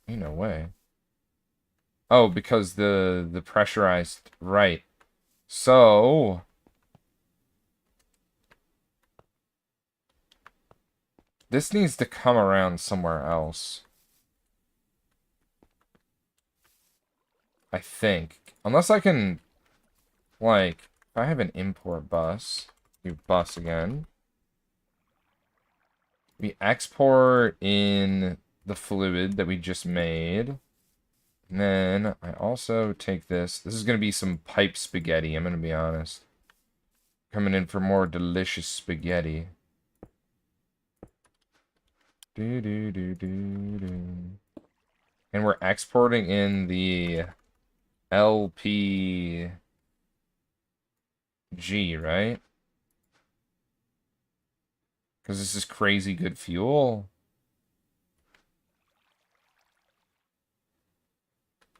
Ain't no way. Oh, because the pressurized, right. So this needs to come around somewhere else. I think. Unless I can, like, if I have an import bus, do bus again. We export in the fluid that we just made. And then I also take this. This is going to be some pipe spaghetti, I'm going to be honest. Coming in for more delicious spaghetti. And we're exporting in the LPG, right? Because this is crazy good fuel.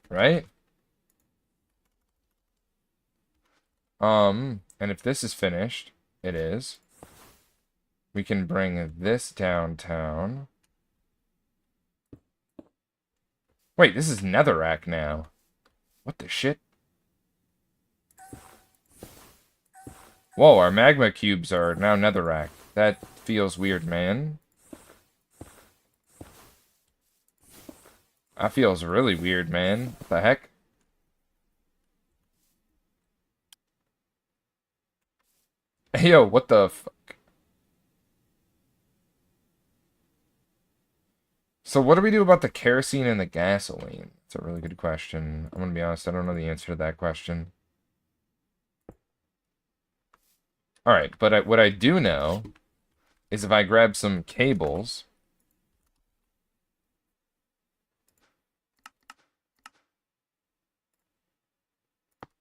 Right? And if this is finished, it is. We can bring this downtown. Wait, this is netherrack now. What the shit? Whoa, our magma cubes are now netherrack. That feels weird, man. That feels really weird, man. What the heck? Hey, yo, what the fuck? So what do we do about the kerosene and the gasoline? It's a really good question. I'm gonna be honest, I don't know the answer to that question. Alright, but what I do know is if I grab some cables...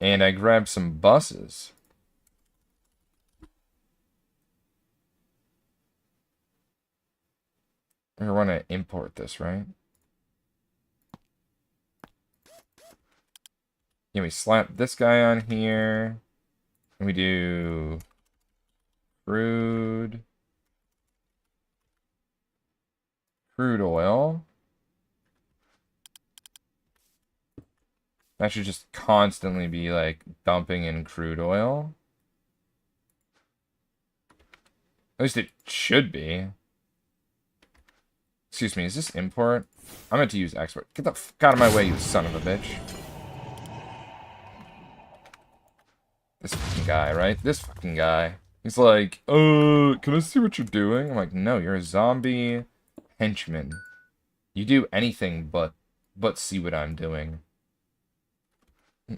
and I grab some buses... I want to import this, right? Yeah, we slap this guy on here. And we do... crude oil. That should just constantly be, like, dumping in crude oil. At least it should be. Excuse me, is this import? I meant to use export. Get the fuck out of my way, you son of a bitch. This fucking guy, right? This fucking guy. He's like, can I see what you're doing? I'm like, no, you're a zombie henchman. You do anything but see what I'm doing.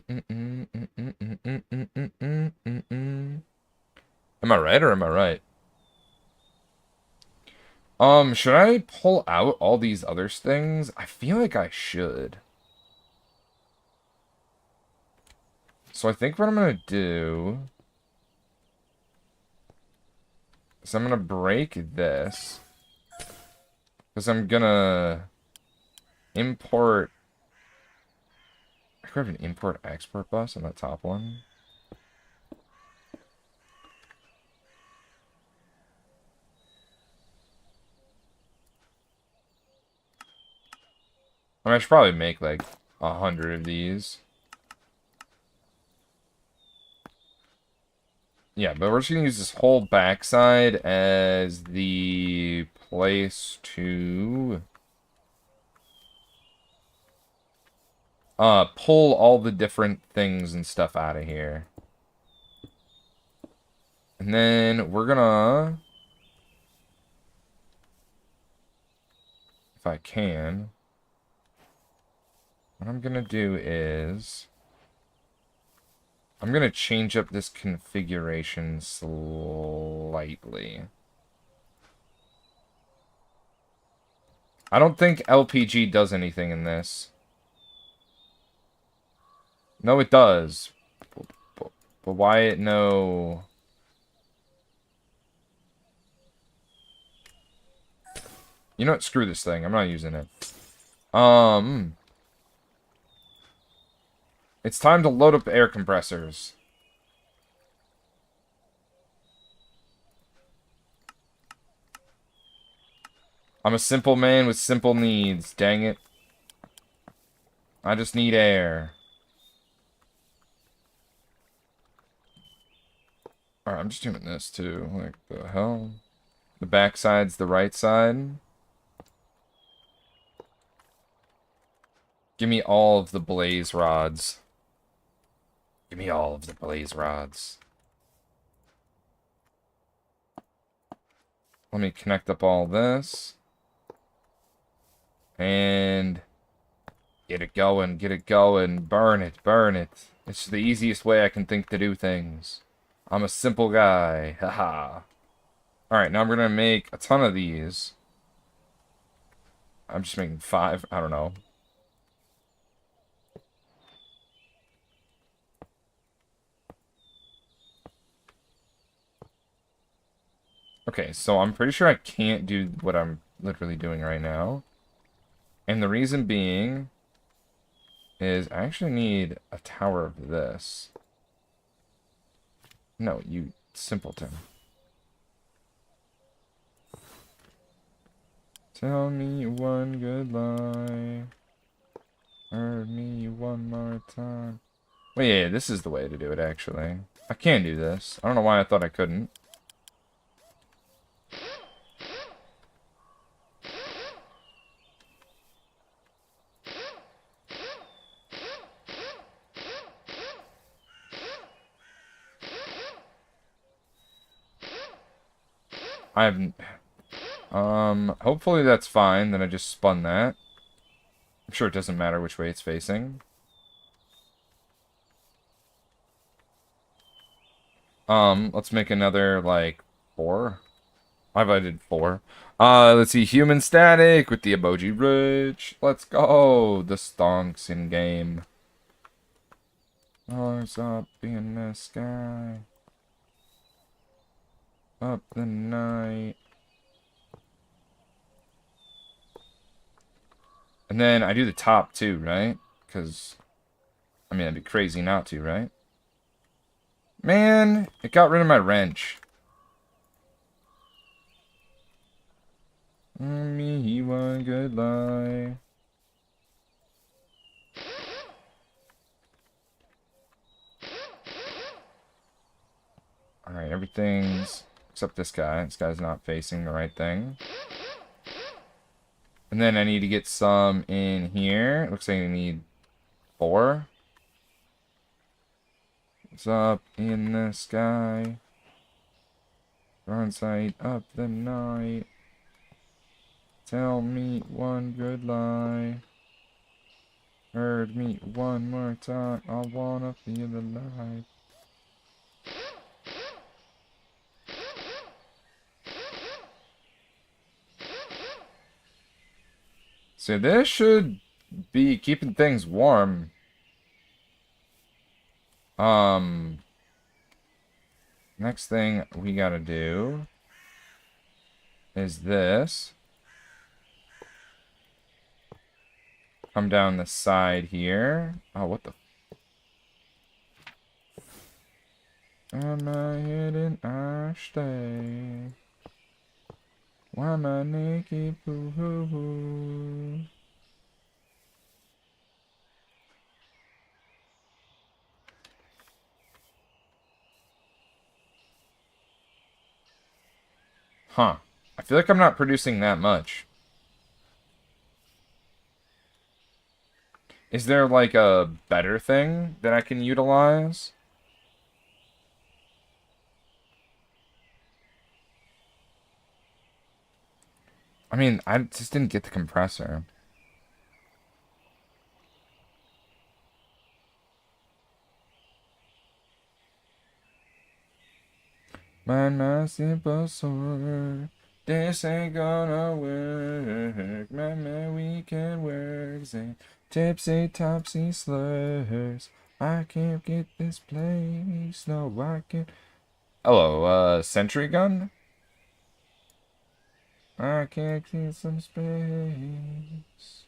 Am I right or am I right? Should I pull out all these other things? I feel like I should. So I think what I'm gonna do is I'm gonna break this. Because I'm gonna import... I could have an import-export bus on the top one. I mean, I should probably make like 100 of these. Yeah, but we're just gonna use this whole backside as the place to pull all the different things and stuff out of here. And then we're gonna, if I can, what I'm gonna do is I'm gonna change up this configuration slightly. I don't think LPG does anything in this. No, it does. But why no... You know what? Screw this thing. I'm not using it. It's time to load up air compressors. I'm a simple man with simple needs. Dang it. I just need air. Alright, I'm just doing this too. Like, the hell? The backside's the right side. Give me all of the blaze rods. Give me all of the blaze rods. Let me connect up all this. And get it going, burn it, burn it. It's the easiest way I can think to do things. I'm a simple guy, haha. Alright, now I'm gonna make a ton of these. I'm just making 5, I don't know. Okay, so I'm pretty sure I can't do what I'm literally doing right now. And the reason being is I actually need a tower of this. No, you simpleton. Tell me one good lie. Heard me one more time. Well, yeah, this is the way to do it, actually. I can do this. I don't know why I thought I couldn't. I haven't... hopefully that's fine. Then I just spun that. I'm sure it doesn't matter which way it's facing. Let's make another, like, 4. I did 4. Let's see. Human static with the emoji rich. Let's go. The stonks in game. Stars up in the sky. Up the night. And then I do the top too, right? Because, I mean, it'd be crazy not to, right? Man, it got rid of my wrench. Me one good lie. Alright, everything's... Except this guy. This guy's not facing the right thing. And then I need to get some in here. Looks like I need 4. What's up in the sky? Front sight up the night. Tell me one good lie. Heard me one more time. I wanna feel alive. So this should be keeping things warm. Next thing we gotta do is this. Come down the side here. Oh, what the? Am I hidden? I stay. Why am I naked? Boo hoo hoo. Huh. I feel like I'm not producing that much. Is there like a better thing that I can utilize? I mean, I just didn't get the compressor. Mind my simple sword. This ain't gonna work. Man, we can work. Say, tipsy, topsy slurs. I can't get this place. No, I can't. Hello, sentry gun? I can't get some space.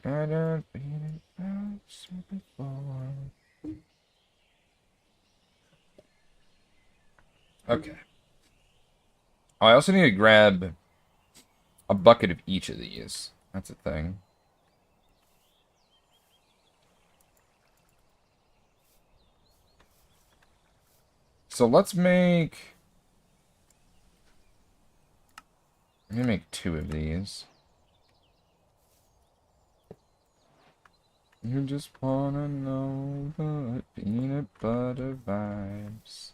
I don't feel it out before. Okay. Oh, I also need to grab a bucket of each of these. That's a thing. So let's make... I'm gonna make 2 of these. You just wanna know the peanut butter vibes.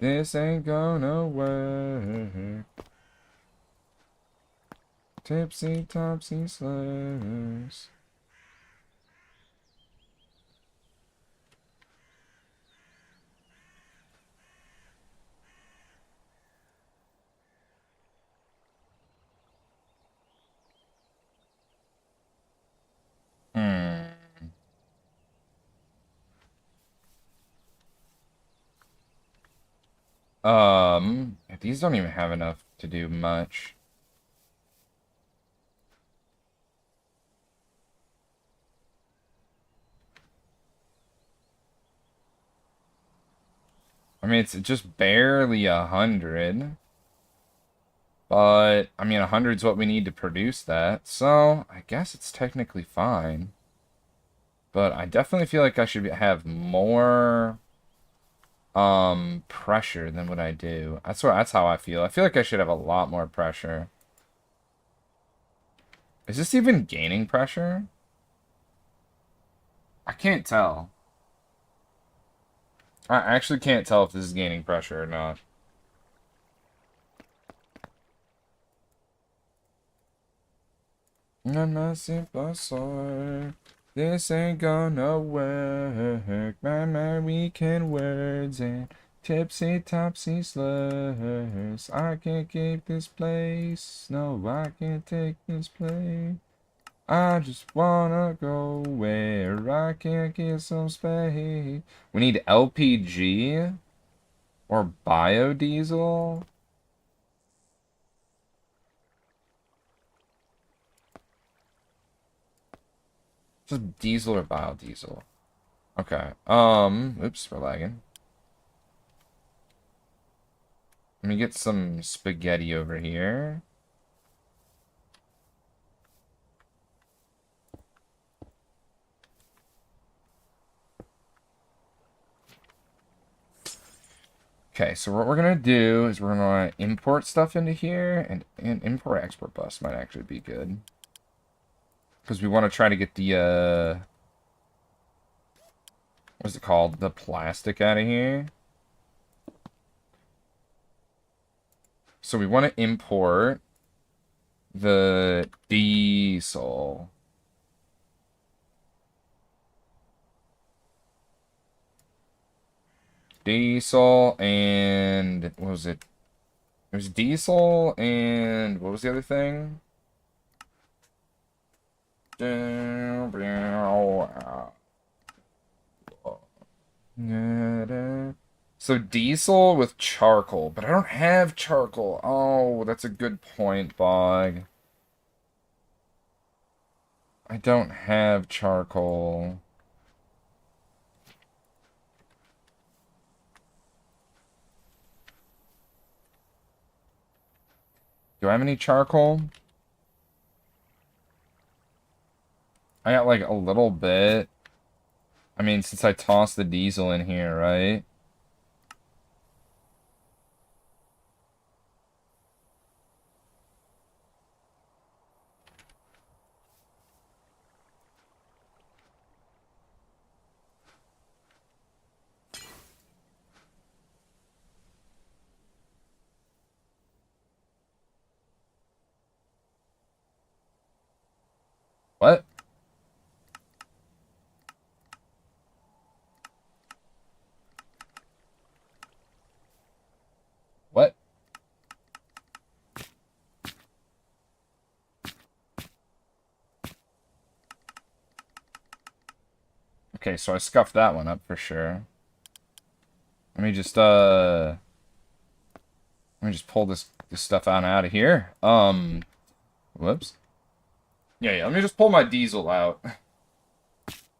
This ain't gonna work. Tipsy topsy slurs. Hmm. These don't even have enough to do much. I mean, it's just barely 100. But, I mean, 100's what we need to produce that. So, I guess it's technically fine. But I definitely feel like I should have more pressure than what I do. That's how I feel. I feel like I should have a lot more pressure. Is this even gaining pressure? I can't tell. I actually can't tell if this is gaining pressure or not. I'm not simple, sorry. This ain't gonna work. My weekend words and tipsy topsy slurs. I can't keep this place. No, I can't take this place. I just wanna go where I can get some space. We need LPG or biodiesel. Just diesel or biodiesel. Okay. Oops, we're lagging. Let me get some spaghetti over here. Okay, so what we're gonna do is we're gonna import stuff into here, and import-export bus might actually be good. Because we want to try to get the, what's it called? The plastic out of here. So we want to import the diesel. Diesel and, what was it? It was diesel and, what was the other thing? So diesel with charcoal, but I don't have charcoal. Oh, that's a good point, Bog. I don't have charcoal. Do I have any charcoal? I got like a little bit. I mean, since I tossed the diesel in here, right? What? What? Okay, so I scuffed that one up for sure. Let me just pull this stuff out of here. Whoops. Yeah, let me just pull my diesel out. And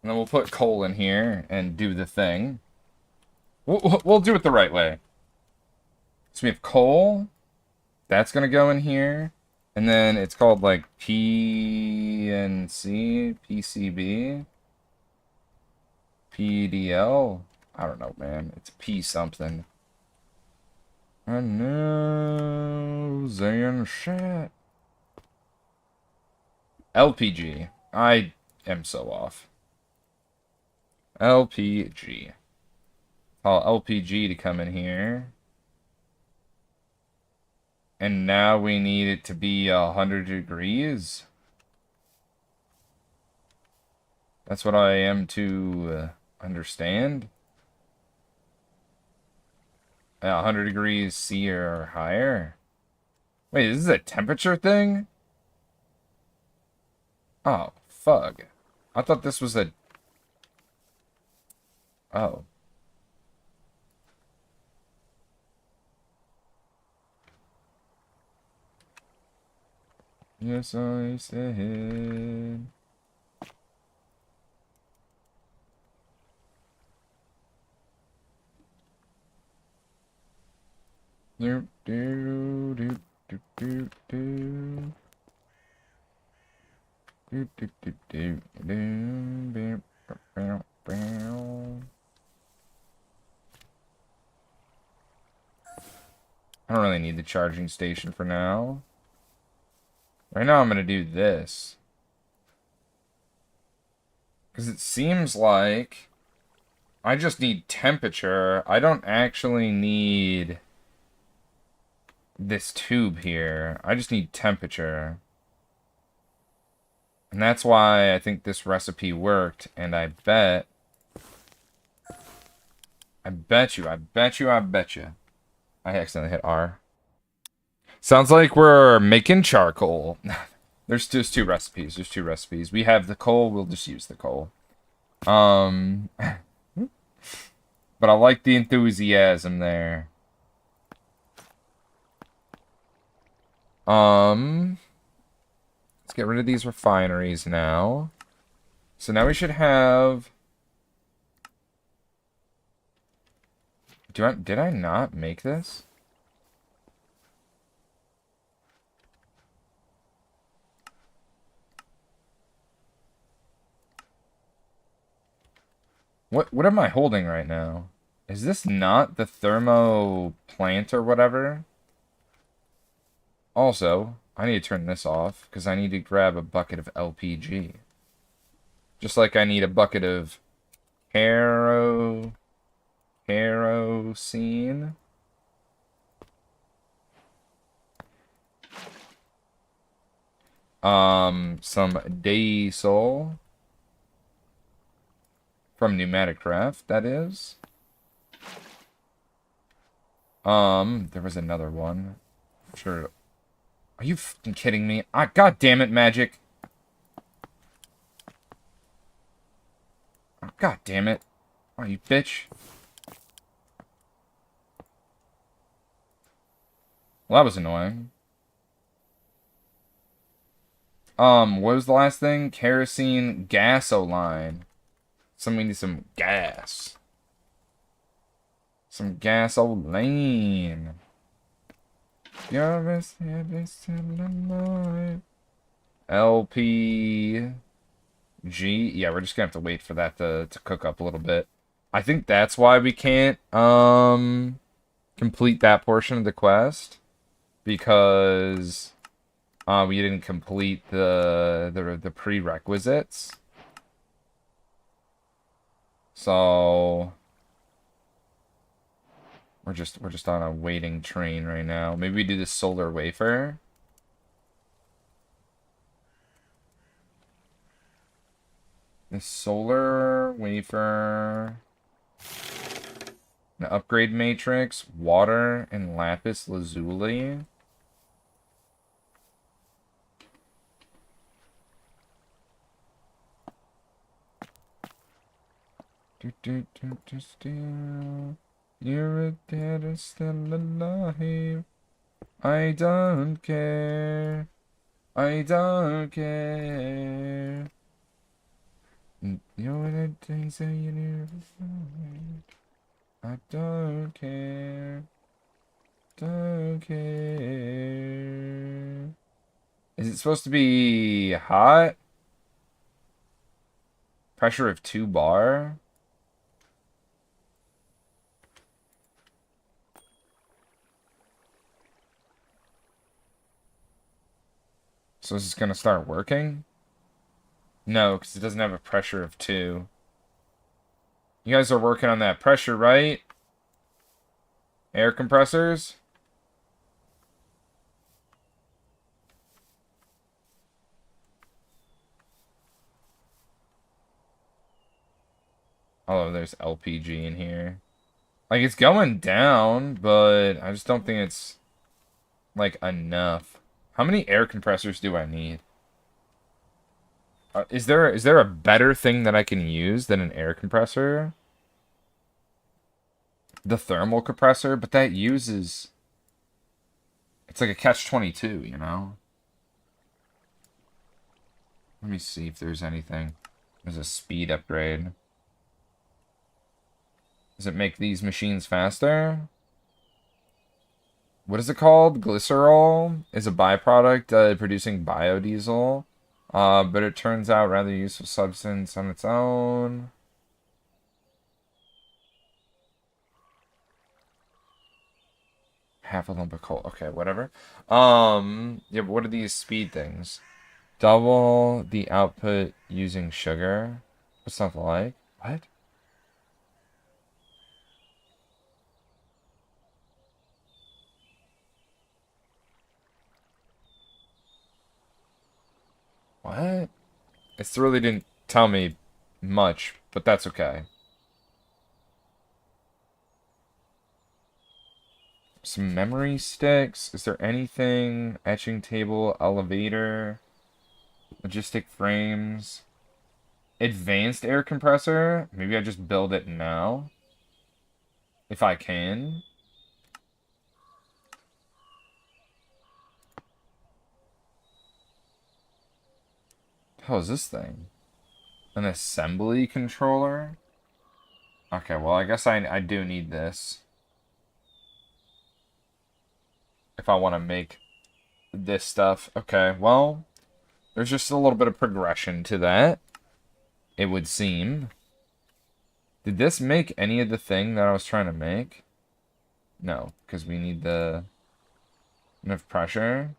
then we'll put coal in here and do the thing. We'll do it the right way. So we have coal. That's going to go in here. And then it's called like PNC, PCB, PDL. I don't know, man. It's P something. I know, Zayn shit. LPG. I am so off. LPG. Call LPG to come in here. And now we need it to be 100 degrees. That's what I am to understand. 100 degrees C or higher. Wait, this is a temperature thing? Oh, fuck. I thought this was a... Oh. Yes, I said. Do do do do do do. Do do do do do. Bow, bow. I don't really need the charging station for now. Right now I'm gonna do this. Because it seems like I just need temperature. I don't actually need this tube here. I just need temperature. And that's why I think this recipe worked. And I bet you. I accidentally hit R. Sounds like we're making charcoal. There's two recipes. There's two recipes. We have the coal. We'll just use the coal. But I like the enthusiasm there. Let's get rid of these refineries now. So now we should have... Did I not make this? What am I holding right now? Is this not the thermo plant or whatever? Also, I need to turn this off because I need to grab a bucket of LPG. Just like I need a bucket of kerosene. Some diesel. From Pneumatic Craft, that is. There was another one. I'm sure. Are you fucking kidding me? Ah, God damn it, Magic. Oh, God damn it. Oh, you bitch. Well, that was annoying. What was the last thing? Kerosene gasoline. We need some gas. Some gasoline. LPG. Yeah, we're just gonna have to wait for that to cook up a little bit. I think that's why we can't complete that portion of the quest. Because we didn't complete the prerequisites. So we're just on a waiting train right now. Maybe we do the solar wafer. The solar wafer. An upgrade matrix, water, and lapis lazuli. You're dead and still alive. I don't care. I don't care. You're the things that you never find. I don't care. Don't care. Is it supposed to be hot? Pressure of 2 bar? So is this gonna start working? No, because it doesn't have a pressure of 2. You guys are working on that pressure, right? Air compressors? Oh, there's LPG in here. Like, it's going down, but I just don't think it's, like, enough. How many air compressors do I need? Is there a better thing that I can use than an air compressor? The thermal compressor, but that uses... It's like a catch-22, you know? Let me see if there's anything. There's a speed upgrade. Does it make these machines faster? What is it called? Glycerol is a byproduct producing biodiesel. But it turns out rather useful substance on its own. Half a lump of coal. Okay, whatever. Yeah, but what are these speed things? Double the output using sugar. What's that like? What? What? It really didn't tell me much, but that's okay. Some memory sticks. Is there anything? Etching table, elevator, logistic frames, advanced air compressor. Maybe I just build it now. If I can. How is this thing? An assembly controller? Okay, well, I guess I do need this. If I want to make this stuff. Okay, well, there's just a little bit of progression to that, it would seem. Did this make any of the thing that I was trying to make? No, because we need the enough pressure.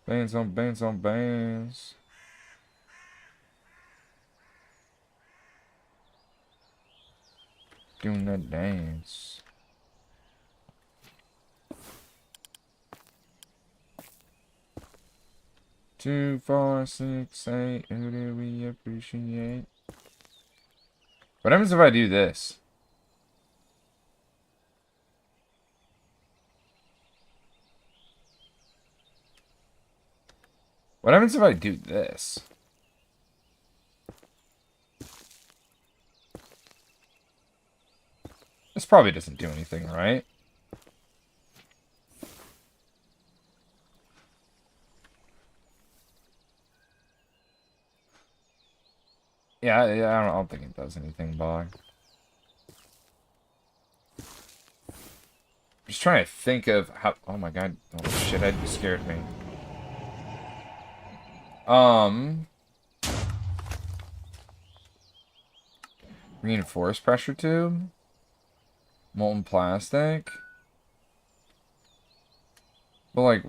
Bands on bands on bands. Doing that dance. Two, four, six, eight. Who do we appreciate? What happens if I do this? What happens if I do this? This probably doesn't do anything, right? Yeah, I don't think it does anything, Bog. Just trying to think of how. Oh my god! Oh shit! That scared me. Reinforced pressure tube, molten plastic. But like,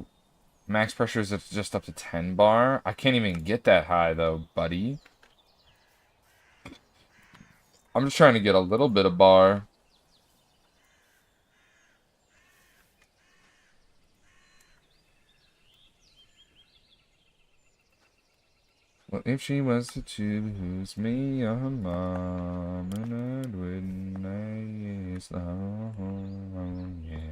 max pressure is just up to 10 bar. I can't even get that high though, buddy. I'm just trying to get a little bit of bar. What if she was to choose me or her mom, and I wouldn't last long, yeah.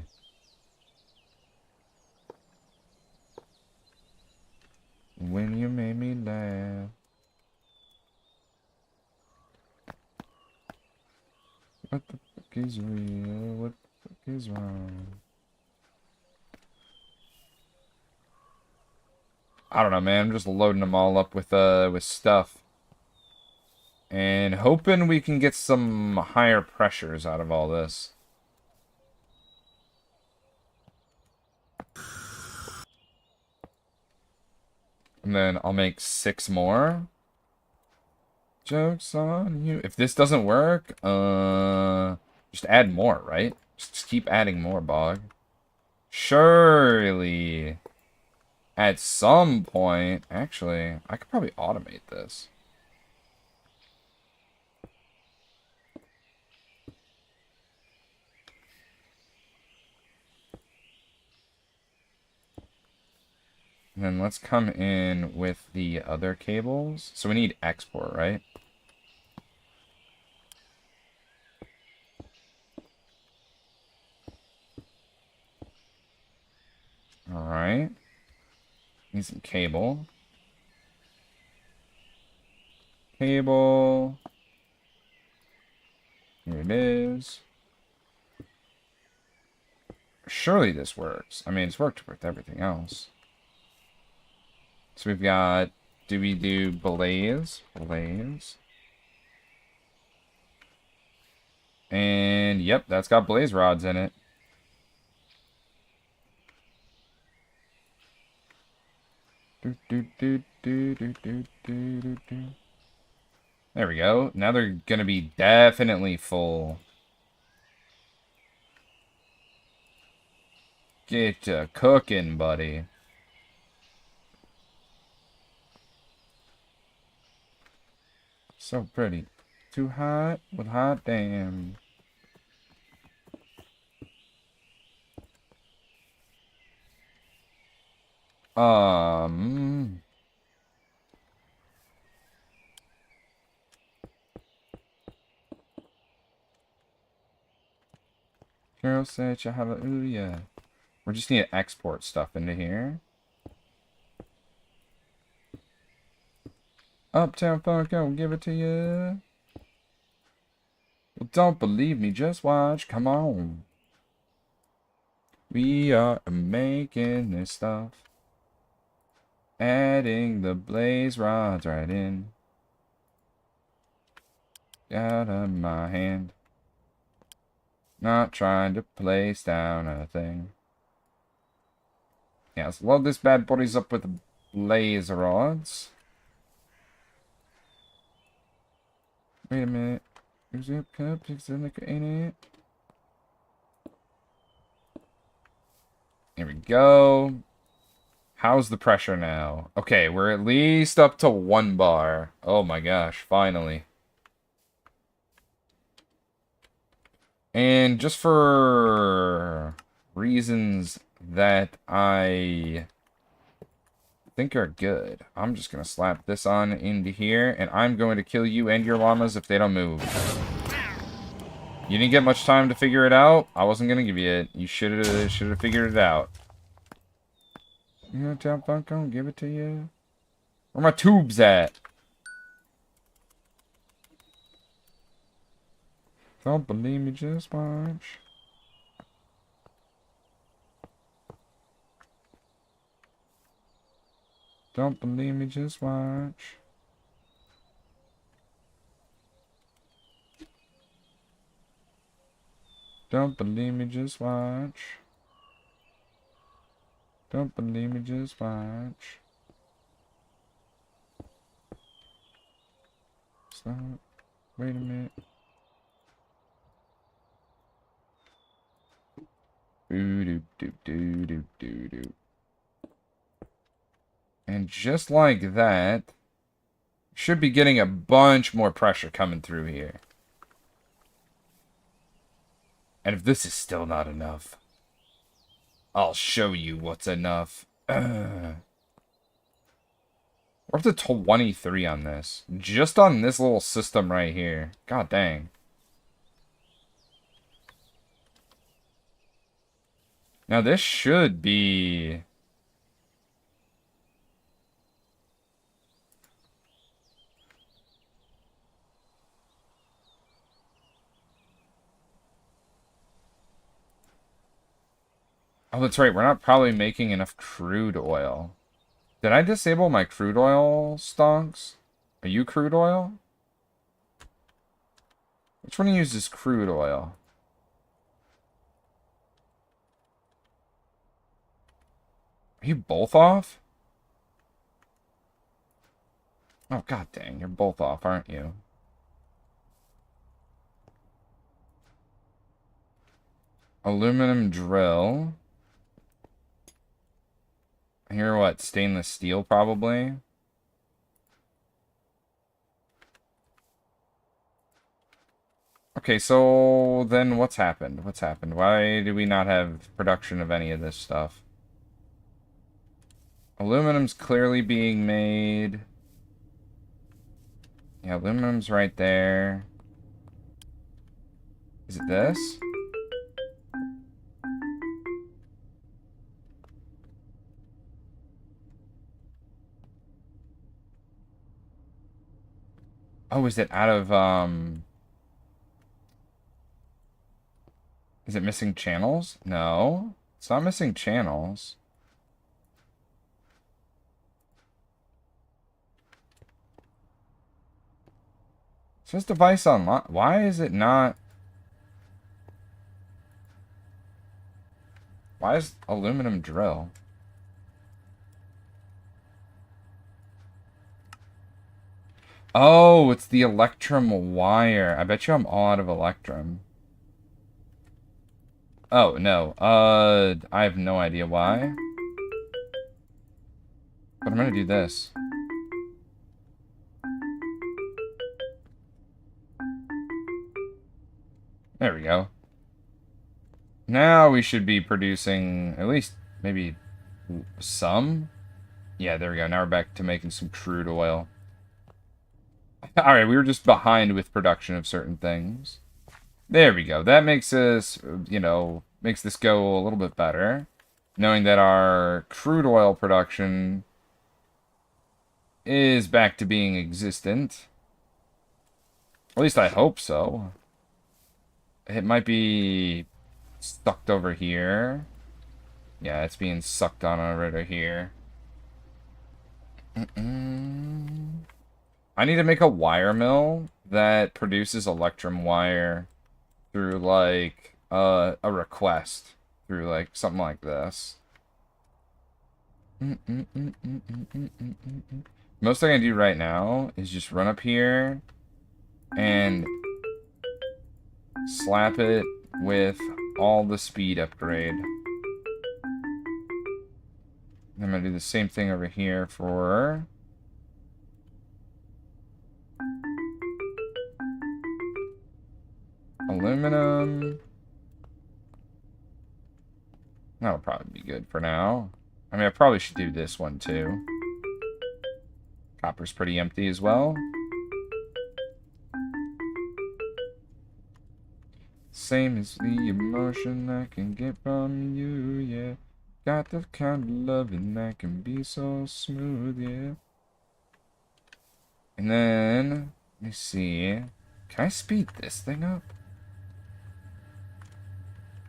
When you made me laugh. What the fuck is real? What the fuck is wrong? I don't know, man. I'm just loading them all up with stuff. And hoping we can get some higher pressures out of all this. And then I'll make 6 more. Joke's on you. If this doesn't work, just add more, right? Just keep adding more, Bog. Surely, at some point, actually, I could probably automate this. And then let's come in with the other cables. So we need export, right? Alright. Need some cable. Cable. Here it is. Surely this works. I mean, it's worked with everything else. So we've got... Do we do blaze? Blaze. And, yep, that's got blaze rods in it. There we go. Now they're gonna be definitely full. Get to cooking, buddy. So pretty. Too hot with hot damn. Girl said you hallelujah. We just need to export stuff into here. Uptown Funk, I'll give it to you. Well, don't believe me, just watch. Come on. We are making this stuff. Adding the blaze rods right in. Out of my hand. Not trying to place down a thing. Yeah, let's load this bad body's up with blaze rods. Wait a minute. There's a cup, is there liquor in it? Here we go. How's the pressure now? Okay, we're at least up to 1 bar. Oh my gosh, finally. And just for reasons that I think are good, I'm just going to slap this on into here, and I'm going to kill you and your llamas if they don't move. You didn't get much time to figure it out. I wasn't going to give you it. You should have figured it out. You gonna tell Funko? Give it to you? Where my tubes at? Don't believe me, just watch. Don't believe me, just watch. Don't believe me, just watch. Don't believe me, just watch. Stop. Wait a minute. Doo-doo-doo-doo-doo-doo-doo. And just like that, should be getting a bunch more pressure coming through here. And if this is still not enough, I'll show you what's enough. We're up to 23 on this. Just on this little system right here. God dang. Now this should be... Oh, that's right. We're not probably making enough crude oil. Did I disable my crude oil stonks? Are you crude oil? Which one uses crude oil? Are you both off? Oh, god dang. You're both off, aren't you? Aluminum drill. Here, what? Stainless steel, probably? Okay, so then what's happened? What's happened? Why do we not have production of any of this stuff? Aluminum's clearly being made. Yeah, aluminum's right there. Is it this? Oh, is it out of, is it missing channels? No, it's not missing channels. It says device online. Why is it not? Why is aluminum drill? Oh, it's the electrum wire. I bet you I'm all out of electrum. Oh, no. I have no idea why. But I'm gonna do this. There we go. Now we should be producing at least maybe some. Yeah, there we go. Now we're back to making some crude oil. Alright, we were just behind with production of certain things. There we go. That makes us, you know, makes this go a little bit better. Knowing that our crude oil production is back to being existent. At least I hope so. It might be sucked over here. Yeah, it's being sucked on over here. I need to make a wire mill that produces electrum wire through, like, a request. Through, like, something like this. Most thing I do right now is just run up here and slap it with all the speed upgrade. I'm going to do the same thing over here for... aluminum. That'll probably be good for now. I mean, I probably should do this one too. Copper's pretty empty as well. Same as the emotion I can get from you, yeah. Got the kind of loving that can be so smooth, yeah. And then, let me see. Can I speed this thing up?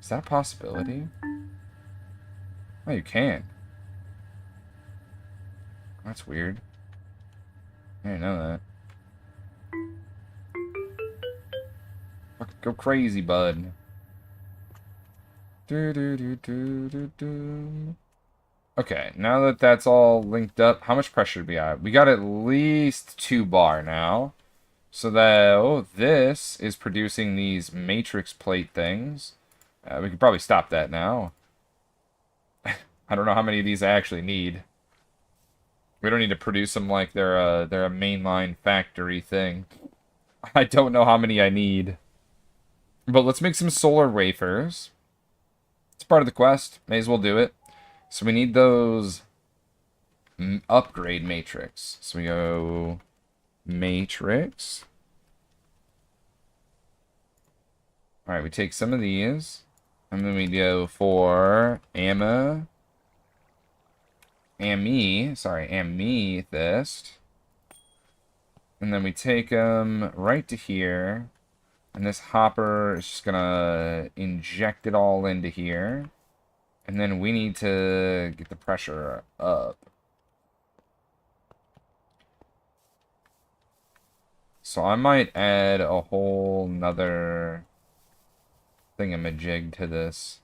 Is that a possibility? Oh, you can. That's weird. I didn't know that. Fucking go crazy, bud. Okay, now that that's all linked up, how much pressure do we have? We got at least 2 bar now. So that, oh, this is producing these matrix plate things. We could probably stop that now. I don't know how many of these I actually need. We don't need to produce them like they're a mainline factory thing. I don't know how many I need. But let's make some solar wafers. It's part of the quest. May as well do it. So we need those upgrade matrix. So we go matrix. Alright, we take some of these. And then we go for amethyst. And then we take them right to here. And this hopper is just gonna inject it all into here. And then we need to get the pressure up. So I might add a whole nother thingamajig to this.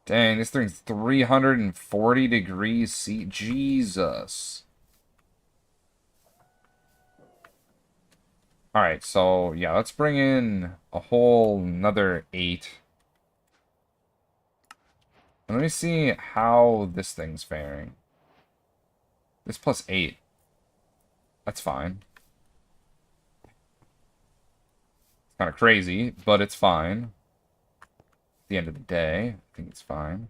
Dang, this thing's 340 degrees C. Jesus. Alright, so yeah, let's bring in a whole nother 8. And let me see how this thing's faring. This plus 8. That's fine. It's kind of crazy, but it's fine. At the end of the day, I think it's fine.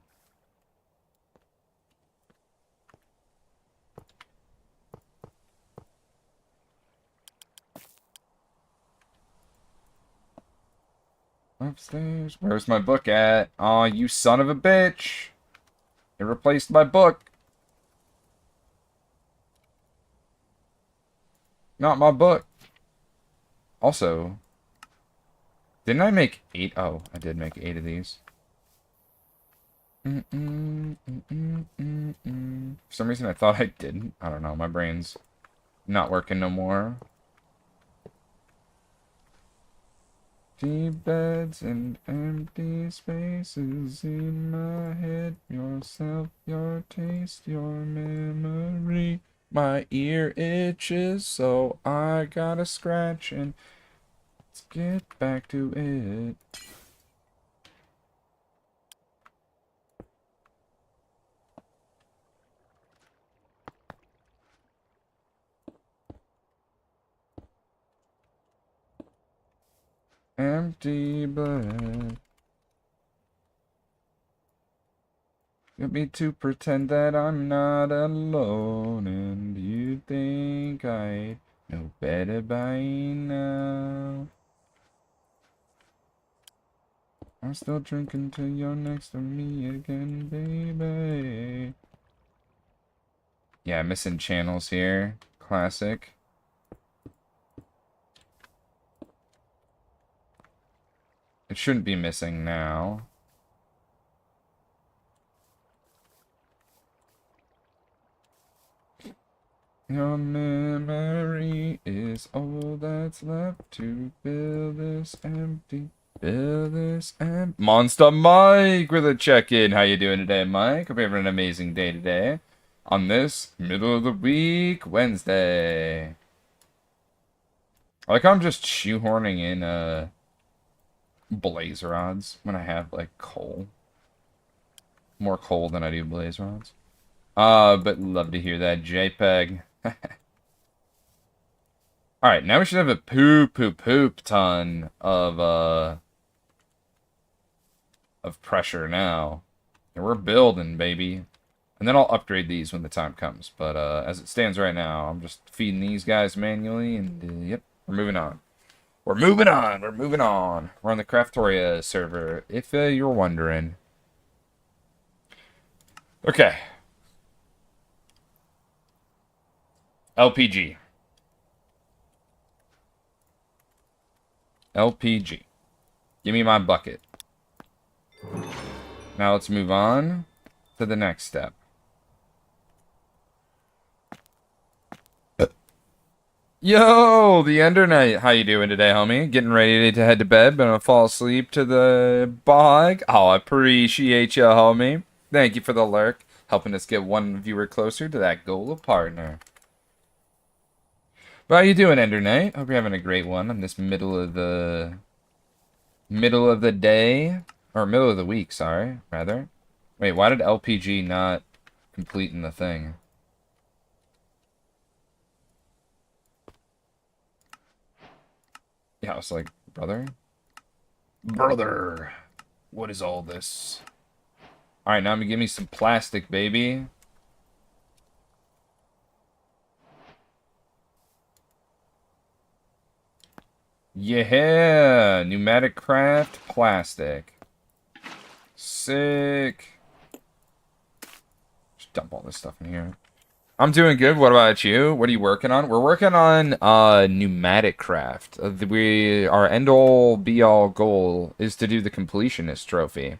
Upstairs. Where's my book at? Aw, you son of a bitch. It replaced my book. Not my book. Also, didn't I make 8? Oh, I did make 8 of these. For some reason, I thought I didn't. I don't know. My brain's not working no more. Deep beds and empty spaces in my head. Yourself, your taste, your memory. My ear itches, so I gotta scratch and let's get back to it. Empty bed. Get me to pretend that I'm not alone, and you think I'd know better by now. I'm still drinking till you're next to me again, baby. Yeah, missing channels here. Classic. It shouldn't be missing now. Your memory is all that's left to fill this empty. Monster Mike with a check-in. How you doing today, Mike? Hope you're having an amazing day today. On this middle of the week, Wednesday. I like how I'm just shoehorning in blaze rods when I have like coal. More coal than I do blaze rods. But love to hear that, JPEG. Alright, now we should have a poop ton of pressure now. And we're building, baby. And then I'll upgrade these when the time comes. But as it stands right now, I'm just feeding these guys manually, and yep, we're moving on. We're moving on. We're moving on. We're on the Craftoria server, if you're wondering. Okay. LPG. LPG. Give me my bucket. Now let's move on to the next step. Yo, the Ender Knight. How you doing today, homie? Getting ready to head to bed, but I'm gonna fall asleep to the bog. Oh, I appreciate you, homie. Thank you for the lurk, helping us get one viewer closer to that goal of partner. But how you doing, Ender Knight? Hope you're having a great one on this middle of the day, or middle of the week, sorry, rather. Wait, why did LPG not complete in the thing? Yeah, I was like, brother? Brother, what is all this? Alright, now I'm gonna give me some plastic, baby. Yeah, pneumatic craft plastic. Sick. Just dump all this stuff in here. I'm doing good. What about you? What are you working on? We're working on pneumatic craft. Our end-all be-all goal is to do the completionist trophy.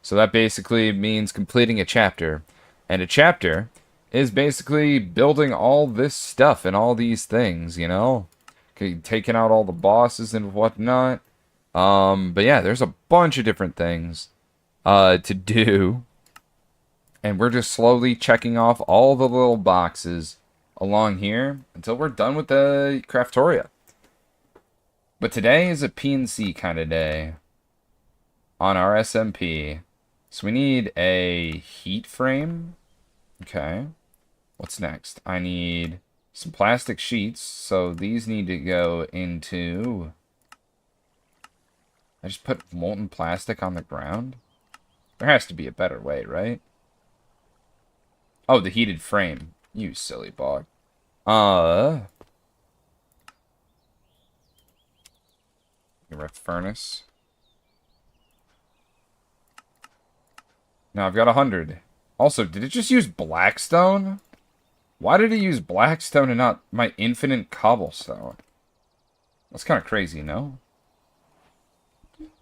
So that basically means completing a chapter. And a chapter is basically building all this stuff and all these things, you know? Okay, taking out all the bosses and whatnot. But yeah, there's a bunch of different things to do. And we're just slowly checking off all the little boxes along here until we're done with the Craftoria. But today is a PNC kind of day on our SMP. So we need a heat frame. Okay. What's next? I need some plastic sheets. So these need to go into... I just put molten plastic on the ground? There has to be a better way, right? Oh, the heated frame. You silly bog. Ref furnace. Now I've got 100. Also, did it just use blackstone? Why did he use blackstone and not my infinite cobblestone? That's kind of crazy, no?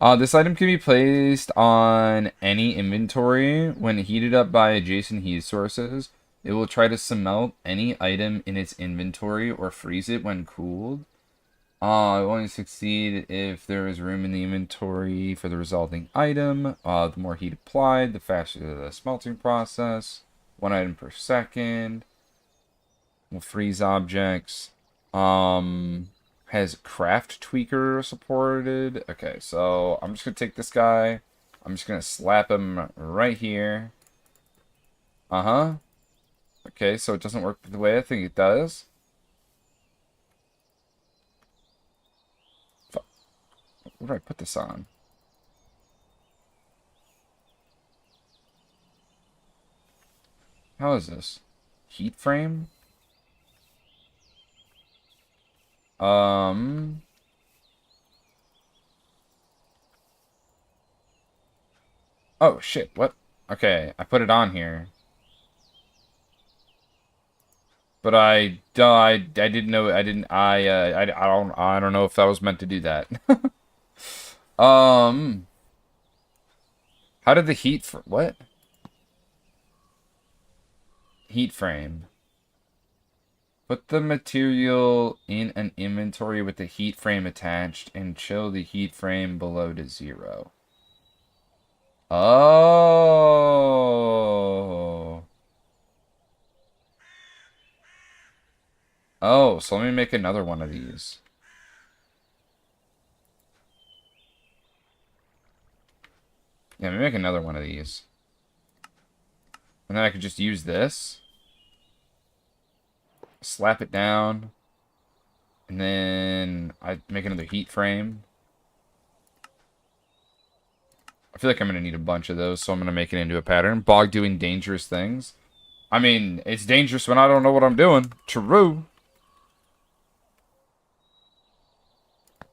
This item can be placed on any inventory. When heated up by adjacent heat sources, it will try to smelt any item in its inventory or freeze it when cooled. It will only succeed if there is room in the inventory for the resulting item. The more heat applied, the faster the smelting process. 1 item per second. Will freeze objects. Has craft tweaker supported? Okay, so I'm just gonna take this guy. I'm just gonna slap him right here. Okay, so it doesn't work the way I think it does. What did I put this on? How is this? Heat frame? Oh, shit, what? Okay, I put it on here. But I didn't know, I don't know if I was meant to do that. How did the what? Heat frame. Put the material in an inventory with the heat frame attached and chill the heat frame below to 0. Oh. Oh, so let me make another one of these. Yeah, let me make another one of these. And then I could just use this. Slap it down. And then I make another heat frame. I feel like I'm going to need a bunch of those, so I'm going to make it into a pattern. Bog doing dangerous things. I mean, it's dangerous when I don't know what I'm doing. True.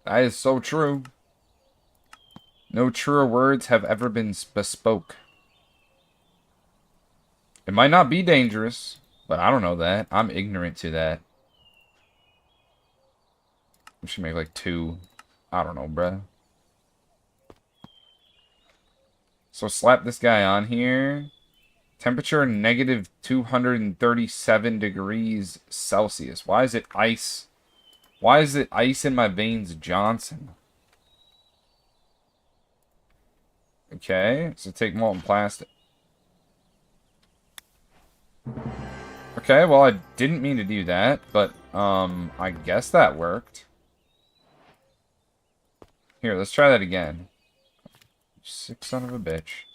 That is so true. No truer words have ever been bespoke. It might not be dangerous, but I don't know that. I'm ignorant to that. We should make like 2. I don't know, bruh. So slap this guy on here. Temperature negative 237 degrees Celsius. Why is it ice? Why is it ice in my veins, Johnson? Okay, so take molten plastic. Okay, well, I didn't mean to do that, but, I guess that worked. Here, let's try that again. Sick son of a bitch.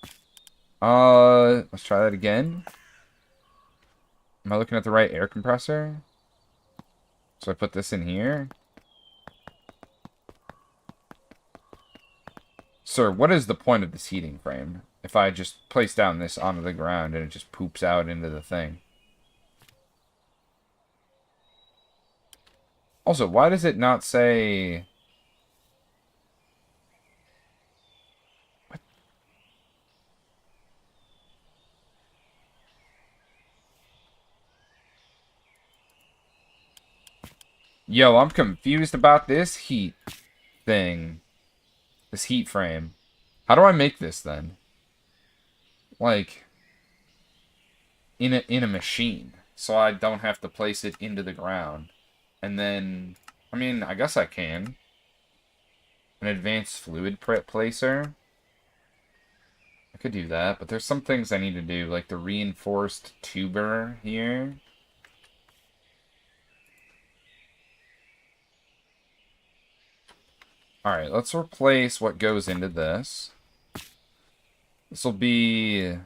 Let's try that again. Am I looking at the right air compressor? So I put this in here. Sir, what is the point of this heating frame? If I just place down this onto the ground and it just poops out into the thing. Also, why does it not say... What? Yo, I'm confused about this heat thing. This heat frame. How do I make this then? Like, in a machine. So I don't have to place it into the ground. And then, I mean, I guess I can. An advanced fluid placer. I could do that, but there's some things I need to do, like the reinforced tuber here. Alright, let's replace what goes into this. This will be...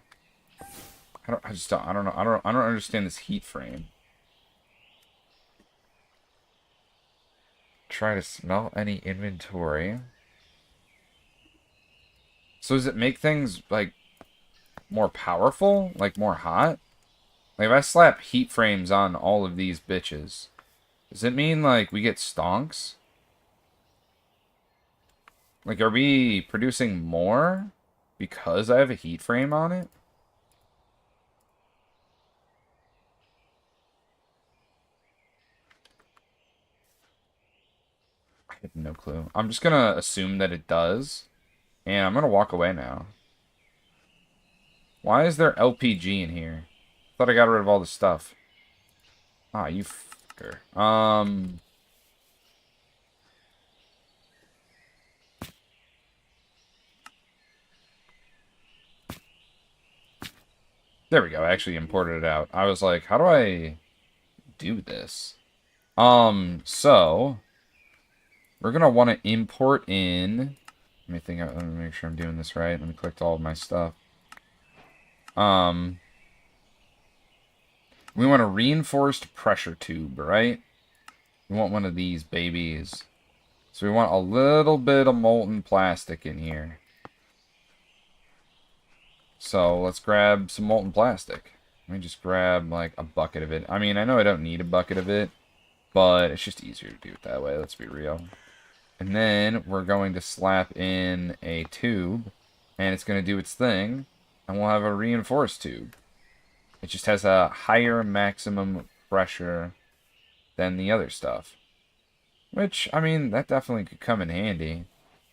I don't know. I don't understand this heat frame. Try to smell any inventory. So does it make things, like, more powerful? Like, more hot? Like, if I slap heat frames on all of these bitches, does it mean, like, we get stonks? Like, are we producing more because I have a heat frame on it? have no clue. I'm just gonna assume that it does. And I'm gonna walk away now. Why is there LPG in here? Thought I got rid of all the stuff. Ah, you fucker. There we go. I actually imported it out. I was like, how do I do this? So we're gonna want to import in. Let me make sure I'm doing this right. Let me collect all of my stuff. We want a reinforced pressure tube, right? We want one of these babies. So we want a little bit of molten plastic in here. So let's grab some molten plastic. Let me just grab like a bucket of it. I mean, I know I don't need a bucket of it, but it's just easier to do it that way, let's be real. And then we're going to slap in a tube, and it's going to do its thing, and we'll have a reinforced tube. It just has a higher maximum pressure than the other stuff. Which, I mean, that definitely could come in handy.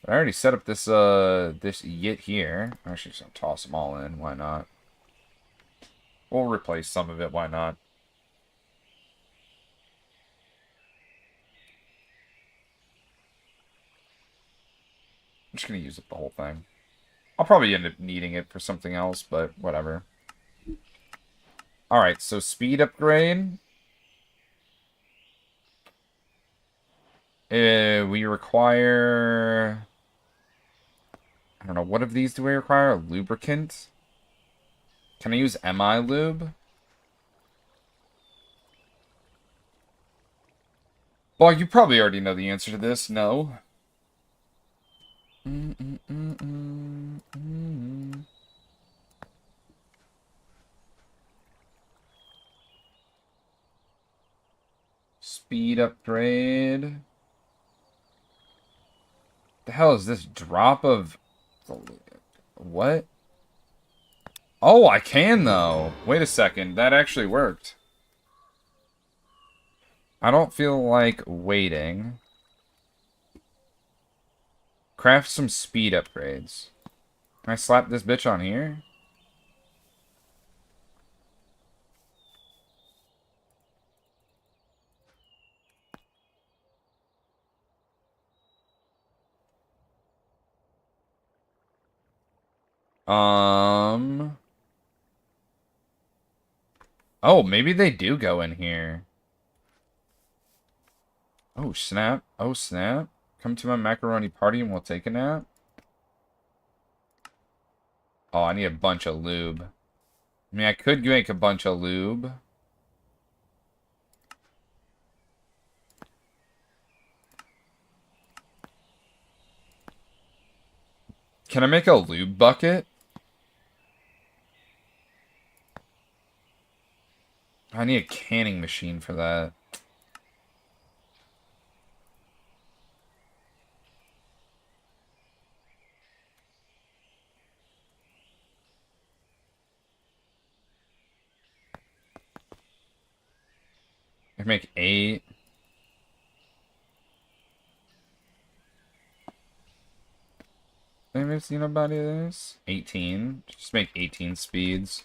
But I already set up this this yit here. Actually, just gonna toss them all in. Why not? We'll replace some of it. Why not? I'm just gonna use up the whole thing. I'll probably end up needing it for something else, but whatever. Alright, so speed upgrade. We require... I don't know, what of these do we require? A lubricant? Can I use MI lube? Well, you probably already know the answer to this. No. Speed upgrade. The hell is this drop of... What? Oh, I can though. Wait a second. That actually worked. I don't feel like waiting. Craft some speed upgrades. Can I slap this bitch on here? Oh, maybe they do go in here. Oh, snap. Oh, snap. Come to my macaroni party and we'll take a nap. Oh, I need a bunch of lube. I mean, I could make a bunch of lube. Can I make a lube bucket? I need a canning machine for that. I can make 8. Maybe I've seen nobody this. 18. Just make 18 speeds.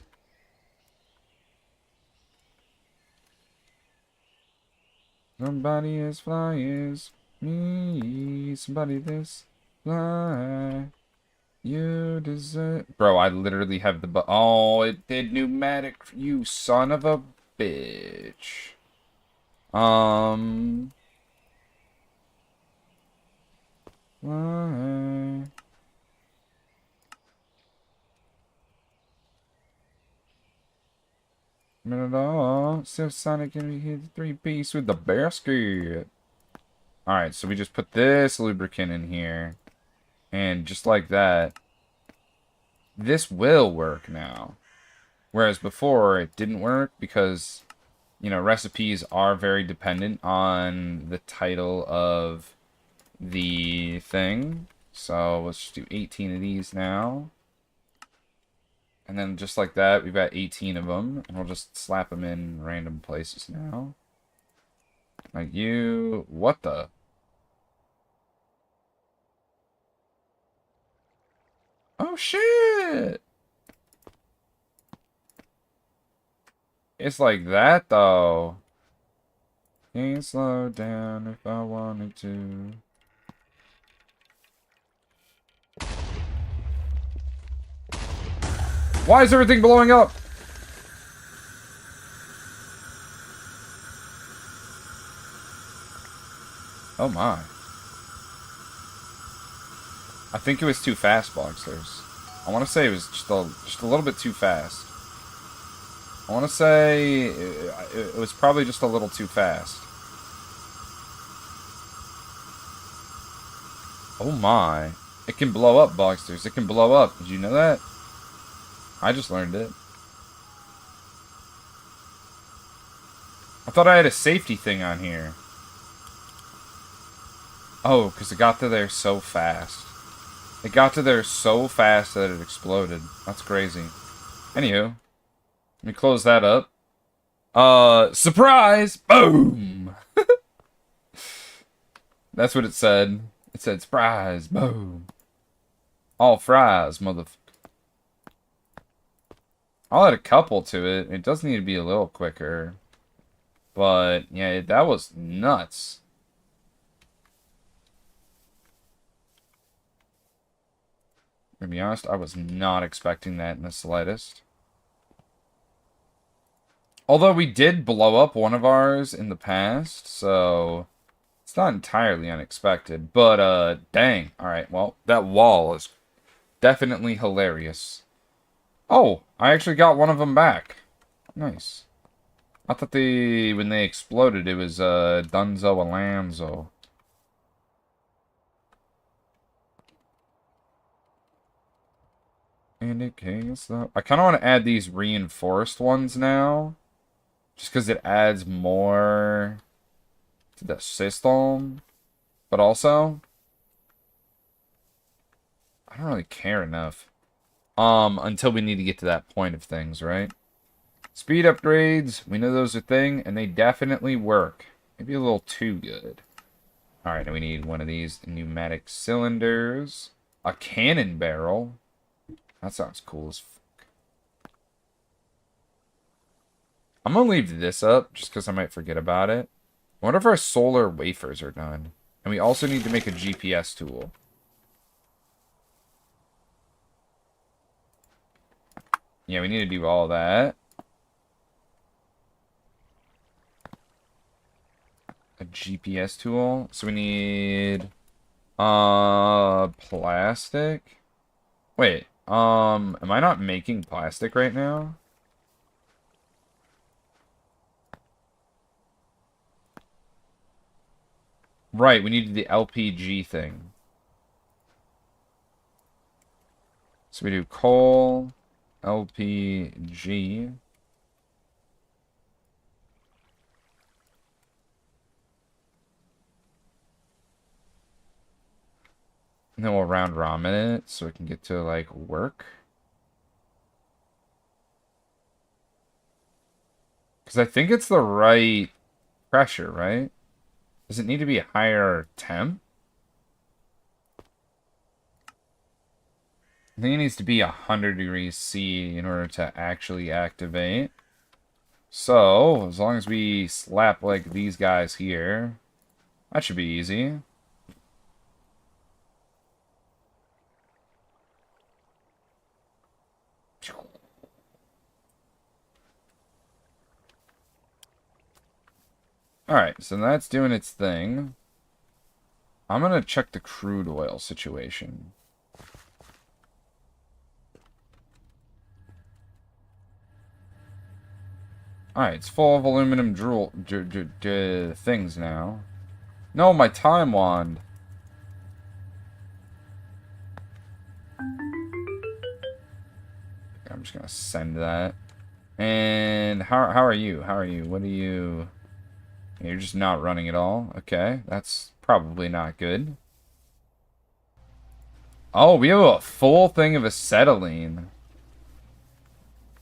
Nobody as fly as me. Somebody this fly. You deserve... Bro, I literally have the... Oh, it did pneumatic. You son of a bitch. Fly. Minute all. So Sonic and we hit the 3-piece with the basket. Alright, so we just put this lubricant in here. And just like that, this will work now. Whereas before, it didn't work because, you know, recipes are very dependent on the title of the thing. So let's just do 18 of these now. And then just like that, we've got 18 of them. And we'll just slap them in random places now. Like you... What the... Oh, shit! It's like that, though. Can't slow down if I wanted to. Why is everything blowing up? Oh my. I think it was too fast, Boxers. I want to say it was just a little bit too fast. I want to say it was probably just a little too fast. Oh my. It can blow up, Boxers. It can blow up. Did you know that? I just learned it. I thought I had a safety thing on here. Oh, because it got to there so fast. It got to there so fast that it exploded. That's crazy. Anywho, let me close that up. Surprise! Boom! That's what it said. It said, surprise! Boom! All fries, motherfucker. I'll add a couple to it. It does need to be a little quicker. But, yeah, that was nuts. To be honest, I was not expecting that in the slightest. Although we did blow up one of ours in the past, so it's not entirely unexpected. But, dang. Alright, well, that wall is definitely hilarious. Oh, I actually got one of them back. Nice. I thought when they exploded, it was, Dunzo Alonzo. And it can't stop. I kind of want to add these reinforced ones now. Just because it adds more to the system. But also, I don't really care enough. Until we need to get to that point of things, right? Speed upgrades, we know those are a thing, and they definitely work. Maybe a little too good. Alright, now we need one of these pneumatic cylinders. A cannon barrel. That sounds cool as fuck. I'm gonna leave this up, just because I might forget about it. I wonder if our solar wafers are done. And we also need to make a GPS tool. Yeah, we need to do all that. A GPS tool. So we need plastic. Wait, am I not making plastic right now? Right, we needed the LPG thing. So we do coal, LPG. And then we'll round robin it so we can get to, like, work. Because I think it's the right pressure, right? Does it need to be a higher temp? I think it needs to be 100 degrees C in order to actually activate. So, as long as we slap, like, these guys here, that should be easy. Alright, so that's doing its thing. I'm gonna check the crude oil situation. Alright, it's full of aluminum things now. No, my time wand. I'm just gonna send that. And how are you? How are you? What are you... You're just not running at all. Okay, that's probably not good. Oh, we have a full thing of acetylene.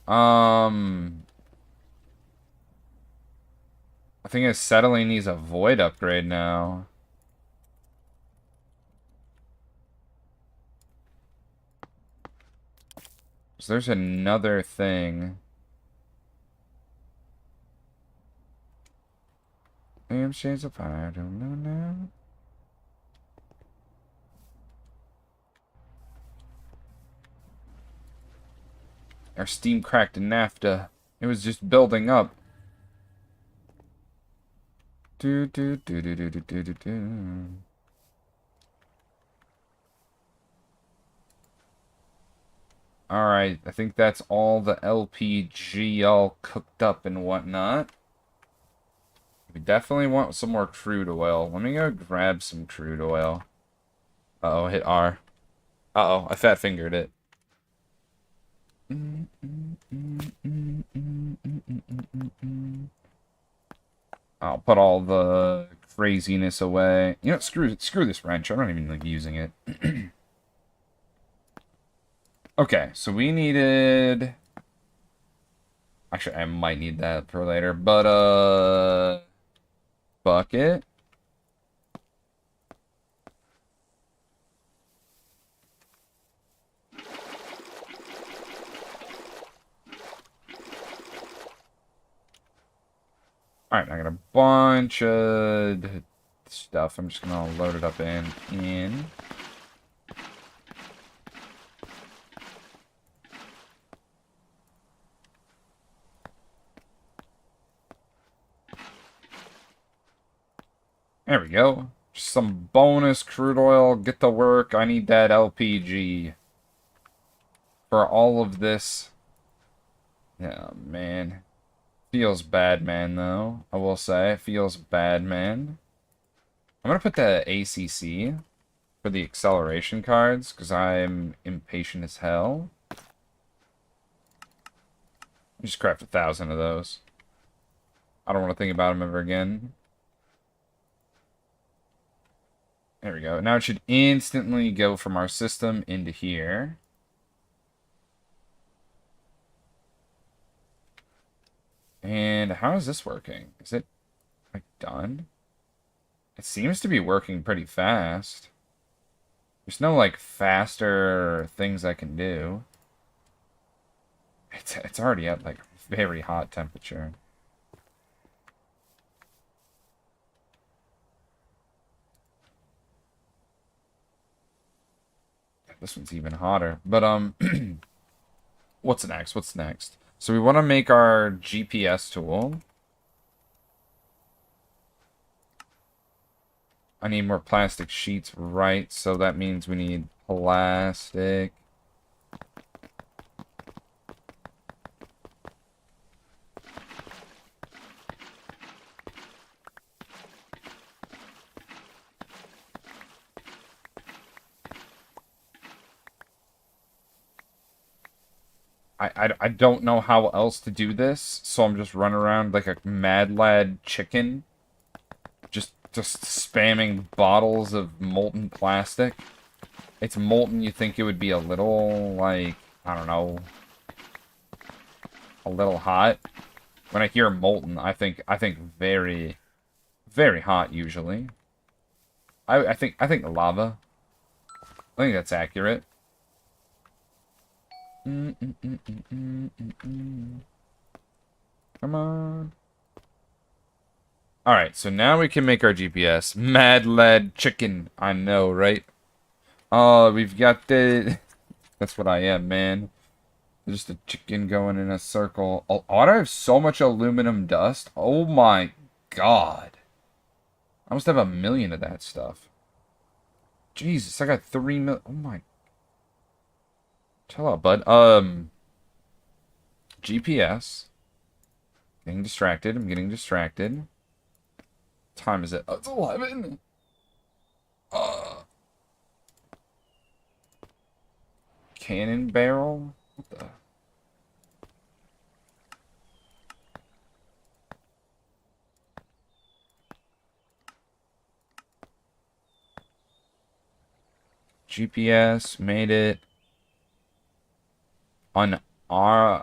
I think acetylene needs a void upgrade now. So there's another thing. Damn shades of fire, I don't know now. Our steam cracked NAFTA. It was just building up. Do do do do do do do do do. Alright, I think that's all the LPG all cooked up and whatnot. We definitely want some more crude oil. Let me go grab some crude oil. Uh-oh, hit R. Uh-oh, I fat fingered it. I'll put all the craziness away. You know, screw this wrench. I'm not even like using it. Okay, so we needed. Actually, I might need that for later, but bucket. Alright, I got a bunch of stuff. I'm just gonna load it up in. There we go. Just some bonus crude oil. Get to work. I need that LPG for all of this. Yeah, man. Feels bad, man, though. I will say, it feels bad, man. I'm gonna put the ACC for the acceleration cards, because I'm impatient as hell. Just craft 1,000 of those. I don't want to think about them ever again. There we go. Now it should instantly go from our system into here. And how is this working? Is it, like, done? It seems to be working pretty fast. There's no, like, faster things I can do. It's already at, like, very hot temperature. This one's even hotter. But, what's next? What's next? So we want to make our GPS tool. I need more plastic sheets, right? So that means we need plastic. I don't know how else to do this, so I'm just running around like a mad lad chicken. Just spamming bottles of molten plastic. It's molten, you think it would be a little, like, I don't know, a little hot. When I hear molten, I think very, very hot usually. I think lava. I think that's accurate. Come on. Alright, so now we can make our GPS. Mad lad chicken. I know, right? Oh, we've got the... That's what I am, man. Just a chicken going in a circle. Oh, I have so much aluminum dust. Oh my god. I must have 1 million of that stuff. Jesus, I got 3 million. Oh my... Chill out, bud. GPS. Getting distracted. I'm getting distracted. What time is it? Oh, it's 11. Cannon barrel? What the? GPS made it. An anomaly?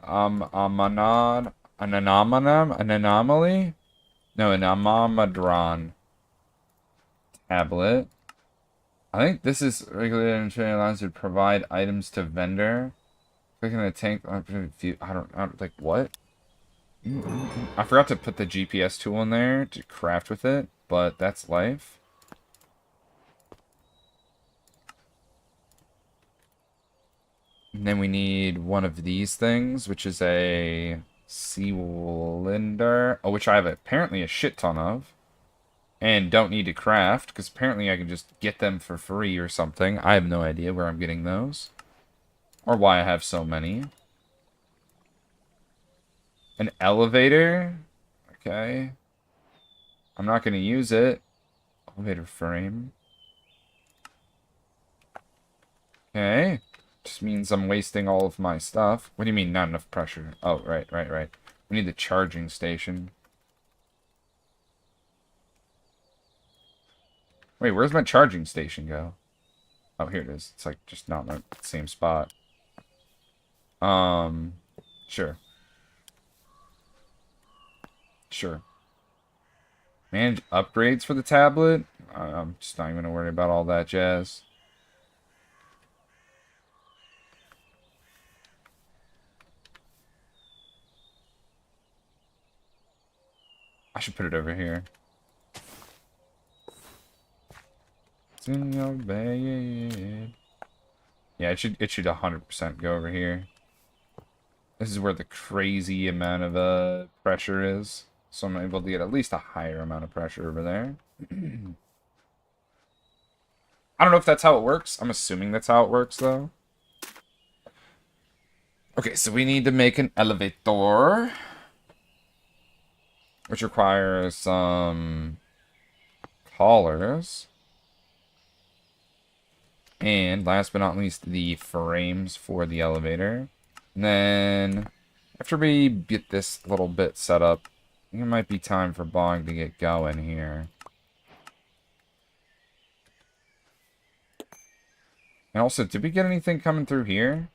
No, an amamadron tablet. I think this is regulated and trade lines to provide items to vendor. Clicking the tank. I don't like what? I forgot to put the GPS tool in there to craft with it, but that's life. And then we need one of these things, which is a cylinder. Oh, which I have apparently a shit ton of. And don't need to craft, because apparently I can just get them for free or something. I have no idea where I'm getting those. Or why I have so many. An elevator? Okay. I'm not going to use it. Elevator frame. Okay. Just means I'm wasting all of my stuff. What do you mean, not enough pressure? Oh, right. We need the charging station. Wait, where's my charging station go? Oh, here it is. It's like just not in the same spot. Sure. Sure. Manage upgrades for the tablet? I'm just not even gonna worry about all that jazz. I should put it over here. It's in your bed. Yeah, it should 100% go over here. This is where the crazy amount of pressure is. So I'm able to get at least a higher amount of pressure over there. I don't know if that's how it works. I'm assuming that's how it works, though. Okay, so we need to make an elevator. Which requires some collars. And last but not least, the frames for the elevator. And then, after we get this little bit set up, I think it might be time for Bong to get going here. And also, did we get anything coming through here?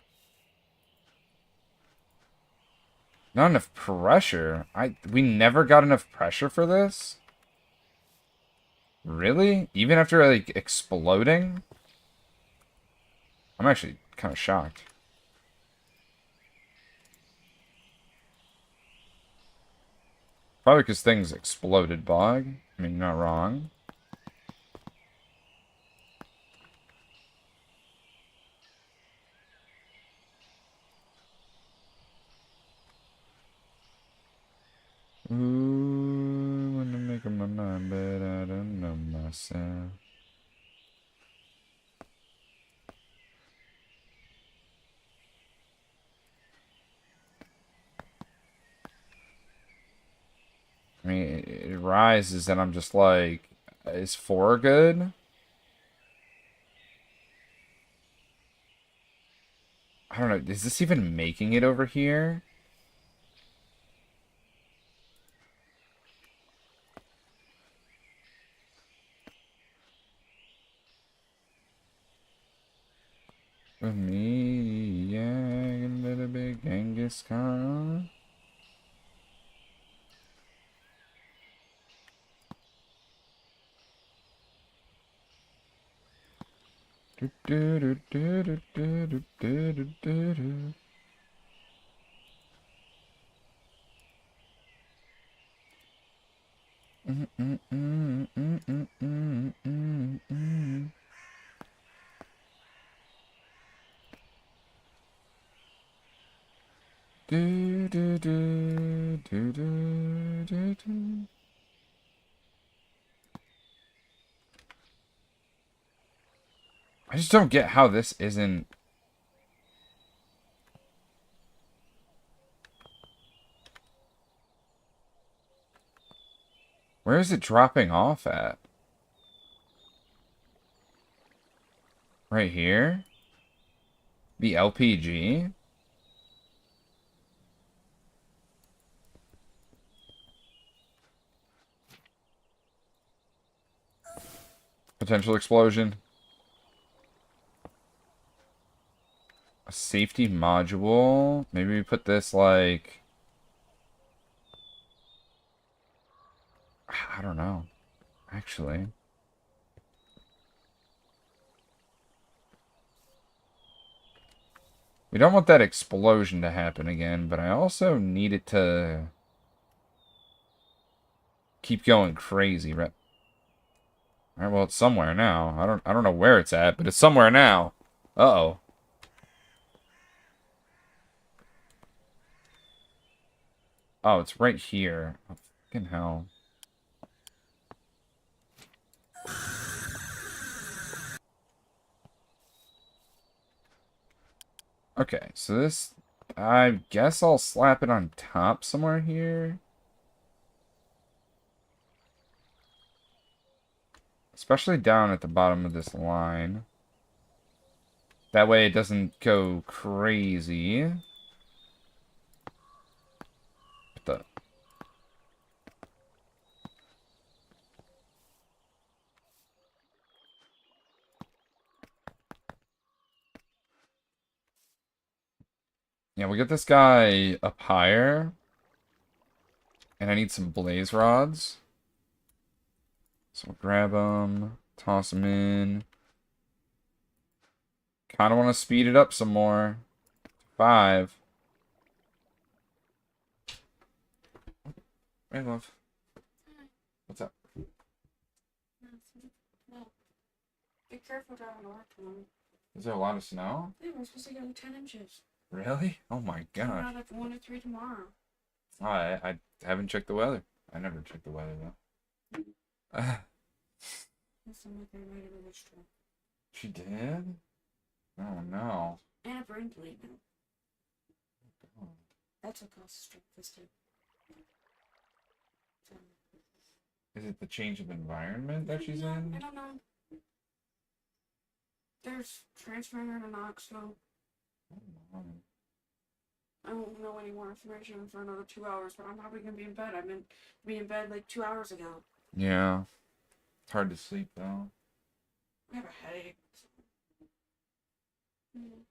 Not enough pressure. We never got enough pressure for this? Really? Even after, like, exploding? I'm actually kind of shocked. Probably because things exploded, Bog. I mean, you're not wrong. Ooh, wanna make up my mind, but I don't know myself. I mean, it rises, and I'm just like, is 4 good? I don't know. Is this even making it over here? With me, yeah, a little bit Genghis Khan. Do, do, do, do, do, do, do, do, do, do, do. Mm, mm, mm, mm, mm, mm, mm, mm. Do, do, do, do, do, do, do. I just don't get how this isn't. Where is it dropping off at? Right here? The LPG? Potential explosion. A safety module. Maybe we put this like... I don't know. Actually. We don't want that explosion to happen again, but I also need it to keep going crazy, right? Alright, well, it's somewhere now. I don't know where it's at, but it's somewhere now. Uh-oh. Oh, it's right here. Oh, fucking hell. Okay, so this... I guess I'll slap it on top somewhere here. Especially down at the bottom of this line. That way it doesn't go crazy. What the... Yeah, we get this guy up higher. And I need some blaze rods. So we'll grab them, toss them in. Kind of want to speed it up some more. 5. Hey, love. What's up? No. Be careful driving to work tomorrow. Is there a lot of snow? Yeah, we're supposed to get like 10 inches. Really? Oh my Coming gosh. out at 1 to 3 tomorrow. Oh, I haven't checked the weather. I never check the weather, though. That's like I might have been extra. She did? Oh, no. And a brain bleed now. That's what causes strep fisted. So, Is it the change of environment that she's I in? don't know. There's transferring her to Knoxville. I won't know any more information for another 2 hours, but I'm probably gonna be in bed. I meant to be in bed like 2 hours ago. Yeah. It's hard to sleep, though. I have a headache. And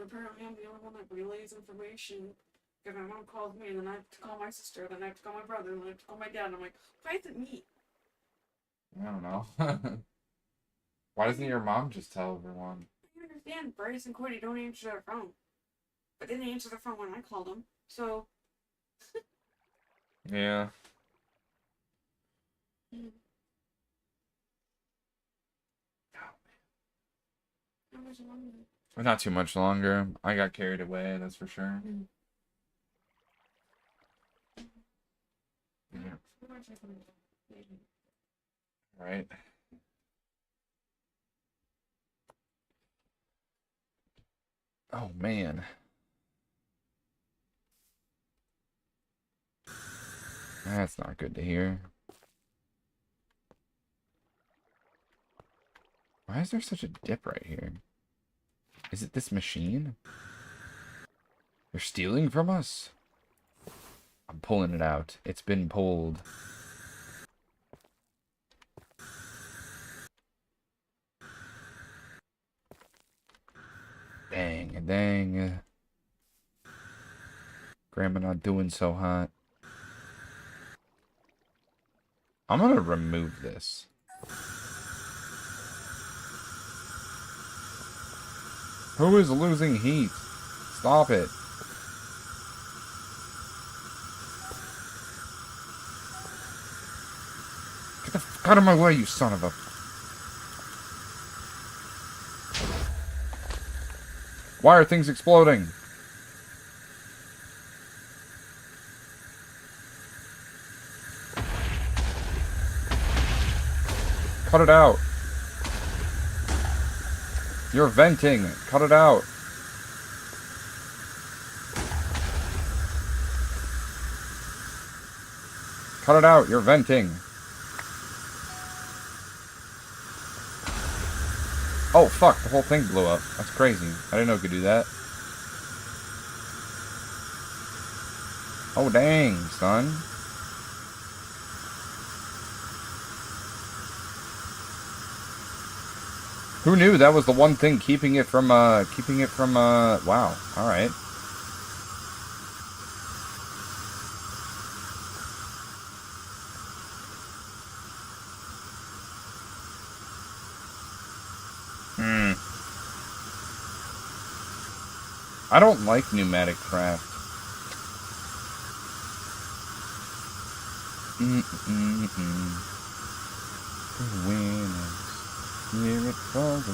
apparently I'm the only one that relays information. Because my mom calls me, and then I have to call my sister, then I have to call my brother, and then I have to call my dad, and I'm like, why is it me? I don't know. Why doesn't your mom just tell everyone? I understand Bryce and Cody don't answer their phone. But they didn't answer their phone when I called them, so... Yeah. How much longer? Not too much longer. I got carried away, that's for sure. Yeah. Right. Oh, man. That's not good to hear. Why is there such a dip right here? Is it this machine? They're stealing from us? I'm pulling it out. It's been pulled. Dang, dang. Grandma not doing so hot. I'm gonna remove this. Who is losing heat? Stop it. Get the fuck out of my way, you son of a... Why are things exploding? Cut it out. You're venting. Cut it out. Cut it out. You're venting. Oh, fuck. The whole thing blew up. That's crazy. I didn't know it could do that. Oh, dang, son. Who knew that was the one thing keeping it from, wow. Alright. I don't like pneumatic craft. Here it falls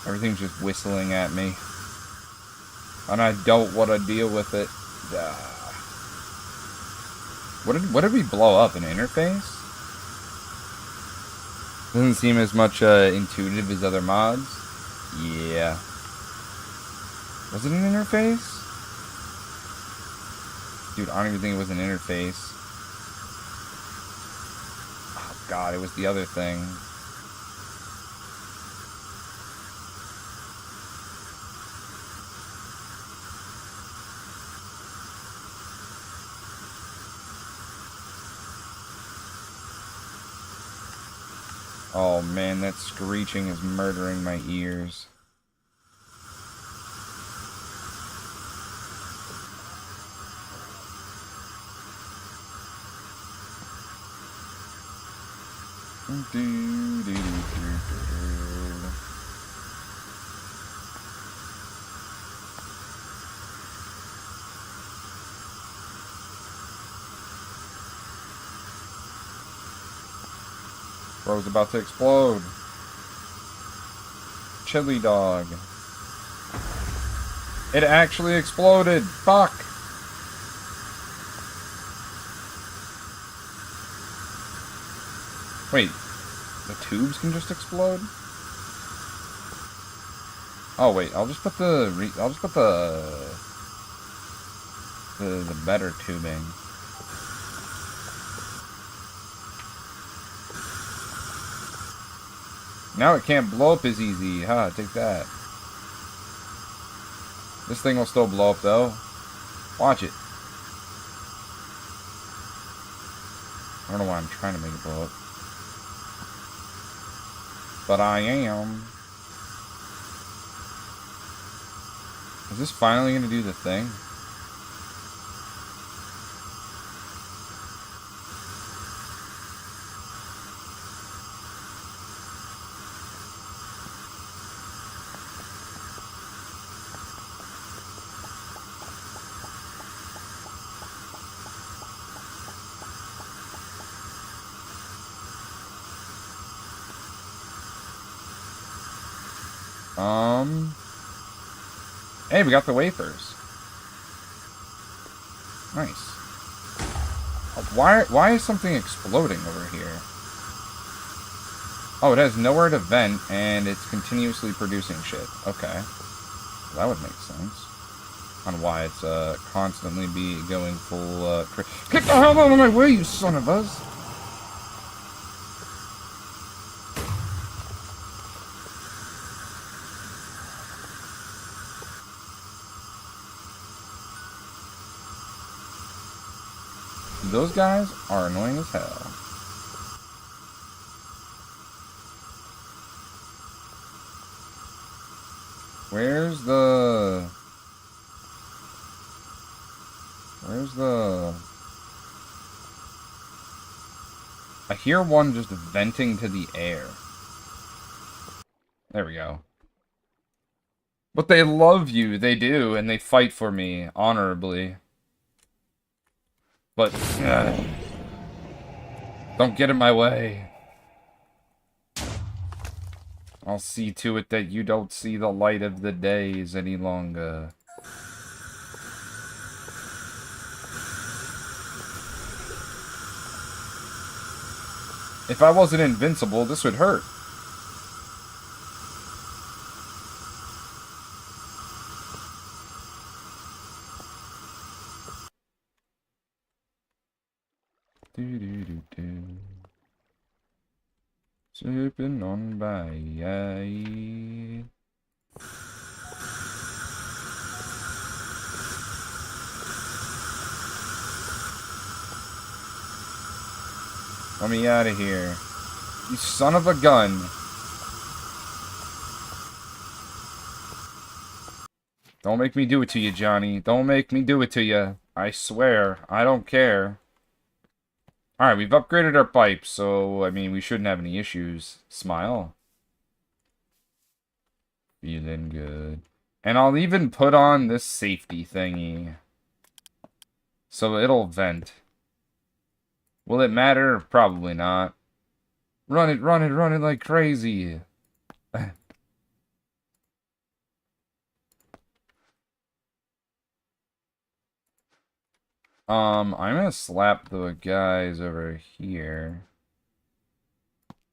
Everything's just whistling at me. And I don't want to deal with it. What did we blow up? An interface? Doesn't seem as much intuitive as other mods. Yeah. Was it an interface? Dude, I don't even think it was an interface. Oh god, it was the other thing. Oh man, that screeching is murdering my ears. Bro's about to explode. Chili dog. It actually exploded. Fuck. Wait, the tubes can just explode? Oh wait, I'll just put the better tubing. Now it can't blow up as easy. Huh, take that. This thing will still blow up though. Watch it. I don't know why I'm trying to make it blow up. But I am. Is this finally gonna do the thing? Hey, we got the wafers. Nice. Why is something exploding over here? Oh, it has nowhere to vent, and it's continuously producing shit. Okay. That would make sense. On why it's constantly going full Get the hell out of my way, you son of a... Those guys are annoying as hell. Where's the... I hear one just venting to the air. There we go. But they love you, they do, and they fight for me, honorably. But, don't get in my way. I'll see to it that you don't see the light of the days any longer. If I wasn't invincible, this would hurt. Sipping on by. Let me out of here. You son of a gun. Don't make me do it to you, Johnny. Don't make me do it to you. I swear. I don't care. Alright, we've upgraded our pipes, so, I mean, we shouldn't have any issues. Smile. Feeling good. And I'll even put on this safety thingy. So it'll vent. Will it matter? Probably not. Run it, run it, run it like crazy. I'm gonna slap the guys over here.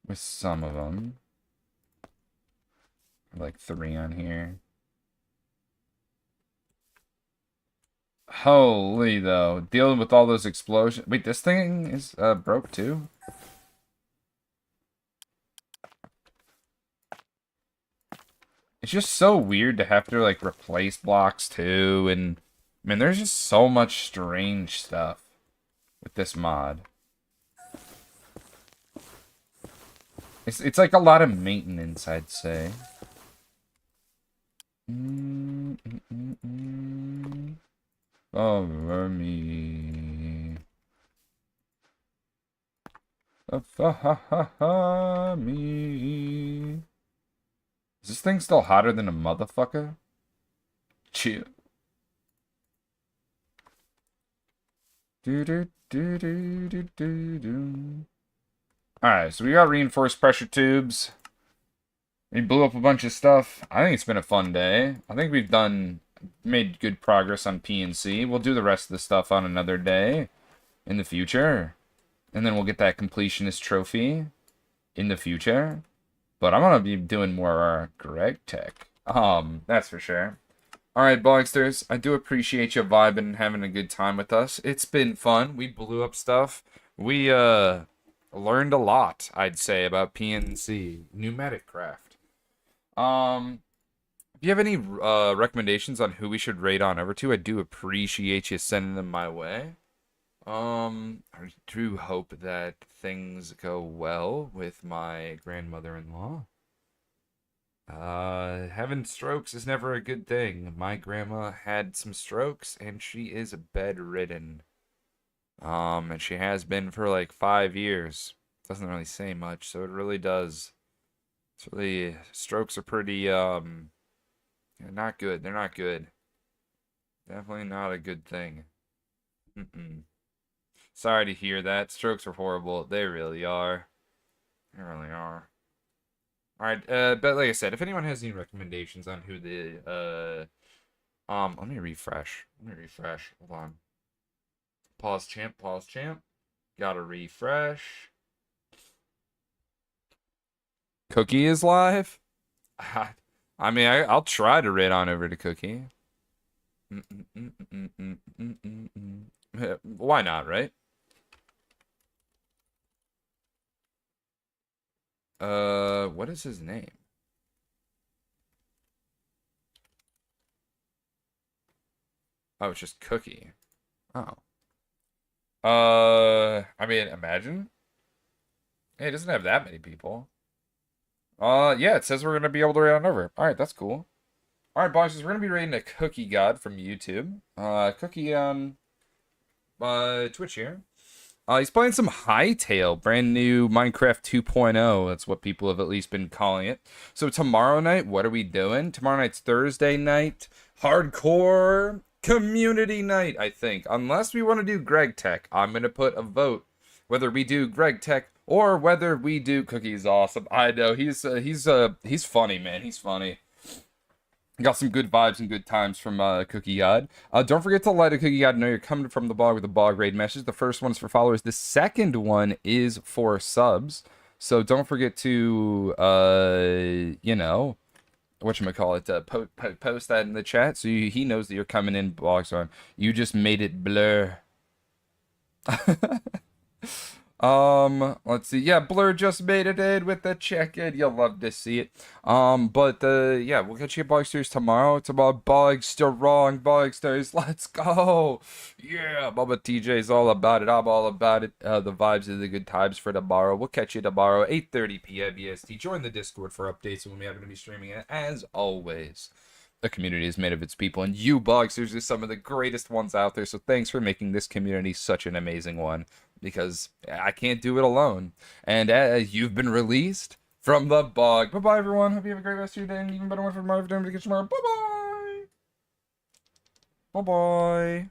With some of them. Like 3 on here. Holy, though. Dealing with all those explosions. Wait, this thing is broke too? It's just so weird to have to, like, replace blocks too. And, I mean, there's just so much strange stuff with this mod. It's like a lot of maintenance, I'd say. Over me. Me. Is this thing still hotter than a motherfucker? Chill. Alright, so we got reinforced pressure tubes. We blew up a bunch of stuff. I think it's been a fun day. I think we've made good progress on PNC. We'll do the rest of the stuff on another day in the future. And then we'll get that completionist trophy in the future. But I'm going to be doing more Greg Tech. That's for sure. Alright, Bogsters, I do appreciate you vibing and having a good time with us. It's been fun. We blew up stuff. We learned a lot, I'd say, about PNC, pneumatic craft. If you have any recommendations on who we should raid on over to, I do appreciate you sending them my way. I do hope that things go well with my grandmother-in-law. Having strokes is never a good thing. My grandma had some strokes and she is bedridden. And she has been for like 5 years. Doesn't really say much, so it really does. It's really, strokes are pretty, they're not good. They're not good. Definitely not a good thing. Sorry to hear that. Strokes are horrible. They really are. They really are. Alright, but like I said, if anyone has any recommendations on who the, let me refresh. Hold on. Pause champ. Gotta refresh. Cookie is live? I mean, I'll try to raid on over to Cookie. Why not, right? What is his name? Oh, it's just Cookie. Oh. I mean, imagine. Hey, it doesn't have that many people. Yeah, it says we're gonna be able to raid on over. Alright, that's cool. Alright, boxes, we're gonna be raiding a Cookie God from YouTube. Cookie on Twitch here. He's playing some Hightail, brand new Minecraft 2.0. That's what people have at least been calling it. So tomorrow night, what are we doing? Tomorrow night's Thursday night. Hardcore community night, I think. Unless we want to do Greg Tech. I'm going to put a vote whether we do Greg Tech or whether we do Cookie's awesome. I know, he's funny, man. He's funny. Got some good vibes and good times from Cookie God. Don't forget to let a Cookie God know you're coming from the blog with a blog raid message. The first one is for followers. The second one is for subs. So don't forget to, you know, whatchamacallit, post that in the chat so he knows that you're coming in blog zone. You just made it blur. Let's see. Yeah, Blur just made it in with the check-in. You'll love to see it. Yeah, we'll catch you Bogsters tomorrow. It's about Bogsters. Let's go. Yeah, Bubba TJ's all about it. I'm all about it. The vibes are the good times for tomorrow. We'll catch you tomorrow, 8:30 p.m. EST. Join the Discord for updates when we are going to be streaming it. As always, the community is made of its people, and you Bogsters are some of the greatest ones out there. So thanks for making this community such an amazing one. Because I can't do it alone. And as you've been released, from the bog. Bye-bye, everyone. Hope you have a great rest of your day and even better one for tomorrow. If you're doing to get tomorrow. Bye-bye. Bye-bye.